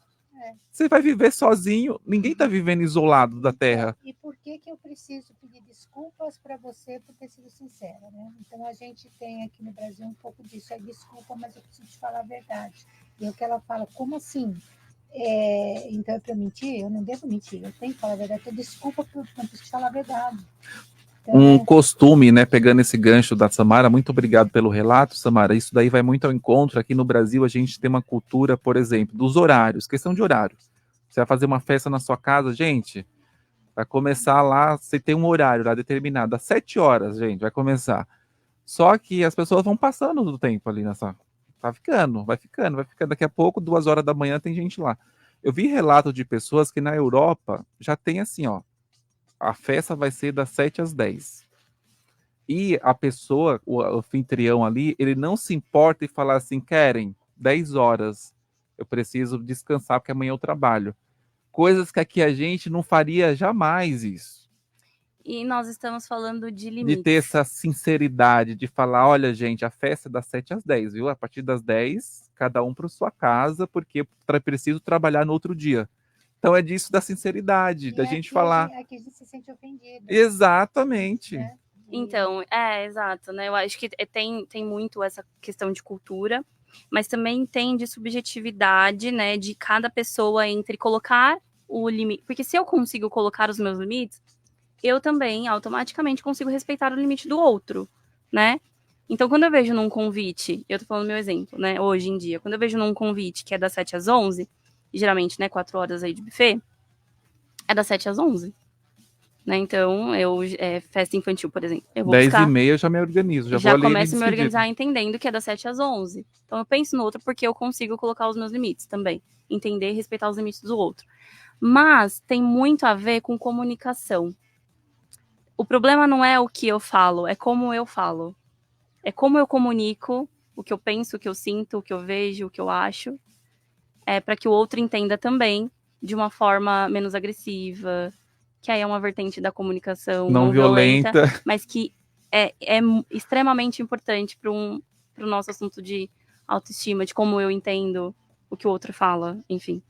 Speaker 6: você vai viver sozinho. Ninguém está vivendo isolado da Terra.
Speaker 8: E por que eu preciso pedir desculpas para você por ter sido sincera, né? Então a gente tem aqui no Brasil um pouco disso. Desculpa, mas eu preciso te falar a verdade. E o que ela fala, como assim? Então é para mentir? Eu não devo mentir, eu tenho que falar a verdade. Então, desculpa, não preciso te falar a verdade. Então,
Speaker 6: costume, né, pegando esse gancho da Samara, muito obrigado pelo relato, Samara. Isso daí vai muito ao encontro. Aqui no Brasil a gente tem uma cultura, por exemplo, dos horários, questão de horário. Você vai fazer uma festa na sua casa, gente, Vai começar lá, você tem um horário lá determinado, às 7 horas, gente, vai começar. Só que as pessoas vão passando do tempo ali nessa. Vai ficando. Daqui a pouco, 2 horas da manhã, tem gente lá. Eu vi relato de pessoas que na Europa já tem assim, ó. A festa vai ser das 7 às 10. E a pessoa, o anfitrião ali, ele não se importa e falar assim, querem 10 horas. Eu preciso descansar porque amanhã eu trabalho. Coisas que aqui a gente não faria jamais isso.
Speaker 7: E nós estamos falando de
Speaker 6: De
Speaker 7: limites.
Speaker 6: ter essa sinceridade, de falar, olha, gente, a festa é das 7 às 10, viu? A partir das 10, cada um para sua casa, porque eu preciso trabalhar no outro dia. Então é disso da sinceridade, da gente falar.
Speaker 8: Aqui a gente se sente ofendido.
Speaker 6: Exatamente.
Speaker 8: Né?
Speaker 7: Então, exato, né? Eu acho que tem muito essa questão de cultura, mas também tem de subjetividade, né? De cada pessoa entre colocar o limite. Porque se eu consigo colocar os meus limites, eu também automaticamente consigo respeitar o limite do outro, né? Então, quando eu vejo num convite, eu tô falando meu exemplo, né? Hoje em dia, quando eu vejo num convite que é das 7 às 11, geralmente, né, 4 horas aí de buffet, é das 7 às 11. Né? Então, festa infantil, por exemplo. Eu vou
Speaker 6: 10h30 eu já me organizo, já vou ali
Speaker 7: começo a me organizar entendendo que é das 7 às 11. Então, eu penso no outro porque eu consigo colocar os meus limites também. Entender e respeitar os limites do outro. Mas tem muito a ver com comunicação. O problema não é o que eu falo, é como eu falo. É como eu comunico o que eu penso, o que eu sinto, o que eu vejo, o que eu acho. Para que o outro entenda também de uma forma menos agressiva, que aí é uma vertente da comunicação não violenta, mas que é extremamente importante para o nosso assunto de autoestima, de como eu entendo o que o outro fala, enfim.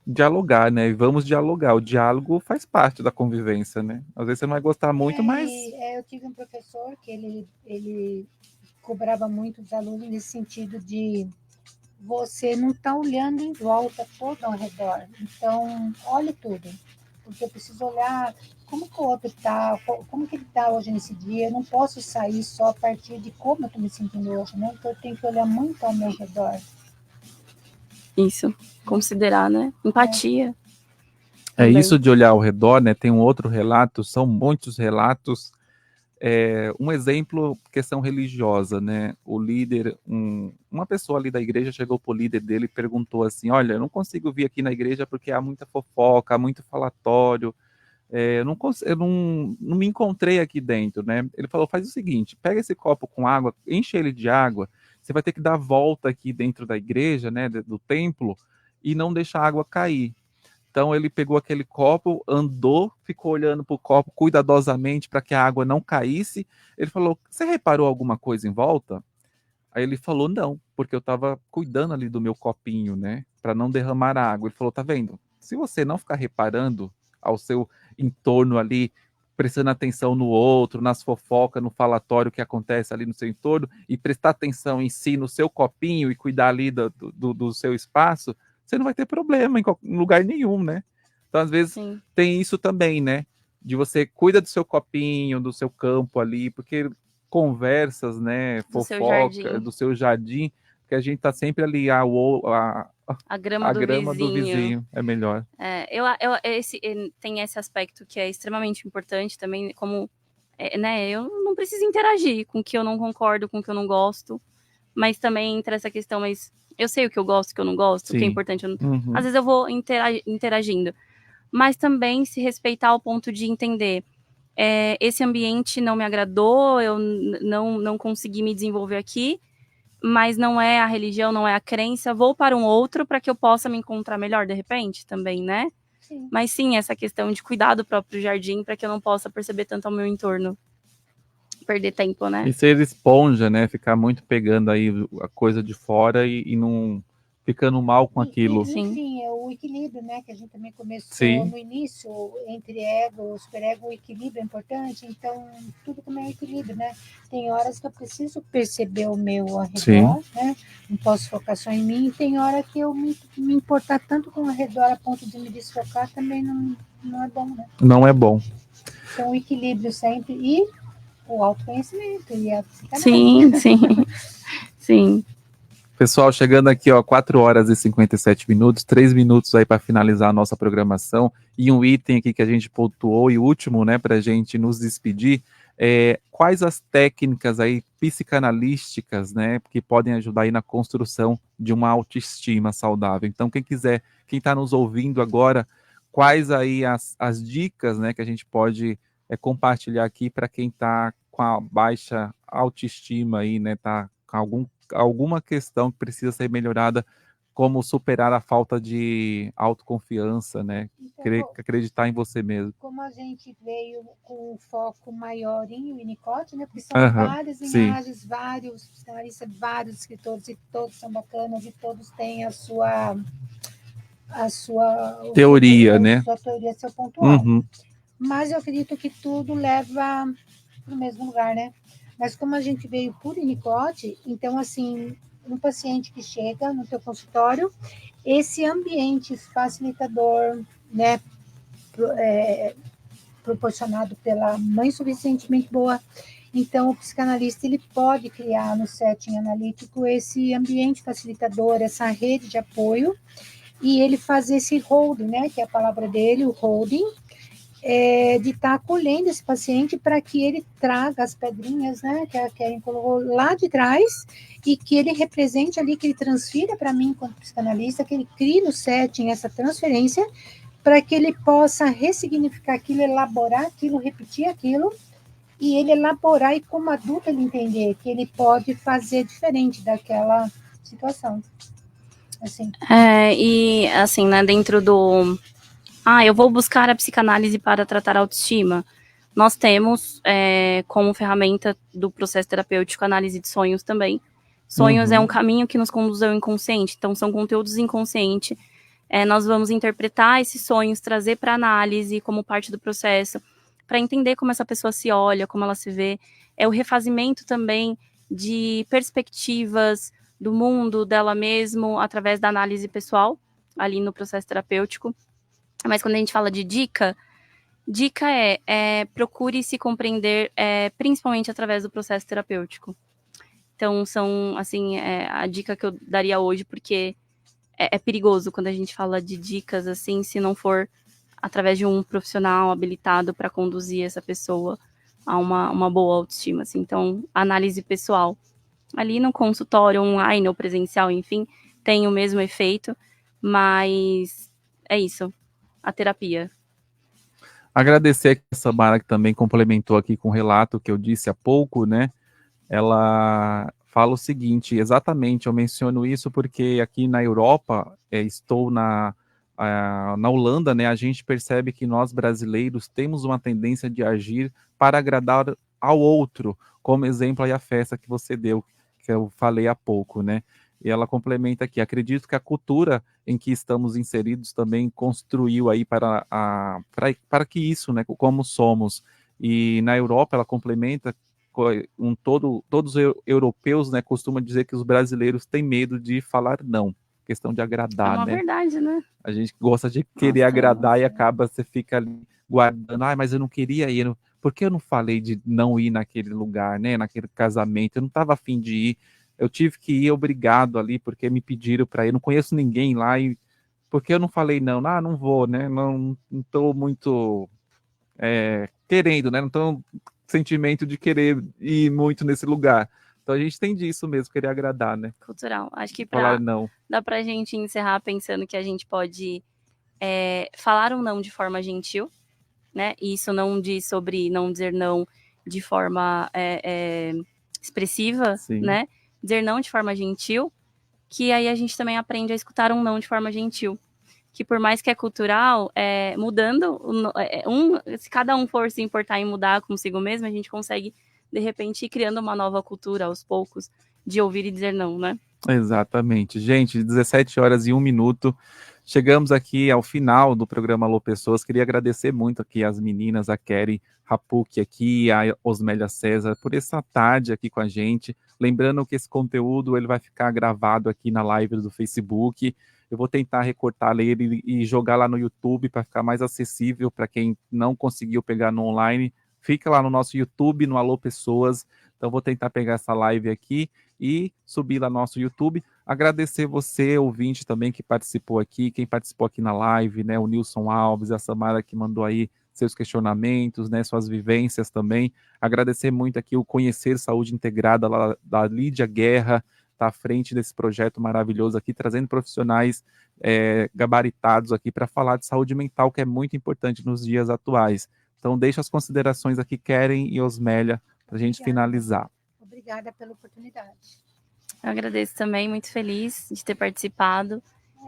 Speaker 6: Dialogar, né? Vamos dialogar. O diálogo faz parte da convivência, né? Às vezes você não vai gostar muito, mas...
Speaker 8: Eu tive um professor que ele cobrava muito dos alunos nesse sentido de você não está olhando em volta todo ao redor. Então, olhe tudo. Porque eu preciso olhar como que o outro está, como que ele está hoje nesse dia. Eu não posso sair só a partir de como eu estou me sentindo hoje, né? Então, eu tenho que olhar muito ao meu redor.
Speaker 7: Isso, considerar, né? Empatia.
Speaker 6: Isso de olhar ao redor, né? Tem um outro relato, são muitos relatos. Um exemplo, questão religiosa, né? O líder, uma pessoa ali da igreja chegou para o líder dele e perguntou assim, olha, eu não consigo vir aqui na igreja porque há muita fofoca, há muito falatório, eu não me encontrei aqui dentro, né? Ele falou, faz o seguinte, pega esse copo com água, enche ele de água, você vai ter que dar a volta aqui dentro da igreja, né, do templo, e não deixar a água cair. Então ele pegou aquele copo, andou, ficou olhando para o copo cuidadosamente para que a água não caísse. Ele falou, você reparou alguma coisa em volta? Aí ele falou, não, porque eu estava cuidando ali do meu copinho, né, para não derramar a água. Ele falou, tá vendo? Se você não ficar reparando ao seu entorno ali, prestando atenção no outro, nas fofocas, no falatório que acontece ali no seu entorno, e prestar atenção em si, no seu copinho, e cuidar ali do seu espaço, você não vai ter problema em lugar nenhum, né? Então, às vezes, tem isso também, né? De você cuida do seu copinho, do seu campo ali, porque conversas, né? Fofoca, do seu jardim, que a gente tá sempre ali, a grama do vizinho é melhor.
Speaker 7: Tem esse aspecto que é extremamente importante também, como, né? Eu não preciso interagir com o que eu não concordo, com o que eu não gosto, mas também entra essa questão, mas eu sei o que eu gosto, o que eu não gosto, o que é importante. Às vezes eu vou interagindo. Mas também se respeitar ao ponto de entender esse ambiente não me agradou, eu não consegui me desenvolver aqui, mas não é a religião, não é a crença, vou para um outro para que eu possa me encontrar melhor de repente também, né? Sim. Mas sim, essa questão de cuidar do próprio jardim para que eu não possa perceber tanto ao meu entorno. Perder tempo, né?
Speaker 6: E ser esponja, né? Ficar muito pegando aí a coisa de fora e não ficando mal com aquilo.
Speaker 8: Enfim, é o equilíbrio, né? Que a gente também começou no início, entre ego, superego, o equilíbrio é importante. Então, tudo também é equilíbrio, né? Tem horas que eu preciso perceber o meu ao redor, né? Não posso focar só em mim. Tem hora que eu me importar tanto com o redor a ponto de me desfocar também não é bom, né?
Speaker 6: Não é bom.
Speaker 8: Então, o equilíbrio sempre o autoconhecimento e a psicanálise.
Speaker 7: Sim.
Speaker 6: Pessoal, chegando aqui, ó, 4 horas e 57 minutos, 3 minutos aí para finalizar a nossa programação, e um item aqui que a gente pontuou, e último, né, para a gente nos despedir, quais as técnicas aí psicanalísticas, né, que podem ajudar aí na construção de uma autoestima saudável. Então, quem quiser, quem está nos ouvindo agora, quais aí as dicas, né, que a gente pode compartilhar aqui para quem está com a baixa autoestima aí, né, tá com alguma questão que precisa ser melhorada, como superar a falta de autoconfiança, né?
Speaker 8: Então,
Speaker 6: Acreditar em você mesmo.
Speaker 8: como a gente veio com um foco maior em Winnicott, né? Porque são várias linhagens, vários psicanalistas, vários escritores, e todos são bacanas, e todos têm a sua
Speaker 6: teoria, né?
Speaker 8: Sua teoria, seu ponto alto. Mas eu acredito que tudo leva para o mesmo lugar, né? Mas como a gente veio por Winnicott, então, assim, um paciente que chega no teu consultório, esse ambiente facilitador, né, proporcionado pela mãe suficientemente boa, então o psicanalista ele pode criar no setting analítico esse ambiente facilitador, essa rede de apoio, e ele fazer esse holding, né, que é a palavra dele, o holding, de estar acolhendo esse paciente para que ele traga as pedrinhas, né, que a Karen colocou lá de trás, e que ele represente ali, que ele transfira para mim, enquanto psicanalista, que ele crie no setting essa transferência, para que ele possa ressignificar aquilo, elaborar aquilo, repetir aquilo, e ele elaborar, e como adulto ele entender que ele pode fazer diferente daquela situação. Assim.
Speaker 7: E assim, né, dentro do... eu vou buscar a psicanálise para tratar a autoestima. Nós temos, como ferramenta do processo terapêutico, análise de sonhos também. Sonhos é um caminho que nos conduz ao inconsciente, então são conteúdos inconscientes. Nós vamos interpretar esses sonhos, trazer para análise como parte do processo, para entender como essa pessoa se olha, como ela se vê. É o refazimento também de perspectivas do mundo, dela mesmo, através da análise pessoal, ali no processo terapêutico. Mas quando a gente fala de dica procure se compreender, principalmente através do processo terapêutico. Então, são, assim, a dica que eu daria hoje, porque é perigoso quando a gente fala de dicas, assim, se não for através de um profissional habilitado para conduzir essa pessoa a uma boa autoestima, assim. Então, análise pessoal. Ali no consultório online ou presencial, enfim, tem o mesmo efeito, mas é isso. A terapia.
Speaker 6: Agradecer a Samara, que também complementou aqui com o relato que eu disse há pouco, né? Ela fala o seguinte, exatamente, eu menciono isso porque aqui na Europa, estou na Holanda, né? A gente percebe que nós brasileiros temos uma tendência de agir para agradar ao outro, como exemplo aí a festa que você deu, que eu falei há pouco, né? E ela complementa aqui, acredito que a cultura em que estamos inseridos também construiu aí para que isso, né, como somos. E na Europa, ela complementa, todos os europeus, né, costumam dizer que os brasileiros têm medo de falar não, questão de agradar, né?
Speaker 7: É uma verdade, né?
Speaker 6: A gente gosta de querer agradar e acaba, você fica ali guardando, mas eu não queria ir, por que eu não falei de não ir naquele lugar, né, naquele casamento, eu não estava afim de ir, eu tive que ir obrigado ali, porque me pediram para ir, não conheço ninguém lá, e porque eu não falei não, não vou, né, não estou muito querendo, né, não estou sentimento de querer ir muito nesse lugar. Então a gente tem disso mesmo, querer agradar, né?
Speaker 7: Cultural. Acho que dá pra gente encerrar pensando que a gente pode falar um não de forma gentil, né? E isso não diz sobre não dizer não de forma expressiva,
Speaker 6: Sim.
Speaker 7: Né? Dizer não de forma gentil, que aí a gente também aprende a escutar um não de forma gentil. Que por mais que é cultural, mudando, se cada um for se importar em mudar consigo mesmo, a gente consegue, de repente, ir criando uma nova cultura aos poucos, de ouvir e dizer não, né?
Speaker 6: Exatamente. Gente, 17 horas e 1 minuto, chegamos aqui ao final do programa Alô Pessoas. Queria agradecer muito aqui as meninas, a Keren Rapuk aqui, a Osmélia César, por essa tarde aqui com a gente. Lembrando que esse conteúdo ele vai ficar gravado aqui na live do Facebook. Eu vou tentar recortar ele e jogar lá no YouTube para ficar mais acessível para quem não conseguiu pegar no online. Fica lá no nosso YouTube, no Alô Pessoas. Então, vou tentar pegar essa live aqui e subir lá no nosso YouTube. Agradecer você, ouvinte também, que participou aqui, quem participou aqui na live, né? O Nilson Alves, a Samara que mandou aí seus questionamentos, né? Suas vivências também. Agradecer muito aqui o Conhecer Saúde Integrada lá, da Lídia Guerra, tá à frente desse projeto maravilhoso aqui, trazendo profissionais gabaritados aqui para falar de saúde mental, que é muito importante nos dias atuais. Então, deixa as considerações aqui, Keren e Osmélia, para a gente finalizar.
Speaker 8: Obrigada pela oportunidade.
Speaker 7: Eu agradeço também, muito feliz de ter participado.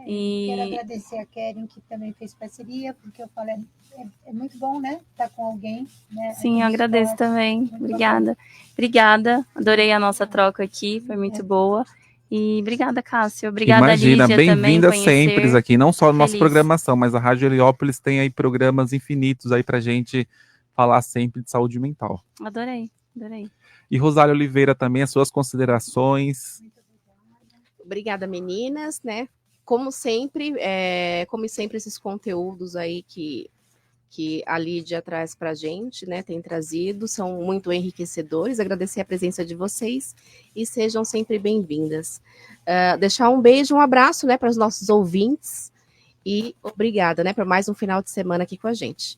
Speaker 8: Quero agradecer a Keren, que também fez parceria, porque eu falo, é muito bom, né? Estar com alguém, né?
Speaker 7: Sim, eu agradeço também. Obrigada. Obrigada. Adorei a nossa troca aqui, foi muito boa. E obrigada, Cássio. Obrigada,
Speaker 6: Imagina,
Speaker 7: Lídia,
Speaker 6: bem-vinda
Speaker 7: também,
Speaker 6: sempre aqui, não só na nossa
Speaker 7: Feliz.
Speaker 6: programação, mas a Rádio Heliópolis tem aí programas infinitos aí pra gente falar sempre de saúde mental.
Speaker 7: Adorei.
Speaker 6: E Rosália Oliveira também, as suas considerações.
Speaker 9: Obrigada, meninas, né? Como sempre esses conteúdos aí que a Lídia traz para a gente, né? Tem trazido, são muito enriquecedores. Agradecer a presença de vocês e sejam sempre bem-vindas. Deixar um beijo, um abraço, né, para os nossos ouvintes e obrigada, né, por mais um final de semana aqui com a gente.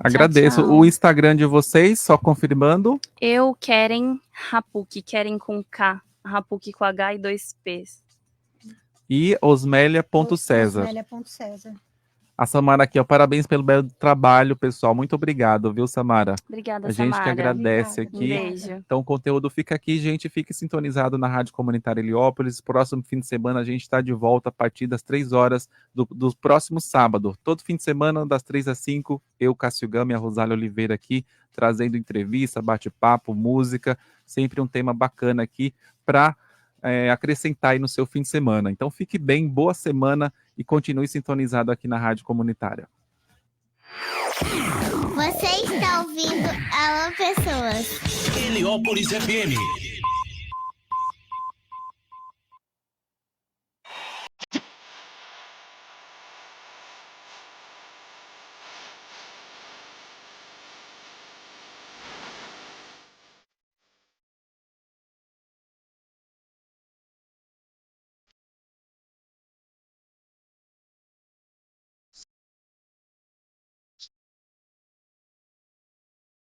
Speaker 6: Agradeço.
Speaker 7: Tchau.
Speaker 6: O Instagram de vocês, só confirmando.
Speaker 7: Eu Keren Rapuk, Keren com K, Rapuk com H e 2 P's.
Speaker 6: E Osmélia.César.
Speaker 8: Osmélia.César.
Speaker 6: A Samara aqui, ó, parabéns pelo belo trabalho, pessoal. Muito obrigado, viu, Samara?
Speaker 7: Obrigada,
Speaker 6: A gente
Speaker 7: Samara.
Speaker 6: que agradece
Speaker 7: Obrigada.
Speaker 6: aqui.
Speaker 7: Um beijo.
Speaker 6: Então, o conteúdo fica aqui, gente. Fique sintonizado na Rádio Comunitária Heliópolis. Próximo fim de semana, a gente está de volta a partir das 3 horas do próximo sábado. Todo fim de semana, das 3 às 5, eu, Cássio Gama e a Rosália Oliveira aqui, trazendo entrevista, bate-papo, música. Sempre um tema bacana aqui para acrescentar aí no seu fim de semana. Então, fique bem, boa semana e continue sintonizado aqui na Rádio Comunitária.
Speaker 5: Você está ouvindo Alô Pessoas.
Speaker 1: Heliópolis FM